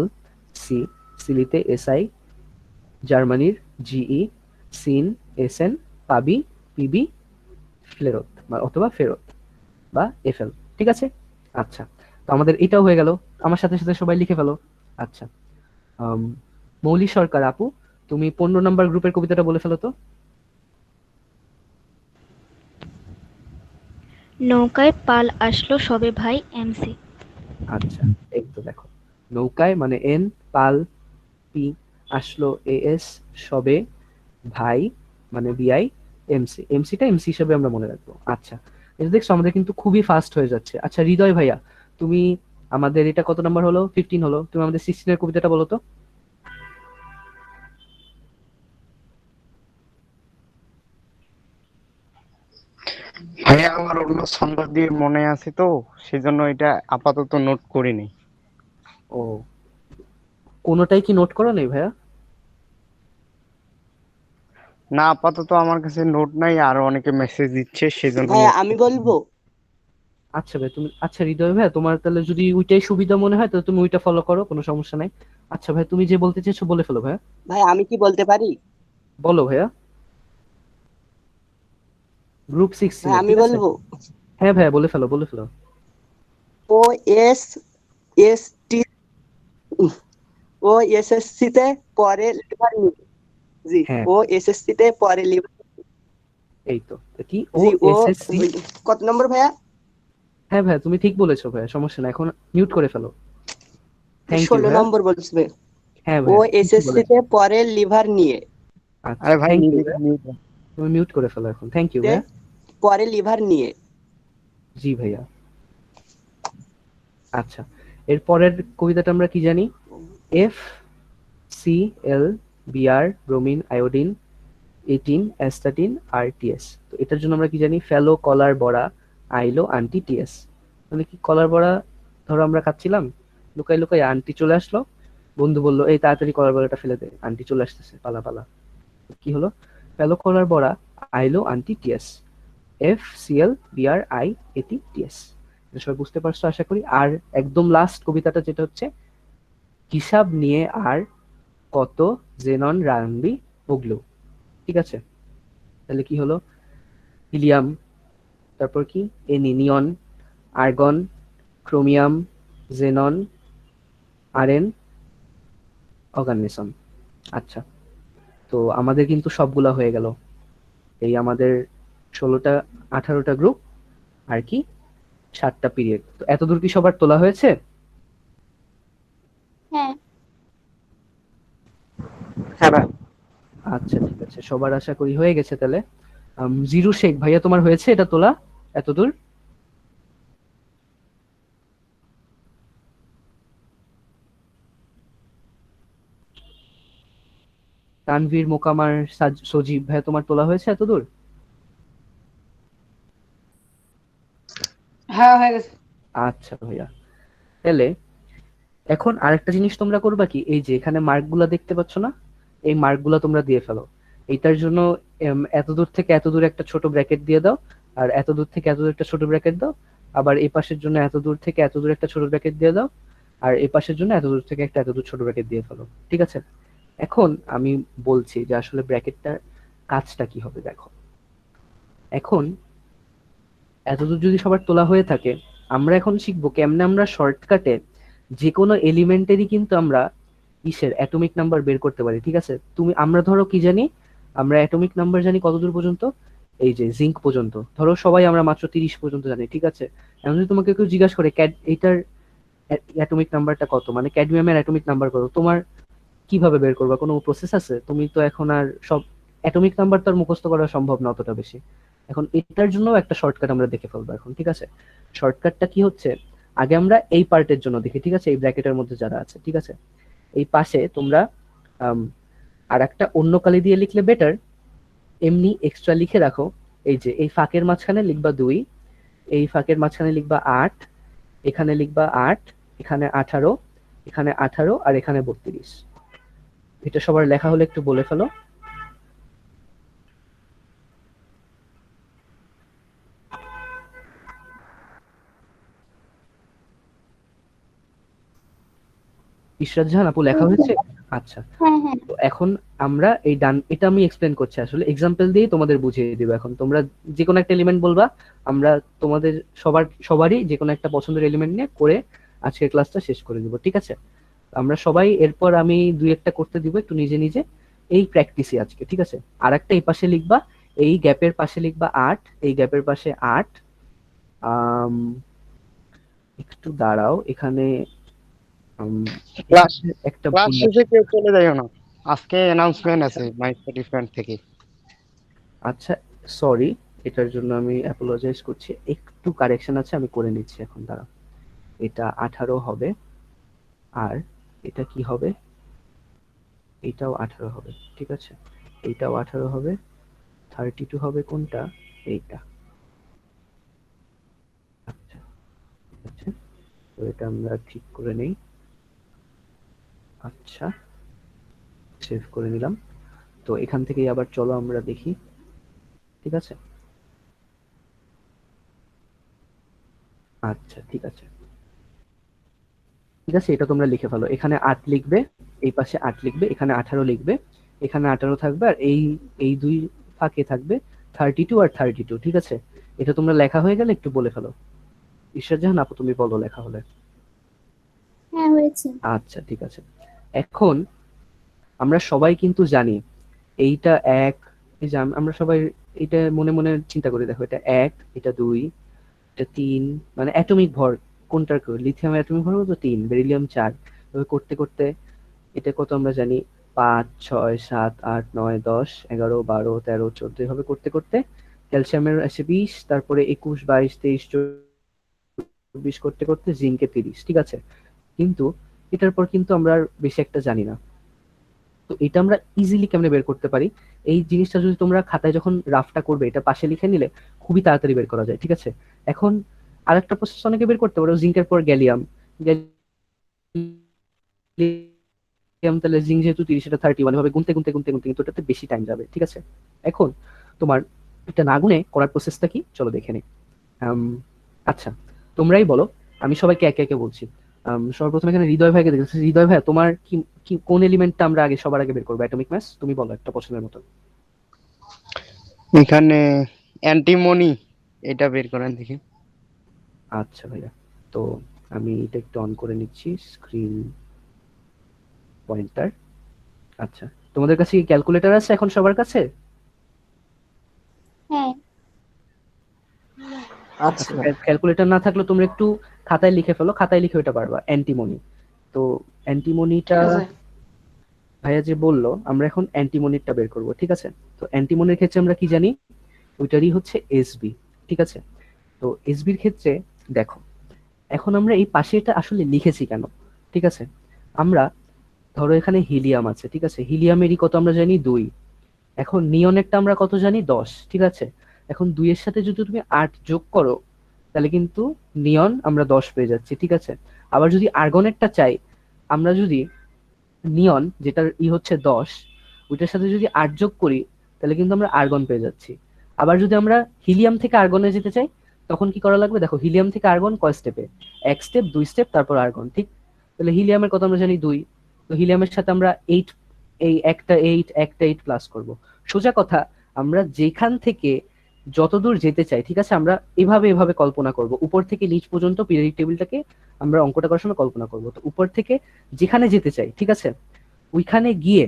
সি, সিলিতে এসআই, জার্মানির জিই, সিন এসএন, পাবি পিবি, ফেরত অথবা ফেরত বা এফএল। ঠিক আছে? আচ্ছা, তো আমাদের এটাও হয়ে গেল। আমার সাথে সাথে সবাই লিখে ফেলো। আচ্ছা, মৌলি সরকার আপু, তুমি 15 নাম্বার গ্রুপের কবিতাটা বলে ফেলো তো। নৌকায় পাল আসলো সবে ভাই এমসি। আচ্ছা, এই তো দেখো, নৌকায় মানে এন, পাল পি, আসলো এএস, সবে ভাই মানে বিআই, এমসি, এমসিটা এমসি হিসেবে আমরা মনে রাখবো। আচ্ছা, এটা দেখছো আমাদের কিন্তু খুবই ফাস্ট হয়ে যাচ্ছে। আচ্ছা হৃদয় ভাইয়া, তুমি আমাদের এটা কত নাম্বার হলো? 15 হলো। তুমি আমাদের 16 এর কবিতাটা বলো তো। ভাইয়া আমার অন্য ছন্দ দিয়ে মনে আছে তো, সেজন্য এটা আপাতত নোট করিনি। ও, কোনোটাই কি নোট করো নাই ভাইয়া? না, আপাতত আমার কাছে নোট নাই, আর অনেকে মেসেজ দিচ্ছে সেজন্য ভাইয়া নোট। আমি বলবো। আচ্ছা ভাই তুমি, আচ্ছা হৃদয় ভাই, তোমার তাহলে যদি ওইটাই সুবিধা মনে হয় তাহলে তুমি ওইটা ফলো করো, কোনো সমস্যা নাই। আচ্ছা ভাই, তুমি যে বলতে চেয়েছো বলে ফেলো ভাইয়া। ভাই আমি কি বলতে পারি? বলো ভাইয়া। গ্রুপ 16 ভাই এর, আমি ঠিক আছে? বলবো। হ্যাঁ ভাইয়া, বলে ফেলো বলে ফেলো। ও এস এস টি ও এসএসসি তে পরে লিভার নিয়ে। জি, হ্যাঁ, ও এসএসসি তে পরে লিভার। এই তো। তো কি ও জি ও এসএসসি? কত নম্বর ভাইয়া? হ্যাঁ ভাইয়া, তুমি ঠিক বলেছো ভাইয়া, সমস্যা নাই, এখন মিউট করে ফেলো। থ্যাংক ইউ 16 ভাইয়া। নম্বর বলছে ভাই। হ্যাঁ ও ভাইয়া, ঠিকই এসএসসি বলেছো। তে পরে লিভার নিয়ে। আচ্ছা, আরে ভাই, থ্যাংক ইউ নিজেকে ভাইয়া, মিউট। তুমি মিউট করে ফেলো এখন। থ্যাংক ইউ তে ভাইয়া। পরে লিভার নিয়ে। জি ভাইয়া। আচ্ছা, এর পরের কবিতাটা আমরা কি জানি? F C L BR bromine iodine 18 astatine RTS. তো এটার জন্য আমরা কি জানি? ফেলো কলার বড়া আইলো আন্টি টিএস। মানে কি, কলার বড়া ধরো আমরা খাচ্ছিলাম, লুকাই লুকাই আন্টি চলে আসলো, বন্ধু বললো এই তাড়াতাড়ি কলার বড়াটা ফেলে দে, আন্টি চলে আসতেছে, পালা পালা। কি হলো? ফেলো কলার বড়া আইলো aunty TS, F CL BR I AT TS. সবাই বুঝতে পারছো আশা করি। আর একদম লাস্ট কবিতাটা যেটা হচ্ছে হিসাব নিয়ে আর কত জেনন রাংবি ওগলু। ঠিক আছে? তাহলে কি হলো? হিলিয়াম, তারপর কি neon, argon, chromium, xenon, RN, organism. আচ্ছা, তো আমাদের কিন্তু সবগুলা হয়ে গেল। এই আমাদের 16টা 18টা গ্রুপ আর কি 7টা পিরিয়ড। তো এতদূর কি সবার তোলা হয়েছে? হ্যাঁ। আচ্ছা ঠিক আছে, সবার আশা করি হয়ে গেছে তাহলে। জিরু শেখ ভাইয়া, তোমার হয়েছে এটা তোলা এতদূর? তানভীর, মোকামার, সজীব ভাইয়া, তোমার তোলা হয়েছে এতদূর? হ্যাঁ হয়ে গেছে। আচ্ছা ভাইয়া, তাহলে এখন আরেকটা জিনিস তোমরা করবা কি, এই যে এখানে মার্কগুলা দেখতে পাচ্ছ না, এই মার্কগুলা তোমরা দিয়ে ফেলো। এইটার জন্য এত দূর থেকে এত দূর একটা ছোট ব্র্যাকেট দিয়ে দাও, আর এত দূর থেকে এত দূর একটা ছোট ব্র্যাকেট দাও, আবার এই পাশের জন্য এত দূর থেকে এত দূর একটা ছোট ব্র্যাকেট দিয়ে দাও, আর এই পাশের জন্য এত দূর থেকে একটা এত দূর ছোট ব্র্যাকেট দিয়ে ফেলো, ঠিক আছে? এখন আমি বলছি যে আসলে ব্র্যাকেটটার কাজটা কি হবে। দেখো, এখন এতদূর যদি সবার তোলা হয়ে থাকে, আমরা এখন শিখবো কেমনে আমরা শর্টকাটে যে কোনো এলিমেন্টেরই কিন্তু আমরা কিসের অ্যাটমিক নাম্বার বের করতে পারি, ঠিক আছে? আমরা ধরো কি জানি, আমরা অ্যাটমিক নাম্বার জানি কতদূর পর্যন্ত, এই যে জিঙ্ক পর্যন্ত, ধরো সবাই আমরা মাত্র 30 পর্যন্ত জানি, ঠিক আছে? এখন যদি তোমাকে কেউ জিজ্ঞাসা করে এইটার অ্যাটমিক নাম্বারটা কত, মানে ক্যাডমিয়ামের অ্যাটমিক নাম্বার কত, তোমার কিভাবে বের করবা? কোনো প্রসেস আছে? তুমি তো এখন আর সব অ্যাটমিক নাম্বার তো আর মুখস্থ করা সম্ভব না অতটা বেশি। এখন এটার জন্য একটা শর্টকাট আমরা দেখে ফেলবো এখন, ঠিক আছে? শর্টকাটটা কি হচ্ছে, আগে আমরা এই পার্টের জন্য দেখি, ঠিক আছে? এই ব্র্যাকেটের মধ্যে যারা আছে, ঠিক আছে? এই পাশে তোমরা আর একটা অন্য কালি দিয়ে লিখলে বেটার, এমনি এক্সট্রা লিখে রাখো। এই যে এই ফাঁকের মাঝখানে লিখবা 2, এই ফাঁকের মাঝখানে লিখবা 8, এখানে লিখবা 8, এখানে 18, এখানে 18, আর এখানে 32। এটা সবার লেখা হলে একটু বলে ফেলো। ইশরাত জাহান আপু, লেখা হয়েছে? আচ্ছা, হ্যাঁ হ্যাঁ। তো এখন আমরা এই এটা আমি এক্সপ্লেন করছি আসলে, এক্সাম্পল দিয়ে তোমাদের বুঝিয়ে দিব। এখন তোমরা যে কোনো একটা এলিমেন্ট বলবা, আমরা তোমাদের সবারই যে কোনো একটা পছন্দের এলিমেন্ট নিয়ে করে আজকের ক্লাসটা শেষ করে দিব, ঠিক আছে? আমরা সবাই এরপর আমি দুই একটা করতে দিব একটু নিজে নিজে, এই প্র্যাকটিসই আজকে, ঠিক আছে? আর একটা এই পাশে লিখবা, এই গ্যাপের পাশে লিখবা 8, এই গ্যাপের পাশে 8। একটু দাঁড়াও, এখানে একটা ক্লাস ভুল শেষে কেউ চলে যাইও না, আজকে অ্যানাউন্সমেন্ট আছে মাই স্টাডি ফ্রেন্ড থেকে। আচ্ছা, সরি, এটার জন্য আমি অ্যাপোলজাইজ করছি, একটু কারেকশন আছে, আমি করে নিচ্ছি এখন, দাঁড়াও। এটা 18 হবে, আর এটা কি হবে, এটাও 18 হবে, ঠিক আছে? এইটাও 18 হবে, 32 হবে কোনটা, এইটা। আচ্ছা ঠিক আছে, তো এটা আমরা ঠিক করে নেই। আচ্ছা, সেভ করে নিলাম। তো এখান থেকেই আবার চলো আমরা দেখি, ঠিক আছে? আচ্ছা ঠিক আছে, ঠিক আছে, এটা তোমরা লিখে ফেলো। এখানে 8 লিখবে, এই পাশে 8 লিখবে, এখানে 18 লিখবে, এখানে 18 থাকবে, আর এই দুই ফাঁকে থাকবে 32 আর 32, ঠিক আছে? এটা তোমরা লেখা হয়ে গেলে একটু বলে ফেলো। ঈশ্বর জাহান আপু, তুমি বলো লেখা হলে। হ্যাঁ হয়েছে। আচ্ছা ঠিক আছে, এখন আমরা সবাই কিন্তু জানি এইটা 1, এই যে আমরা সবাই এটা মনে মনে চিন্তা করি, দেখো এটা 1, এটা 2, এটা 3, মানে অ্যাটমিক ভর কোনটার লিথিয়াম অ্যাটমিক ভর কত, 3, বেরিলিয়াম 4। তবে করতে করতে এটা কত আমরা জানি, 5, 6, 7, 8, 9, 10, 11, 12, 13, 14, এভাবে করতে করতে ক্যালসিয়ামের আসে 20, তারপরে 21, 22, 23, 24 করতে করতে জিঙ্কে 30, ঠিক আছে? কিন্তু এটার পর কিন্তু আমরা আর বেশি একটা জানি না। তো এটা আমরা ইজিলি কেমনে বের করতে পারি, এই জিনিসটা যদি তোমরা খাতায় যখন রাফটা করবে, এটা পাশে লিখে নিলে খুবই তাড়াতাড়ি বের করা যায়, ঠিক আছে? এখন আরেকটা প্রসেস অনেকে বের করতে পারো, জিঙ্কের পর গ্যালিয়াম, তাহলে জিঙ্ক যেহেতু 30, এটা 31, এভাবে গুনতে গুনতে গুনতে গুনতে কিন্তু ওটাতে বেশি টাইম যাবে, ঠিক আছে? এখন তোমার এটা না গুনে করার প্রসেসটা কি, চলো দেখে নিই। আচ্ছা, তোমরাই বলো, আমি সবাইকে একে একে বলছি। সর্বপ্রথম এখানে হৃদয় ভাইকে দেখেছি। হৃদয় ভাই, তোমার কি কোন এলিমেন্টটা আমরা সবার আগে বের করবো অ্যাটমিক মাস? তুমি বলো একটা পছন্দের মতো। এখানে অ্যান্টিমনি, এটা বের করেন দেখি। আচ্ছা ভাইয়া, তো আমি এটা একটু অন করে নিচ্ছি স্ক্রিন পয়েন্টার। আচ্ছা, তোমাদের কাছে কি ক্যালকুলেটর আছে এখন সবার কাছে? হ্যাঁ। আচ্ছা, ক্যালকুলেটর না থাকলে তোমরা একটু খাতায় লিখে ফেলো, খাতায় লিখে ওটা পারবা, অ্যান্টিমনি। তো অ্যান্টিমনিটা ভাইয়া যে বললো আমরা এখন অ্যান্টিমনিরটা বের করব, ঠিক আছে? তো অ্যান্টিমনির ক্ষেত্রে আমরা কি জানি, ওইটারই হচ্ছে এসবি, ঠিক আছে? তো এসবির ক্ষেত্রে দেখো, এখন আমরা এই পাশে এটা আসলে লিখেছি কেন, ঠিক আছে? আমরা ধরো এখানে হিলিয়াম আছে, ঠিক আছে? হিলিয়ামেরই কত আমরা জানি 2। এখন নিয়নেরটা আমরা কত জানি 10, ঠিক আছে? এখন 2 এর সাথে যদি তুমি 8 যোগ করো তাহলে কিন্তু নিয়ন আমরা 10 পেয়ে যাচ্ছি, ঠিক আছে? আবার যদি আর্গনেরটা চাই, আমরা যদি নিয়ন যেটার হচ্ছে 10, ওইটার সাথে যদি 8 যোগ করি তাহলে কিন্তু আমরা আর্গন পেয়ে যাচ্ছি। আবার যদি আমরা হিলিয়াম থেকে আর্গনে যেতে চাই তখন কি করা লাগবে, দেখো হিলিয়াম থেকে আর্গন কয় স্টেপে, 1 স্টেপ 2 স্টেপ তারপর আর্গন, ঠিক? তাহলে হিলিয়ামের কত আমরা জানি 2, তো হিলিয়ামের সাথে আমরা 8, এই একটা 8 প্লাস করব। সোজা কথা, আমরা যেখান থেকে যতদূর যেতে চাই, ঠিক আছে, আমরা এভাবে কল্পনা করব, উপর থেকে নিচ পর্যন্ত পিরিয়ডিক টেবিলটাকে আমরা অঙ্কটা করার সময় কল্পনা করব। তো উপর থেকে যেখানে যেতে চাই, ঠিক আছে, ওইখানে গিয়ে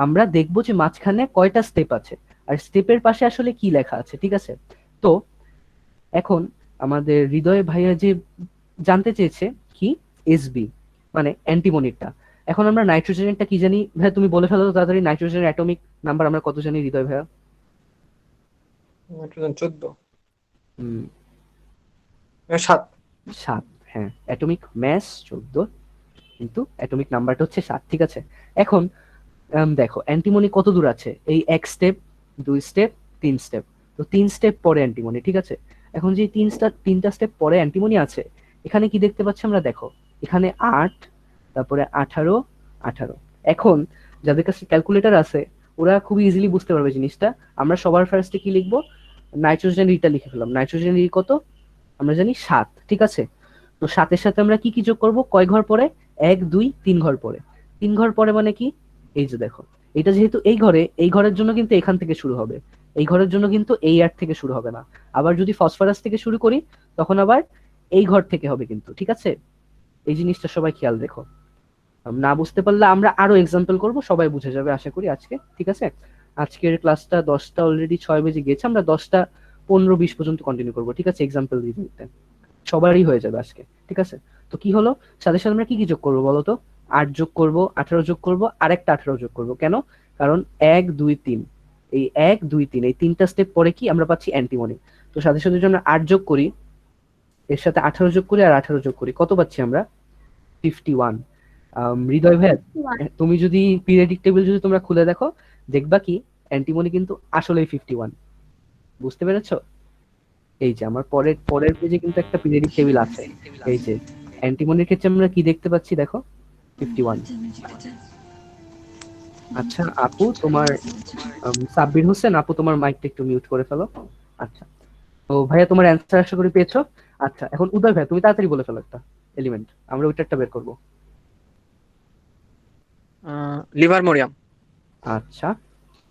আমরা দেখব যে মাঝখানে কয়টা স্টেপ আছে আর স্টেপের পাশে আসলে কি লেখা আছে, ঠিক আছে? তো এখন আমাদের হৃদয় ভাইয়া যে জানতে চেয়েছে কি, এসবি মানে অ্যান্টিমনিরটা। এখন আমরা নাইট্রোজেনটা কি জানি ভাইয়া, তুমি বলে ফেলো তো তাড়াতাড়ি, নাইট্রোজেনের অ্যাটমিক নাম্বার আমরা কত জানি হৃদয় ভাইয়া? নাইট্রোজেন 14, হুম, 7। 7, হ্যাঁ, অ্যাটমিক ম্যাস 14 কিন্তু অ্যাটমিক নাম্বারটা হচ্ছে 7, ঠিক আছে? এখন দেখো অ্যান্টিমনি কত দূর আছে, এই 1 স্টেপ 2 স্টেপ 3 স্টেপ, তো 3 স্টেপ পরে অ্যান্টিমনি, ঠিক আছে? এখন যে তিনটা স্টেপ পরে অ্যান্টিমনি আছে, এখানে কি দেখতে পাচ্ছি আমরা, দেখো এখানে 8, তারপরে 18 18। এখন যাদের কাছে ক্যালকুলেটর আছে ওরা খুব ইজিলি বুঝতে পারবে জিনিসটা। আমরা সবার ফার্স্টে কি লিখবো, নাইট্রোজেন রিটা লিখে ফেলাম। নাইট্রোজেন রি কত আমরা জানি 7, ঠিক আছে? তো 7-এর সাথে আমরা কি যোগ করব, কয় ঘর পরে, 1 2 3 ঘর পরে। 3 ঘর পরে মানে কি, এই যে দেখো, এটা যেহেতু এই ঘরে, এই ঘরের জন্য কিন্তু এখান থেকে শুরু হবে, এই ঘরের জন্য কিন্তু এই আর্ট থেকে শুরু হবে না। আবার যদি ফসফরাস থেকে শুরু করি তখন আবার এই ঘর থেকে হবে কিন্তু, ঠিক আছে? এই জিনিসটা সবাই খেয়াল রেখো। না বুঝতে পারলে আমরা আরো এক্সাম্পল করব, সবাই বুঝে যাবে আশা করি আজকে, ঠিক আছে? আজকের ক্লাসটা 10টা অলরেডি 6 বেজে গিয়েছে, আমরা 10টা 15-20 পর্যন্ত কন্টিনিউ করবো, ঠিক আছে? এক্সাম্পল দিতে সবারই হয়ে যাবে আজকে, ঠিক আছে? তো কি হলো, সাথে সাথে আমরা কি যোগ করবো বলো তো, 8 যোগ করব, 18 যোগ করব, আর একটা 18 যোগ করব। কেন? কারণ 1 2 3, এই 1 2 3 এই 3টা স্টেপ পরে কি আমরা পাচ্ছি অ্যান্টিমনি। তো সাথে সাথে যদি আমরা 8 যোগ করি, এর সাথে 18 যোগ করি আর 18 যোগ করি, কত পাচ্ছি আমরা, 51। হৃদয় ভাই, তুমি যদি পিরিয়ডিক টেবিল যদি তোমরা খুলে দেখো, দেখবা কি অ্যান্টিমনি কিন্তু আসলেই 51। বুঝতে পেরেছো? এই যে আমার পরের পেজে কিন্তু একটা পিরিয়ডিক টেবিল আছে, এই যে অ্যান্টিমনির ক্ষেত্রে আমরা কি দেখতে পাচ্ছি, দেখো 51। আচ্ছা আপু তোমার সাব্বির হোসেন আপু, তোমার মাইকটা একটু মিউট করে ফেলো। আচ্ছা, তো ভাইয়া তোমার অ্যান্সার আশা করি পেয়েছো। আচ্ছা, এখন উদয় ভাই তুমি তাড়াতাড়ি বলে ফেলো একটা এলিমেন্ট, আমরা ওইটা একটা বের করবো। লিভারমোরিয়াম। আচ্ছা,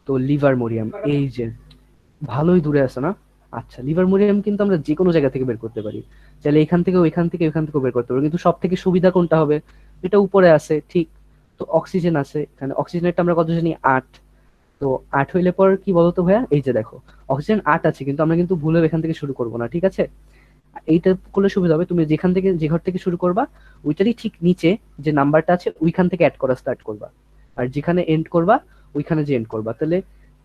তো লিভারমোরিয়াম, এই যে ভালোই দূরে আছে না? আচ্ছা, লিভারমোরিয়াম কিন্তু আমরা যে কোনো জায়গা থেকে বের করতে পারি, চাইলে এখান থেকে ওইখান থেকে বের করতে পারি, কিন্তু সব থেকে সুবিধা কোনটা হবে, এটা উপরে আছে, ঠিক? তো অক্সিজেন আছে এখানে, অক্সিজেনটা আমরা কত জানি 8। তো 8 হইলে পর কি বলতো ভাইয়া, এই যে দেখো অক্সিজেন 8 আছে, কিন্তু আমরা কিন্তু ভুলেও এখান থেকে শুরু করব না, ঠিক আছে? এইটা করলে সুবিধা হবে, তুমি যেখান থেকে যে ঘর থেকে শুরু করবা ওইটারই ঠিক নিচে যে নাম্বারটা আছে ওইখান থেকে অ্যাড করা স্টার্ট করবা, আর যেখানে এন্ড করবা ওইখানে যে এন্ড করবা। তাহলে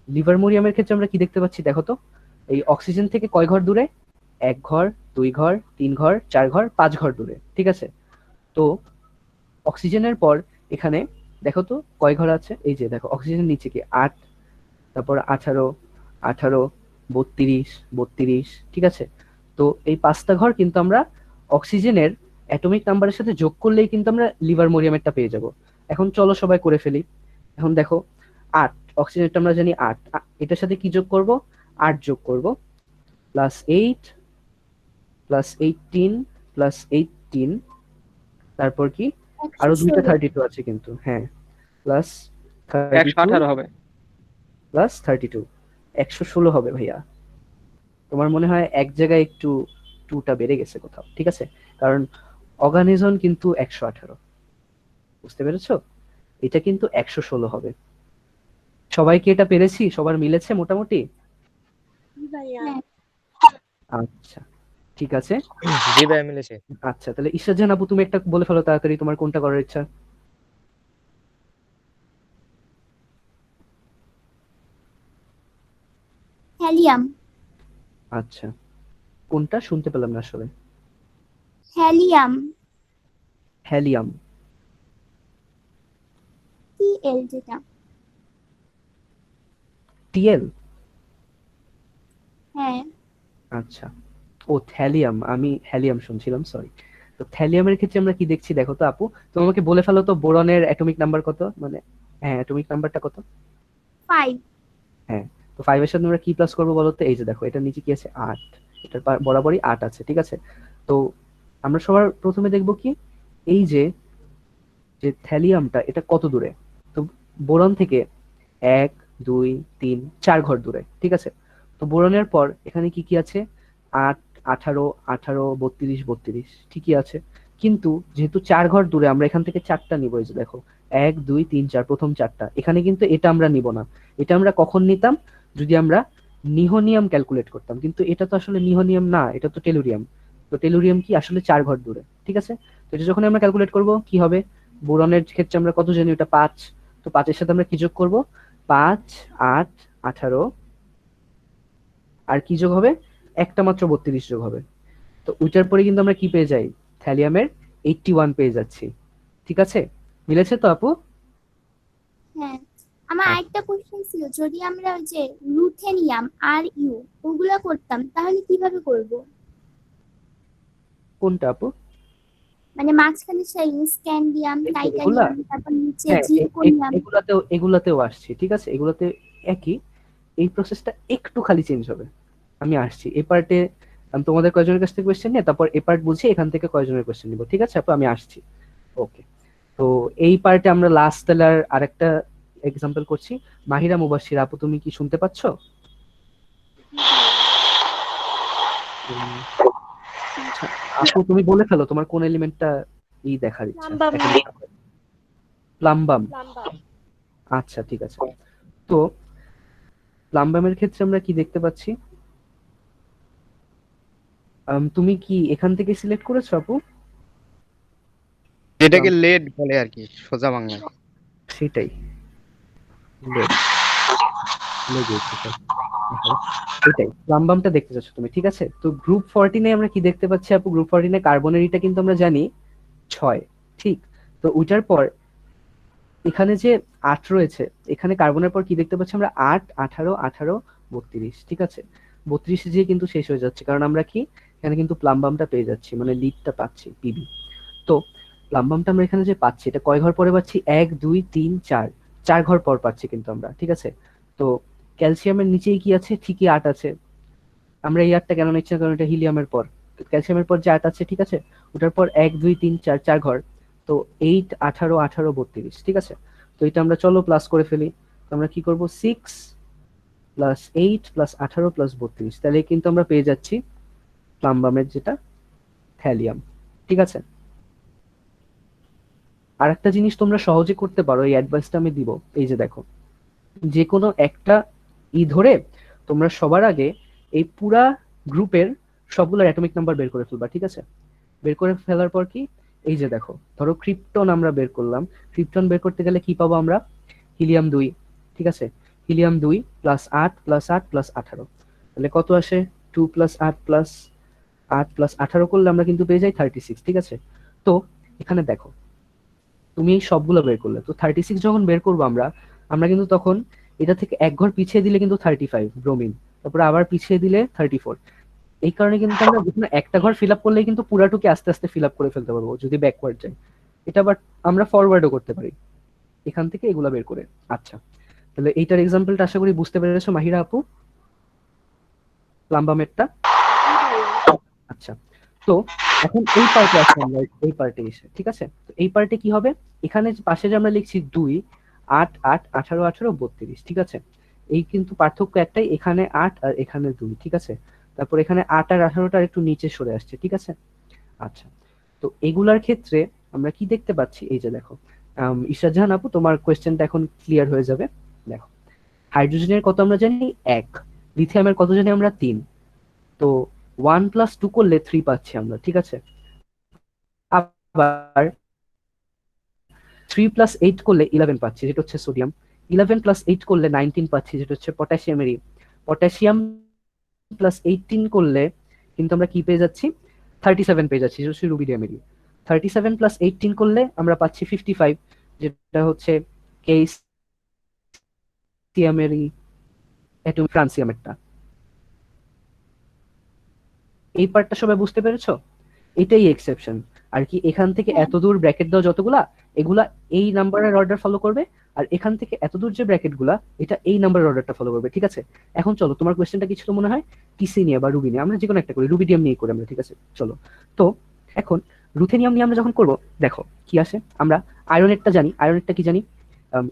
লিভারমোরিয়ামের ক্ষেত্রে আমরা কি দেখতে পাচ্ছি, দেখো তো, এই অক্সিজেন থেকে কয় ঘর দূরে, 1 ঘর 2 ঘর 3 ঘর 4 ঘর 5 ঘর দূরে, ঠিক আছে? তো অক্সিজেনের পর এখানে দেখো তো কয় ঘর আছে, এই যে দেখো অক্সিজেনের নিচে কি 8, তারপর 18 18 32 32, ঠিক আছে? তো এই 5টা ঘর কিন্তু আমরা অক্সিজেনের অ্যাটমিক নাম্বারের সাথে যোগ করলেই কিন্তু আমরা লিভারমোরিয়ামেরটা পেয়ে যাব। এখন চলো সবাই করে ফেলি। এখন দেখো 8, অক্সিজেনটা আমরা জানি 8, এটার সাথে কি যোগ করব, 8 যোগ করব, প্লাস 8 প্লাস 18 প্লাস 18, তারপর কি আরো দুইটা 32 আছে কিন্তু, হ্যাঁ, প্লাস 118 হবে, প্লাস 32, 116 হবে ভাইয়া। তোমার মনে হয় এক জায়গায় একটু 2টা বেড়ে গেছে কোথাও, ঠিক আছে? কারণ অর্গানিজম কিন্তু 118, বুঝতে পেরেছো? এটা কিন্তু 116 হবে। সবাই কি এটা পেরেছি, সবার মিলেছে মোটামুটি? আচ্ছা, ঠিক আছে। জি ভাই মিলেছে। আচ্ছা, তাহলে ঈশ্বর জান আপু তুমি একটা বলে ফেলো তাড়াতাড়ি, তোমার কোনটা করার ইচ্ছা? হ্যালিয়াম। আচ্ছা, কোনটা শুনতে পেলাম না আসলে। হ্যালিয়াম। হ্যালিয়াম। টিএল যেটা। টিএল। হ্যাঁ। আচ্ছা, ও থ্যালিয়াম, আমি হ্যালিয়াম শুনছিলাম, সরি। তো থ্যালিয়ামের ক্ষেত্রে আমরা কি দেখছি দেখো তো আপু, তুমি আমাকে বলে ফেলো তো বোরনের অ্যাটমিক নাম্বার কত, মানে হ্যাঁ অ্যাটমিক নাম্বারটা কত? 5। হ্যাঁ, তো 5 এর সাথে আমরা কি প্লাস করবো বলো তো? এই যে দেখো এটার নিচে কি আছে, 8, এটার বরাবরই 8 আছে, ঠিক আছে। তো আমরা সবার প্রথমে দেখবো কি, এই যে যে থ্যালিয়ামটা এটা কত দূরে। তো বোরন থেকে 1 2 3 4 ঘর দূরে, ঠিক আছে। তো বোরনের পর এখানে কি কি আছে, 8 18 18 32 32, ঠিকই আছে। কিন্তু যেহেতু 4 ঘর দূরে, আমরা এখান থেকে 4টা নিব। এই যে দেখো 1 2 3 4, প্রথম 4টা এখানে, কিন্তু এটা আমরা নিব না। এটা আমরা কখন নিতাম, যদি আমরা নিহোনিয়াম ক্যালকুলেট করতাম, কিন্তু এটা তো আসলে নিহোনিয়াম না, এটা তো টেলুরিয়াম। তো টেলুরিয়াম কি আসলে 4 ঘর দূরে, ঠিক আছে। তো এটা যখন আমরা ক্যালকুলেট করব কি হবে, বোরনের ক্ষেত্রে আমরা কত জানি, ওটা 5। তো 5 এর সাথে আমরা কি যোগ করব, 5 8 18, আর কি যোগ হবে, একটা মাত্র 32 যোগ হবে। তো ওইটার পরে কিন্তু আমরা কি পেয়ে যাই, থ্যালিয়ামের 81 পেয়ে যাচ্ছি, ঠিক আছে। মিলেছে তো আপু? হ্যাঁ, আমার আচ্ছা, আরেকটা কোশ্চেন ছিল, যদি আমরা ওই যে রুথেনিয়াম আর ইউ ওগুলা করতাম তাহলে কিভাবে করব? কোনটা আপু? মানে মাঝখানে সেই স্ক্যান্ডিয়াম, এগুলা, টাইটানিয়াম, তারপর নিচে হ্যাঁ জিরকোনিয়াম। এগুলাতেও আসছি, ঠিক আছে, এগুলাতে একই। এই প্রসেসটা একটু খালি চেঞ্জ হবে। আমি আসছি এই পার্টে, আমি তোমাদের কয়জনের কাছ থেকে কোয়েশ্চেন নিয়ে তারপর এই পার্ট বুঝি এখান থেকে কয়জনের কোয়েশ্চেন নিব, ঠিক আছে আপু, আমি আসছি। ওকে, তো এই পার্টে আমরা লাস্ট তাহলে আরেকটা এক্সাম্পল করছি। মাহিরা মুবাশশির আপু, তুমি কি শুনতে পাচ্ছ? আচ্ছা, আপু তুমি বলে ফেলো তোমার কোন এলিমেন্টটা দেখার ইচ্ছা। প্লাম্বাম। আচ্ছা ঠিক আছে। তো প্লাম্বামের ক্ষেত্রে আমরা কি দেখতে পাচ্ছি, তুমি কি এখান থেকে সিলেক্ট করেছো আপু? এটাকে লেড বলে আর কি, সোজা বাংলায়। সেটাই, lead, lead এটাই, প্লাম্বামটা দেখতে চাচ্ছ তুমি, ঠিক আছে। তো গ্রুপ 14 এ আমরা কি দেখতে পাচ্ছি আপু, গ্রুপ 14 এ কার্বনের এটা কিন্তু আমরা জানি 6, ঠিক। তো ওইটার পর এখানে যে 8 রয়েছে, এখানে কার্বনের পর কি দেখতে পাচ্ছি আমরা, 8 18 18 32, ঠিক আছে। 32 যে কিন্তু শেষ হয়ে যাচ্ছে, কারণ আমরা কি এখানে কিন্তু প্লাম্বামটা পেয়ে যাচ্ছি, মানে লিডটা পাচ্ছি, পিবি। তো প্লাম্বামটা আমরা এখানে যে পাচ্ছি, এটা কয় ঘর পরে পাচ্ছি, 1 2 3 4, 4 ঘর পর পাচ্ছি কিন্তু আমরা, ঠিক আছে। তো ক্যালসিয়ামের নিচেই কি আছে, ঠিকই 8 আছে। আমরা এই 8টা কেন নিচ্ছি না, কারণ এটা হিলিয়ামের পর। ক্যালসিয়ামের পর যে 8 আছে, ঠিক আছে, ওটার পর 1 2 3 4, 4 ঘর। তো 8 18 18 32, ঠিক আছে। তো এটা আমরা চলো প্লাস করে ফেলি। তো আমরা কি করব, 6 প্লাস 8 প্লাস 18 প্লাস 32, তাহলে কিন্তু আমরা পেয়ে যাচ্ছি প্লাম্বামের যেটা থ্যালিয়াম, ঠিক আছে। আর একটা জিনিস তোমরা সহজে করতে পারো, এই অ্যাডভাইসটা আমি দিব। এই যে দেখো, যে কোনো একটা ধরে তোমরা সবার আগে এই পুরা গ্রুপের সবগুলোর অ্যাটমিক নাম্বার বের করে ফেলবা, ঠিক আছে। বের করে ফেলার পর কি, এই যে দেখো, ধরো ক্রিপ্টন আমরা বের করলাম। ক্রিপ্টন বের করতে গেলে কি পাবো আমরা, হিলিয়াম 2, ঠিক আছে। হিলিয়াম 2 প্লাস 8 প্লাস 8 প্লাস 18, তাহলে কত আসে, 2 প্লাস 8 প্লাস 8 প্লাস 18 করলে আমরা কিন্তু পেয়ে যাই 36, ঠিক আছে। তো এখানে দেখো, তুমি এই সবগুলো বের করলে, তো 36 যখন বের করবো আমরা, আমরা কিন্তু তখন এটা থেকে এক ঘর পিছিয়ে দিলে কিন্তু 35 ব্রোমিন, তারপরে আবার পিছিয়ে দিলে 34। এই কারণে কিন্তু আমরা যখন একটা ঘর ফিল আপ করলে কিন্তু পুরাটুকে আস্তে আস্তে ফিল আপ করে ফেলতে পারবো যদি ব্যাকওয়ার্ড যাই। এটা আবার আমরা ফরওয়ার্ডও করতে পারি এখান থেকে এগুলা বের করে। আচ্ছা, তাহলে এইটার এক্সাম্পলটা আশা করি বুঝতে পেরেছো মাহিরা আপু, প্লাম্বামেরটা। আচ্ছা, তো এখন এই পার্টে আসি আমরা, এই পার্টে এসে, ঠিক আছে। তো এই পার্টে কি হবে, এখানে পাশে যে আমরা লিখছি 2 8 8 18 18 32, ঠিক আছে। এই কিন্তু পার্থক্য একটাই, এখানে 8 আর এখানে 2, ঠিক আছে। তারপর এখানে 8 আর 18টা একটু নিচে সরে আসছে, ঠিক আছে। আচ্ছা, তো এগুলার ক্ষেত্রে আমরা কি দেখতে পাচ্ছি, এই যে দেখো, ইশরাত জাহান আপু তোমার কোয়েশ্চেনটা এখন ক্লিয়ার হয়ে যাবে। দেখো, হাইড্রোজেনের কত আমরা জানি 1, লিথিয়ামের কত জানি আমরা 3। তো 1 প্লাস 2 করলে 3 পাচ্ছি আমরা, ঠিক আছে। আবার 3 প্লাস 8 করলে 11 পাচ্ছি, যেটা হচ্ছে সোডিয়াম। 11 প্লাস 8 করলে 19 পাচ্ছি, যেটা হচ্ছে পটাশিয়ামেরই। পটাশিয়াম প্লাস 18 করলে কিন্তু আমরা কি পেয়ে যাচ্ছি, 37 পেয়ে যাচ্ছি, যেটা হচ্ছে রুবিডিয়ামেরই। 37 প্লাস 18 করলে আমরা পাচ্ছি 55, যেটা হচ্ছে কেসিয়ামেরই অ্যাটম ফ্রান্সিয়ামেরটা। এই পার্টটা সবাই বুঝতে পেরেছো? এটাই এক্সেপশন আর কি। এখান থেকে হ্যাঁ। এত দূর ব্র্যাকেট দাও যতগুলা, এগুলা এই নাম্বারের অর্ডার ফলো করবে, আর এখান থেকে এত দূর যে ব্র্যাকেট গুলা, এটা এই নাম্বারের অর্ডারটা ফলো করবে, ঠিক আছে? এখন চলো, তোমার কোয়েশ্চেনটা কি ছিল মনে হয়? টিসি নিয়ে বা রুবি নিয়ে, আমরা যে কোনো একটা করি, রুবিডিয়াম নিয়ে করি আমরা, ঠিক আছে? চলো, তো এখন রুথেনিয়াম নিয়ে আমরা যখন করব, দেখো কি আসে। আমরা আয়রনেরটা জানি, আয়রনেরটা কি জানি?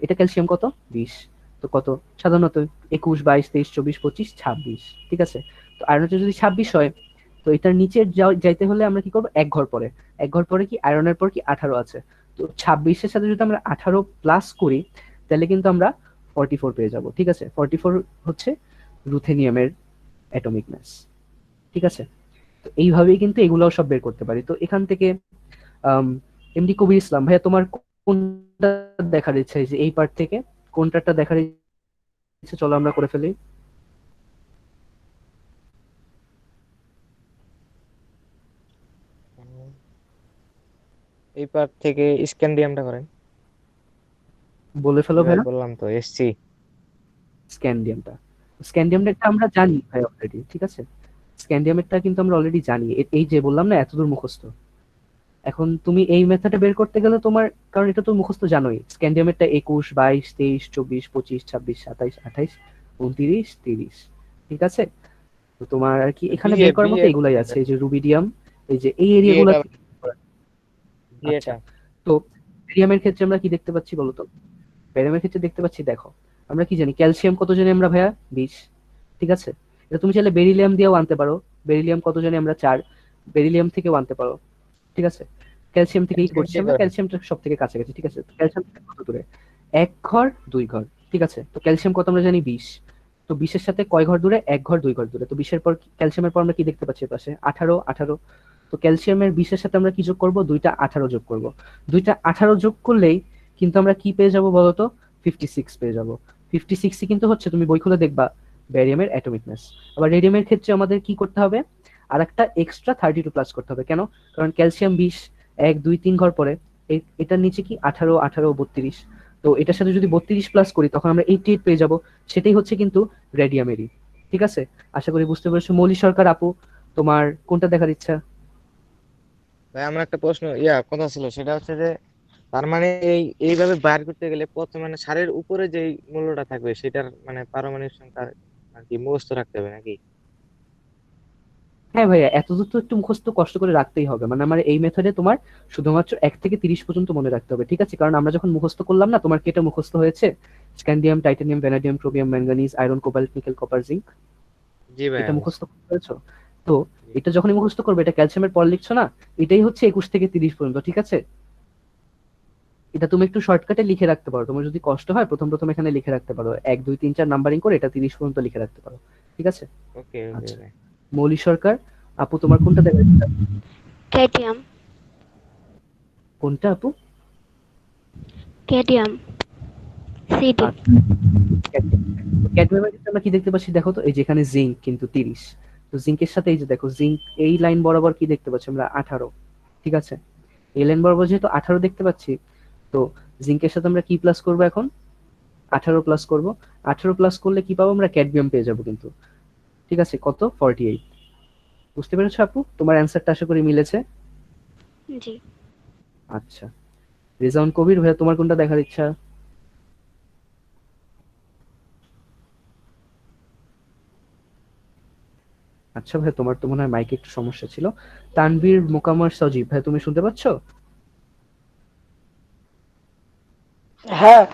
এটা ক্যালসিয়াম কত, 20। তো কত সাধারণত 21, 22, 23, 24, 25, 26, ঠিক আছে? তো আয়রনেরটা যদি 26 হয়, তো এটার নিচে যাইতে হলে আমরা কি করবো, এক ঘর পরে। এক ঘর পরে কি আয়রনের পর কি 18 আছে, তো 26-এর সাথে যদি আমরা 18 প্লাস করি, তাহলে কিন্তু আমরা 44 পেয়ে যাব, ঠিক আছে? 44 হচ্ছে রুথেনিয়ামের অ্যাটমিক মাস, ঠিক আছে? তো এইভাবেই কিন্তু এগুলাও সব বের করতে পারি। তো এখান থেকে এমডি কবির ইসলাম ভাইয়া, তোমার কোনটা দেখার ইচ্ছা, যে এই পার্ট থেকে কোনটাটা দেখার ইচ্ছা, চলো আমরা করে ফেলি। এই পার্ট থেকে স্ক্যান্ডিয়ামটা করেন। বলে ফেলো ভাই ভাইয়া। বললাম তো, এসছি। স্ক্যান্ডিয়ামটা, স্ক্যান্ডিয়ামটা আমরা জানি ভাই অলরেডি, ঠিক আছে? স্ক্যান্ডিয়ামেরটা কিন্তু আমরা অলরেডি জানি, এই যে বললাম না এতদূর মুখস্থ। এখন তুমি এই মেথডে বের করতে গেলে তোমার, কারণ এটা তো মুখস্থ জানোই, স্ক্যান্ডিয়ামেরটা 21, 22, 23, 24, 25, 26, 27, 28, 29, 30, ঠিক আছে? তো তোমার আর কি এখানে বের করার মতো এগুলাই আছে, এই যে রুবিডিয়াম, এই যে এই এরিয়াগুলো। আচ্ছা, তো বেরিয়ামের ক্ষেত্রে আমরা কি দেখতে পাচ্ছি বলো তো? বেরিয়ামের ক্ষেত্রে দেখতে পাচ্ছি, দেখো আমরা কি জানি, ক্যালসিয়াম কত জানি আমরা ভাইয়া, 20, ঠিক আছে? এটা তুমি চাইলে বেরিলিয়াম দিয়েও আনতে পারো। বেরিলিয়াম কত জানি আমরা, 4, বেরিলিয়াম থেকেও আনতে পারো, ঠিক আছে? ক্যালসিয়াম থেকেই করছি আমরা, ক্যালসিয়ামটা সব থেকে কাছাকাছি, ঠিক আছে? ক্যালসিয়াম থেকে কত দূরে, এক ঘর 2 ঘর, ঠিক আছে? তো ক্যালসিয়াম কত আমরা জানি, 20। তো 20-এর সাথে কয় ঘর দূরে, এক ঘর 2 ঘর দূরে। তো 20-এর পর ক্যালসিয়ামের পর আমরা কি দেখতে পাচ্ছি পাশে, 18, 18। তো ক্যালসিয়ামের 20-এর সাথে আমরা কি যোগ করব, 2টা 18 যোগ করব। 2টা 18 যোগ করলেই কিন্তু আমরা কি পেয়ে যাব বলতো, 56 পেয়ে যাব। 56ই কিন্তু হচ্ছে, তুমি বই খুলে দেখবা, ব্যারিয়ামের অ্যাটমিক মাস। আবার রেডিয়ামের ক্ষেত্রে আমাদের কি করতে হবে, আর একটা এক্সট্রা 32 প্লাস করতে হবে। কেন? কারণ ক্যালসিয়াম 20, 1, 2, 3 ঘর পরে, এটার নিচে কি 18, 18, 32। তো এটার সাথে যদি 32 প্লাস করি, তখন আমরা 88 পেয়ে যাব। সেটাই হচ্ছে কিন্তু রেডিয়ামেরই, ঠিক আছে? আশা করি বুঝতে পেরেছো। মৌলি সরকার আপু, তোমার কোনটা দেখার ইচ্ছা? ভাই আমার একটা প্রশ্ন কথা ছিল, সেটা হচ্ছে যে তার মানে এইভাবে বাইর করতে গেলে প্রথমে মানে সারের উপরে যে মূল্যটা থাকবে সেটার মানে পারমাণবিক সংখ্যা আর কি মুখস্থ রাখতে হবে নাকি? হ্যাঁ ভাইয়া, এতদূর তো একটু মুখস্থ কষ্ট করে রাখতেই হবে। মানে আমার এই মেথডে তোমার শুধুমাত্র 1 থেকে 30 পর্যন্ত মনে রাখতে হবে, ঠিক আছে? কারণ আমরা যখন মুখস্থ করলাম না, তোমার কি এটা মুখস্থ হয়েছে? Scandium, titanium, vanadium, chromium, manganese, iron, cobalt, nickel, copper, zinc, জি ভাই। এটা মুখস্থ করেছো? তো এটা যখনই মুখস্থ করবে, এটা ক্যালসিয়ামের পর লিখছো না, এটাই হচ্ছে 21 থেকে 30 পর্যন্ত, ঠিক আছে? এটা তুমি একটু শর্টকাটে লিখে রাখতে পারো, তোমার যদি কষ্ট হয় প্রথম প্রথম এখানে লিখে রাখতে পারো, 1, 2, 3, 4 নাম্বারিং করে এটা 30 পর্যন্ত লিখে রাখতে পারো, ঠিক আছে? ওকে আচ্ছা, ভাই। মৌলি সরকার আপু, তোমার কোনটা দেখার ইচ্ছা? ক্যাডিয়াম। কোনটা আপু? ক্যাডিয়াম সিডি। ক্যাডমিয়ামের ক্ষেত্রে আমরা কি দেখতে পাচ্ছি, দেখো তো, এই যেখানে জিঙ্ক কিন্তু 30। তো জিঙ্কের সাথে এই যে দেখো, জিঙ্ক এই লাইন বরাবর কি দেখতে পাচ্ছি আমরা, 18, ঠিক আছে? এই লাইন বরাবর যেহেতু 18 দেখতে পাচ্ছি, তো জিঙ্কের সাথে আমরা কি প্লাস করব এখন, 18 প্লাস করব। 18 প্লাস করলে কি পাবো আমরা, ক্যাডমিয়াম পেয়ে যাব কিন্তু, ঠিক আছে? কত, 48। বুঝতে পেরেছো আপু? তোমার অ্যান্সারটা আশা করি মিলেছে। জি। আচ্ছা, রেজাউন কবির ভাইয়া, তোমার কোনটা দেখার ইচ্ছা? আচ্ছা ভাই, তোমার তো মনে হয় মাইকে একটু সমস্যা ছিল। তানভীর মোকাম্মর সজীব ভাই, তুমি শুনতে পাচ্ছ? হ্যাঁ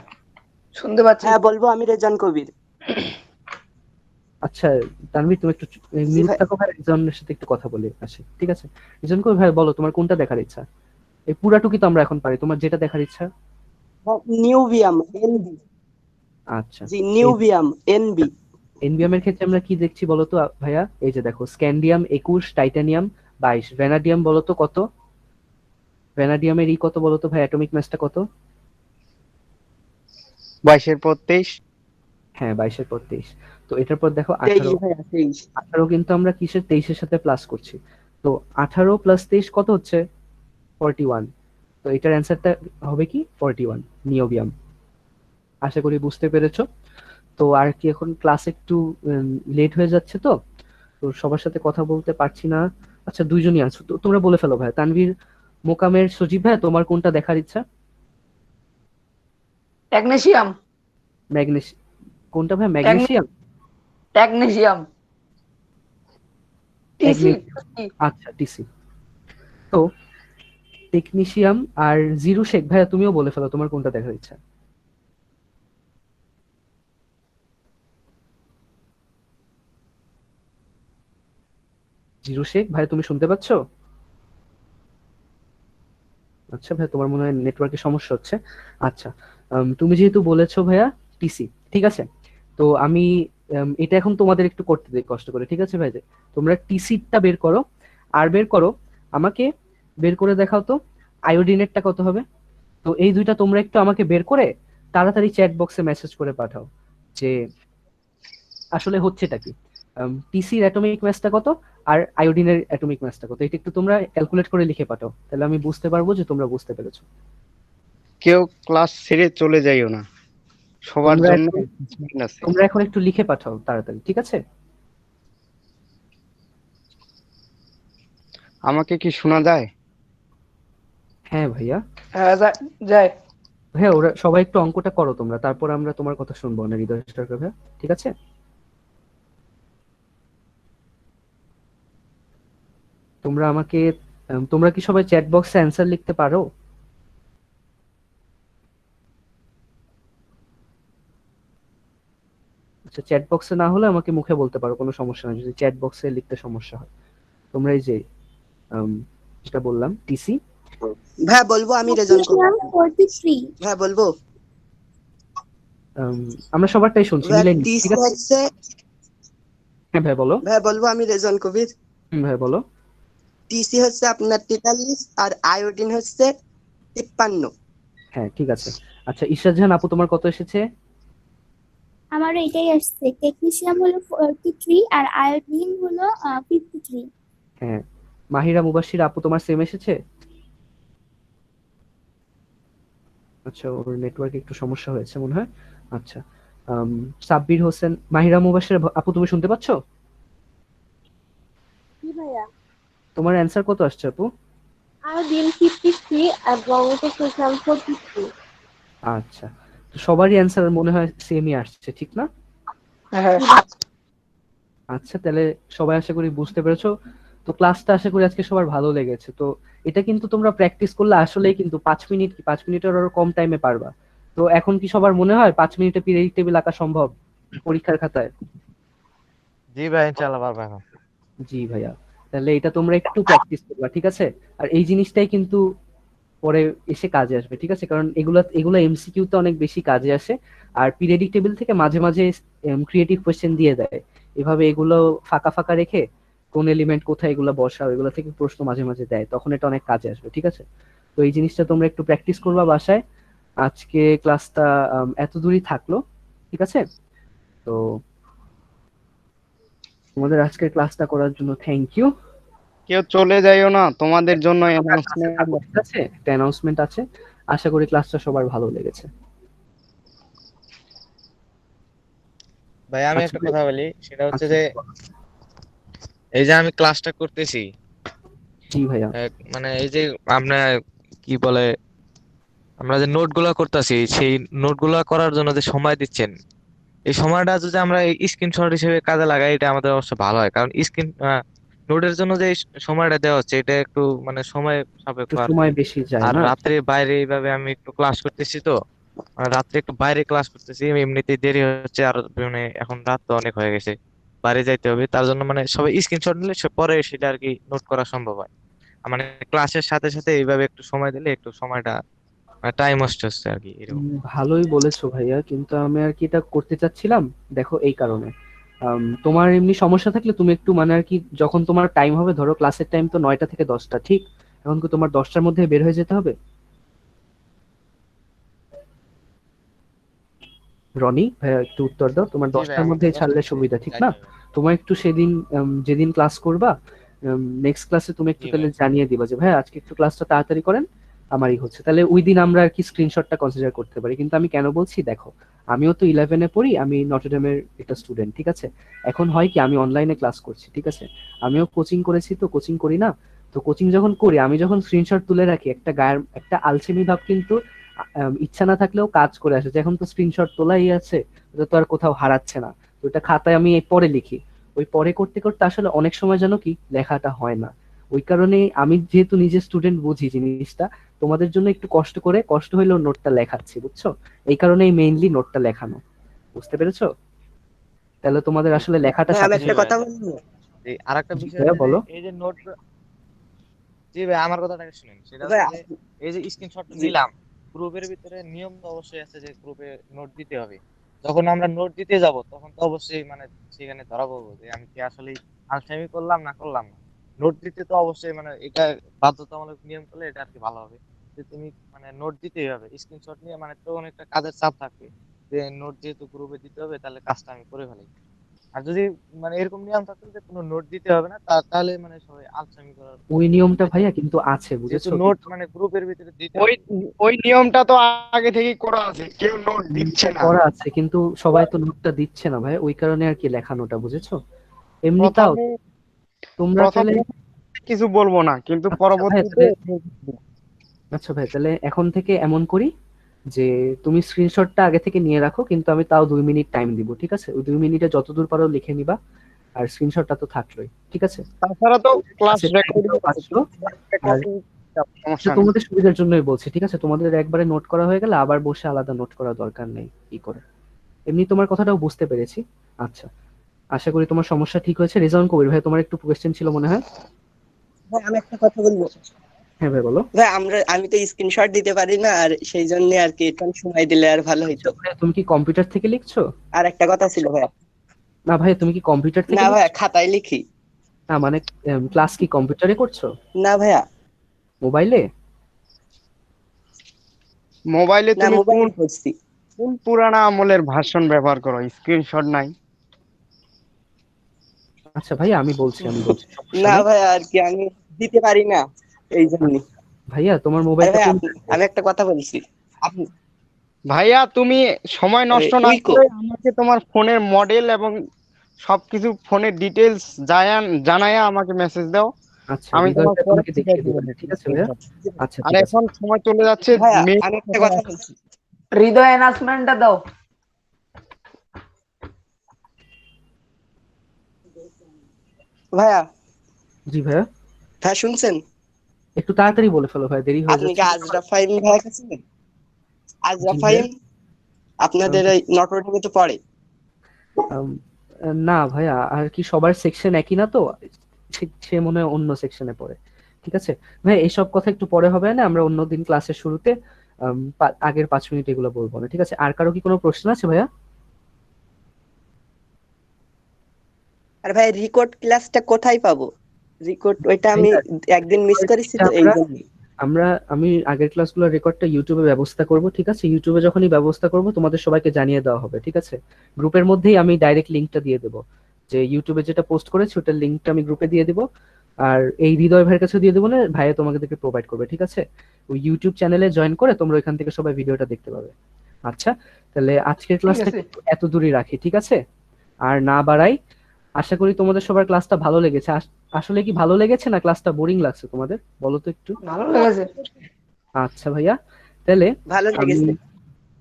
শুনতে পাচ্ছি। হ্যাঁ বলবো, আমি রেজান কবির। আচ্ছা তানভীর, তুমি একটু জি মিউট ভাই। থাকো ভাই, রেজাউনের সাথে একটু কথা বলে আসি, ঠিক আছে? রেজাউন কবির ভাই, বলো তোমার কোনটা দেখার ইচ্ছা? এই পুরাটুকি তো আমরা এখন পারি, তোমার যেটা দেখার ইচ্ছা। নিউবিয়াম, এনবি। আচ্ছা, জি, নিউবিয়াম, এনবি। এনবিএম এর ক্ষেত্রে আমরা কি দেখছি বলো তো ভাইয়া? এই যে দেখো, স্ক্যান্ডিয়াম 21, টাইটানিয়াম 22, ভ্যানাডিয়াম বলো তো কত? ভ্যানাডিয়ামের কত বলো তো ভাই, অ্যাটমিক মাসটা কত? 22-এর পর 23। হ্যাঁ 22-এর পর 23। তো এটার পর দেখো 23 18, ভাইয়া 23। 18 কিন্তু আমরা কিসের 23-এর সাথে প্লাস করছি। তো 18 + 23 কত হচ্ছে? 41। তো এটার অ্যান্সারটা হবে কি 41, নিওবিয়াম। আশা করি বুঝতে পেরেছো। তো আর কি, এখন ক্লাস একটু লেট হয়ে যাচ্ছে, তো তো সবার সাথে কথা বলতে পারছি না। আচ্ছা, দুইজনই আছো তো, তোমরা বলে ফেলো ভাই। তানভীর, মোকামের, সজীব ভাই, তোমার কোনটা দেখার ইচ্ছা? ম্যাগনেসিয়াম। ম্যাগনেশ কোনটা ভাই? ম্যাগনেসিয়াম? Magnesium TC. আচ্ছা, টিসি। তো টেকনিশিয়াম আর জিরু শেখ ভাইয়া, তুমিও বলে ফেলো তোমার কোনটা দেখার ইচ্ছা। জিরু শেখ ভাই, তুমি শুনতে পাচ্ছো? আচ্ছা ভাই, তোমার মনে হয় নেটওয়ার্কের সমস্যা হচ্ছে। আচ্ছা, তুমি যেহেতু বলেছো ভাইয়া টিসি, ঠিক আছে। তো আমি এটা এখন তোমাদের একটু করতে দিই কষ্ট করে, ঠিক আছে ভাই? যে তোমরা টিসিটা বের করো, আর বের করো আমাকে, বের করে দেখাও তো আয়োডিনেরটা কত হবে। তো এই দুইটা তোমরা একটু আমাকে বের করে তাড়াতাড়ি চ্যাট বক্সে মেসেজ করে পাঠাও যে আসলে হচ্ছেটা কি। টিসির অ্যাটমিক মাসটা কত আর আয়োডিনের অ্যাটমিক মাসটা কত, এটা একটু তোমরা ক্যালকুলেট করে লিখে পাঠাও, তাহলে আমি বুঝতে পারবো যে তোমরা বুঝতে পেরেছো। কেউ ক্লাস ছেড়ে চলে যাইও না, সবার তোমরা জন্য এখন assignment আছে। তোমরা এখন একটু লিখে পাঠাও তাড়াতাড়ি, ঠিক আছে? আমাকে কি শোনা যায়? হ্যাঁ ভাইয়া। হ্যাঁ যায়। হ্যাঁ, ওরা সবাই একটু অঙ্কটা করো তোমরা, তারপর আমরা তোমার কথা শুনবো না, হৃদয় সরকার ভাইয়া, ঠিক আছে? তোমরা আমাকে তোমরা কি সবাই চ্যাট বক্সে অ্যান্সার লিখতে পারো? আচ্ছা, চ্যাট বক্সে না হলে আমাকে মুখে বলতে পারো, কোনো সমস্যা নেই যদি চ্যাট বক্সে লিখতে সমস্যা হয়। তোমরা এই যে যেটা বললাম টিসি। ভাইয়া বলবো আমি রেজন কবির। টেকনিশিয়াম 43। ভাইয়া বলবো। আমরা সবারটাই শুনছি, ভাইয়া মিলাই নিচ্ছি, টিসি ঠিক আছে? হচ্ছে, হ্যাঁ ভাই বলো। ভাইয়া বলবো আমি রেজন কবির। ভাই বলো। টিসি হচ্ছে আপনার 43 আর আয়োডিন হচ্ছে 53। হ্যাঁ ঠিক আছে। আচ্ছা, ইশরাত জাহান আপু, তোমার কত এসেছে? আমারও এটাই আসছে, টেকনিশিয়াম হলো 43 আর আয়োডিন হলো 53। হ্যাঁ। মাহিরা মুবাশশির আপু, তোমার সেম এসেছে? আচ্ছা, ওর নেটওয়ার্কে একটু সমস্যা হয়েছে মনে হয়। আচ্ছা, সাব্বির হোসেন, মাহিরা মুবাশশির আপু, তুমি শুনতে পাচ্ছো? জি ভাইয়া। তোমার অ্যান্সার কত আসছে আপু? আয়োডিন 53 এবং টেকনিশিয়াম 43। আচ্ছা, তো সবারই অ্যান্সার মনে হয় সেমই আসছে, ঠিক না? হ্যাঁ আচ্ছা, তাহলে সবাই আশা করি বুঝতে পেরেছো। তো ক্লাসটা আশা করি আজকে সবার ভালো লেগেছে। তো এটা কিন্তু তোমরা প্র্যাকটিস করলে আসলেই কিন্তু 5 মিনিট কি 5 মিনিটের আরো কম টাইমে পারবা। তো এখন কি সবার মনে হয় 5 মিনিটে পিরিয়ডিক টেবিল আঁকা সম্ভব পরীক্ষার খাতায়? জি ভাই, ইনশাআল্লাহ পারবো এখন। জি ভাইয়া, তাহলে এটা তোমরা একটু প্র্যাকটিস করবা, ঠিক আছে? আর এই জিনিসটাই কিন্তু পরে এসে কাজে আসবে, ঠিক আছে? কারণ এগুলা এগুলা এমসিকিউ তে অনেক বেশি কাজে আসে। আর পিরিয়ডিক টেবিল থেকে মাঝে মাঝে ক্রিয়েটিভ কোশ্চেন দিয়ে দেয়, এভাবে এগুলো ফাঁকা ফাঁকা রেখে কোন এলিমেন্ট কোথায় এগুলো বসাও, এগুলো থেকে প্রশ্ন মাঝে মাঝে দেয়, তখন এটা অনেক কাজে আসবে, ঠিক আছে? তো এই জিনিসটা তোমরা একটু প্র্যাকটিস করবা বাসায়। আজকে ক্লাসটা এত দূরই থাকলো, ঠিক আছে? তো তোমাদের আজকের ক্লাসটা করার জন্য থ্যাংক ইউ। কেউ চলে যাইও না, তোমাদের জন্য ক্লাসে অ্যানাউন্সমেন্ট থাকো, ঠিক আছে? একটা অ্যানাউন্সমেন্ট আছে। আশা করি ক্লাসটা সবার ভালো লেগেছে। ভাই আমি আচ্ছা একটা কথা বলি, সেটা হচ্ছে আচ্ছা, যে এই যে আমি ক্লাসটা করতেছি, জি ভাইয়া। মানে এই যে আপনার কি বলে, আমরা যে নোটগুলো করতেছি, সেই নোটগুলো করার জন্য যে সময় দিচ্ছেন, এই সময়টা যদি আমরা স্ক্রিনশট হিসেবে কাজে লাগাই, এটা আমাদের অবশ্য ভালো হয়। কারণ নোটের জন্য যে সময়টা দেওয়া হচ্ছে, এটা একটু মানে সময় সাপেক্ষ একটু আর কি। সময় বেশি যায় আর না? রাত্রে বাইরে এইভাবে আমি একটু ক্লাস করতেছি, তো মানে রাত্রে একটু বাইরে ক্লাস করতেছি, এমনিতেই দেরি হচ্ছে। আর মানে এখন রাত তো অনেক হয়ে গেছে, বাইরে যাইতে হবে। তার জন্য মানে সবাই স্ক্রিনশট নিলে পরে সেটা আর কি নোট করা সম্ভব হয়। মানে ক্লাসের সাথে সাথে এইভাবে একটু সময় দিলে একটু সময়টা টাইম ওয়েস্ট হচ্ছে আর কি, এরকম। ভালোই বলেছো ভাইয়া, কিন্তু আমি আর কি এটা করতে চাচ্ছিলাম, দেখো এই কারণে। তোমার এমনি সমস্যা থাকলে তুমি একটু মানে আর কি, যখন তোমার টাইম হবে, ধরো ক্লাসের টাইম তো 9টা থেকে 10টা, ঠিক? এখন কি তোমার 10টার মধ্যে বের হয়ে যেতে হবে? রনি ভাইয়া একটু উত্তর দাও, তোমার জি ভাই 10টার আমার তো মধ্যে 10টার ছাড়লে মধ্যে সুবিধা, ঠিক না? যাইতে হবে। তোমার একটু সেদিন যেদিন ক্লাস করবা, নেক্সট ক্লাসে তুমি একটু জি তাহলে ভাই। জানিয়ে দিবা যে ভাই আজকে একটু ক্লাসটা তাড়াতাড়ি করেন, আমারই হচ্ছে, তাহলে ওই দিন আমরা আর কি স্ক্রিনশটটা কনসিডার করতে পারি। কিন্তু আমি কেন বলছি দেখো, আমিও তো 11-এ পড়ি, আমি নটরডেমের একটা স্টুডেন্ট, ঠিক আছে? এখন হয় কি, আমি অনলাইনে ক্লাস করছি, ঠিক আছে? আমিও কোচিং করেছি, তো কোচিং করি না? তো কোচিং যখন করি, আমি যখন স্ক্রিনশট তুলে রাখি, একটা গায়ের একটা আলসেমি ভাব কিন্তু ইচ্ছা না থাকলেও কাজ করে আসে, যে এখন তো স্ক্রিনশট তোলাই আছে, ওটা তো আর কোথাও হারাচ্ছে না, তো ওটা খাতায় আমি পরে লিখি। ওই পরে করতে করতে আসলে অনেক সময় যেন কি লেখাটা হয় না। ওই কারণে আমি যেহেতু নিজে স্টুডেন্ট বুঝি জিনিসটা, তোমাদের জন্য একটু কষ্ট করে, কষ্ট হইলেও নোটটা লেখাচ্ছি, বুঝছো? এই কারণেই মেইনলি নোটটা লেখানো, বুঝতে পেরেছো? তাহলে তোমাদের আসলে লেখাটা ভাই আমি সাথে জি একটা সাথে। ভাই। কথা বলবো। জি আরেকটা জি বিষয় ভাইয়া হচ্ছে যে বলো। এই যে নোট, জি ভাই আমার কথাটাকে শুনেন, সেটা ভাই হচ্ছে যে এই যে স্ক্রিনশটটা জি নিলাম, গ্রুপের ভিতরে নিয়ম তো অবশ্যই আছে যে গ্রুপে নোট দিতে হবে। যখন আমরা নোট দিতে যাব তখন তো অবশ্যই মানে সেখানে ধরা পড়বো যে আমি কি আসলে আলসেমি করলাম না করলাম না। নোট দিতে তো অবশ্যই মানে এটা বাধ্যতামূলক নিয়ম করলে এটা আর কি ভালো হবে, যে তুমি মানে নোট দিতেই হবে। স্ক্রিনশট নিয়ে মানে তো অনেকটা কাজের চাপ থাকবে, যে নোট যেহেতু গ্রুপে দিতে হবে তাহলে কাজটা আমি করে ফেলাই। আর যদি মানে এরকম নিয়ম থাকতো যে কোনো নোট দিতে হবে না, তাহলে মানে সবাই আলসেমি করার ওই মানে নিয়মটা যেত ভাইয়া আর কি। কিন্তু আছে, যেহেতু বুঝেছো? নোট কিন্তু মানে গ্রুপের ভিতরে দিতে ওই হবে। ওই নিয়মটা তো আগে থেকেই করা আছে, কেউ নোট দিচ্ছে নিয়মটা না। করা আছে, কিন্তু সবাই তো নোটটা দিচ্ছে না ভাই, ওই কারণে আর কি লেখানোটা, বুঝেছো? এমনি তাও প্রথমে তোমরা তাহলে। প্রথমে কিছু বলবো না, কিন্তু আচ্ছা ভাই পরবর্তীতে তাহলে, আচ্ছা ভাই তাহলে এখন থেকে এমন করি যে তুমি স্ক্রিনশটটা আগে থেকে নিয়ে রাখো, কিন্তু আমি তাও 2 মিনিট টাইম দিব, ঠিক আছে? ওই 2 মিনিটে যতদূর পারো লিখে নিবা, আর স্ক্রিনশটটা তো থাকলোই, ঠিক আছে? তাছাড়া তো ক্লাস ক্লাসের রেকর্ডিং টাইমটাও আছে, পাচ্ছ। আর রেকর্ডিং এটা সমস্যা নেই। তোমাদের সুবিধার জন্যই বলছি, ঠিক আছে? তোমাদের একবারে নোট করা হয়ে গেলে আবার বসে আলাদা নোট করার দরকার নেই কি করে। এমনি তোমার কথাটাও বুঝতে পেরেছি। আচ্ছা, আশা করি তোমার সমস্যা ঠিক হয়েছে। রেজাউল কবির ভাই, তোমার একটু কোয়েশ্চেন ছিল মনে হয়। ভাই আমি একটা কথা বলবো। হ্যাঁ ভাই বলো। ভাই আমি তো স্ক্রিনশট দিতে পারি না, আর সেই জন্য আর কি একটু সময় দিলে আর ভালো আচ্ছা হইতো। ভাই, তুমি কি কম্পিউটার থেকে লিখছো? আর একটা কথা ছিল ভাই। না ভাই, তুমি কি কম্পিউটার না থেকে ভাই, লিখছো? খাতায় লিখি। না মানে ক্লাস কি কম্পিউটারে করছো, না ভাইয়া। মোবাইলে? মোবাইলে না, তুমি কোন মোবাইলে করছি। কোন পুরানা আমলের ভার্সন ব্যবহার করো, স্ক্রিনশট নাই? আচ্ছা ভাই, আমি বলছি সমস্যা না নেই। ভাই, আর কি আমি দিতে পারি না, এই জন্য। আচ্ছা, ভাইয়া তোমার আরে মোবাইলটা ভাই কোন ব্র্যান্ডের? আমি একটা কথা বলছি। আপনি ভাইয়া তুমি সময় নষ্ট না উইকো। করে আমাকে তোমার ফোনের মডেল এবং সবকিছু ফোনের ডিটেলস জানায়া আমাকে মেসেজ দাও, আচ্ছা, আমি হৃদয় তোমার ভাই পরে তোমাকে শিখিয়ে দেখিয়ে দেবো দিবেন, ঠিক আছে ভাইয়া? আচ্ছা আর ঠিক আছে। এখন সময় চলে যাচ্ছে, ভাইয়া মেয়ে আমি একটা কোথায় কথা আছে? বলছি। হৃদয় অ্যানাউন্সমেন্টটা দাও। ভাইয়া, জি ভাইয়া, হ্যাঁ শুনছেন? একটু তাড়াতাড়ি বলে ফেলো ভাই, দেরি হয়ে আপনি যাচ্ছে কি তো আমার। আজরাফ ফাহিম ভাইয়া কাছে? জি আজরাফ ভাইয়া। ফাহিম আপনাদের আম, এই নটরডেমে তো পড়ে। আম, না ভাইয়া, আর কি সবার সেকশন একই না তো, সে মনে হয় অন্য সেকশনে পড়ে। ঠিক আছে ভাই, এইসব কথা একটু পরে হবে না, আমরা অন্যদিন ক্লাসের শুরুতে আগের 5 মিনিট এগুলো বলবো না, ঠিক আছে? আর কারো কি কোনো প্রশ্ন আছে ভাইয়া? আর ভাই রেকর্ড ক্লাসটা কোথায় পাবো? রেকর্ড ওইটা আমি ভাইয়া, একদিন মিস করেছি এটা তো, এই আমরা জন্য। আমরা আমি আগের ক্লাসগুলোর রেকর্ডটা ইউটিউবে ব্যবস্থা করব, ঠিক আছে? ইউটিউবে যখনই ব্যবস্থা করব তোমাদের সবাইকে জানিয়ে দেওয়া হবে, ঠিক আছে? গ্রুপের মধ্যেই আমি ডাইরেক্ট লিংকটা দিয়ে দেবো, যে ইউটিউবে যেটা পোস্ট করেছি ওটার লিংকটা আমি গ্রুপে দিয়ে দেবো। আর এই হৃদয় ভাইয়ের কাছে দিয়ে দেবো না, ভাইয়া তোমাদেরকে প্রোভাইড করবে, ঠিক আছে? ওই ইউটিউব চ্যানেলে জয়েন করে তোমরা ওইখান থেকে সবাই ভিডিওটা দেখতে পাবে। আচ্ছা, তাহলে আজকের ঠিক ক্লাসটা আছে। এত দূরই রাখি, ঠিক আছে? আর না বাড়াই। আশা করি তোমাদের সবার ক্লাসটা ভালো লেগেছে। আসলে কি ভালো লেগেছে না ক্লাসটা বোরিং লাগছে তোমাদের, বলো তো একটু। ভালো লেগেছে। আচ্ছা ভাইয়া, তাহলে ভালো আমি, লেগেছে।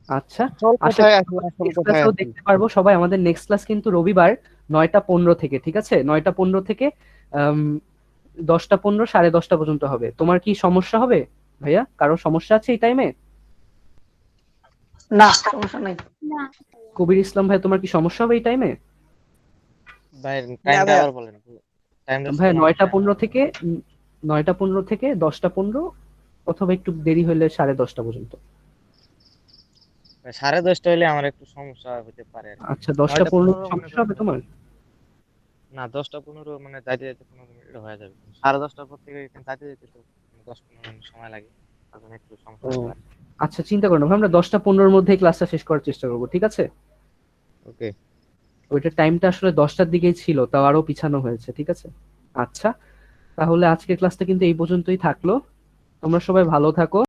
আচ্ছা, আসল আশা কোথায় করি আছে, আসল নেক্সট কোথায় ক্লাসেও আছে? দেখতে পারবো সবাই। আমাদের নেক্সট ক্লাস কিন্তু রবিবার 9টা 15 থেকে, ঠিক আছে? 9টা 15 থেকে 10টা 15, 10:30 পর্যন্ত হবে। তোমার কি সমস্যা হবে ভাইয়া? কারো সমস্যা আছে এই টাইমে? না, সমস্যা নাই। না। কবির ইসলাম ভাই, তোমার কি সমস্যা হবে এই টাইমে? ভাই না টাইমটা ভাইয়া। আবার বলেন, টাইমটা ভাইয়া শুনলাম না। 9টা 15 থেকে 10টা 15, অথবা একটু দেরি হলে 10:30 পর্যন্ত। 10:30 হইলে আমার একটু সমস্যা হতে পারে আর কি। আচ্ছা, 10টা 15 9টা 15 মনে সমস্যা করেন হবে যে, তোমার? না 10টা 15 মানে যাইতে যাইতে 15 মিনিট হয়ে যাবে। 10:30টার পর থেকে এখানে যাইতে যেতে তো 10-15 মিনিট সময় লাগে, তখন একটু সমস্যা ও হতে পারে। আচ্ছা চিন্তা করো না ভাই, আমরা 10টা 15-র মধ্যে ক্লাসটা শেষ করার চেষ্টা করবো, ঠিক আছে? ওকে। ওইটা টাইমটা আসলে 10টার দিকেই ছিল, তাও আরো পিছানো হয়েছে, ঠিক আছে? আচ্ছা, তাহলে আজকের ক্লাসটা কিন্তু এই পর্যন্তই থাকলো। তোমরা সবাই ভালো থাকো।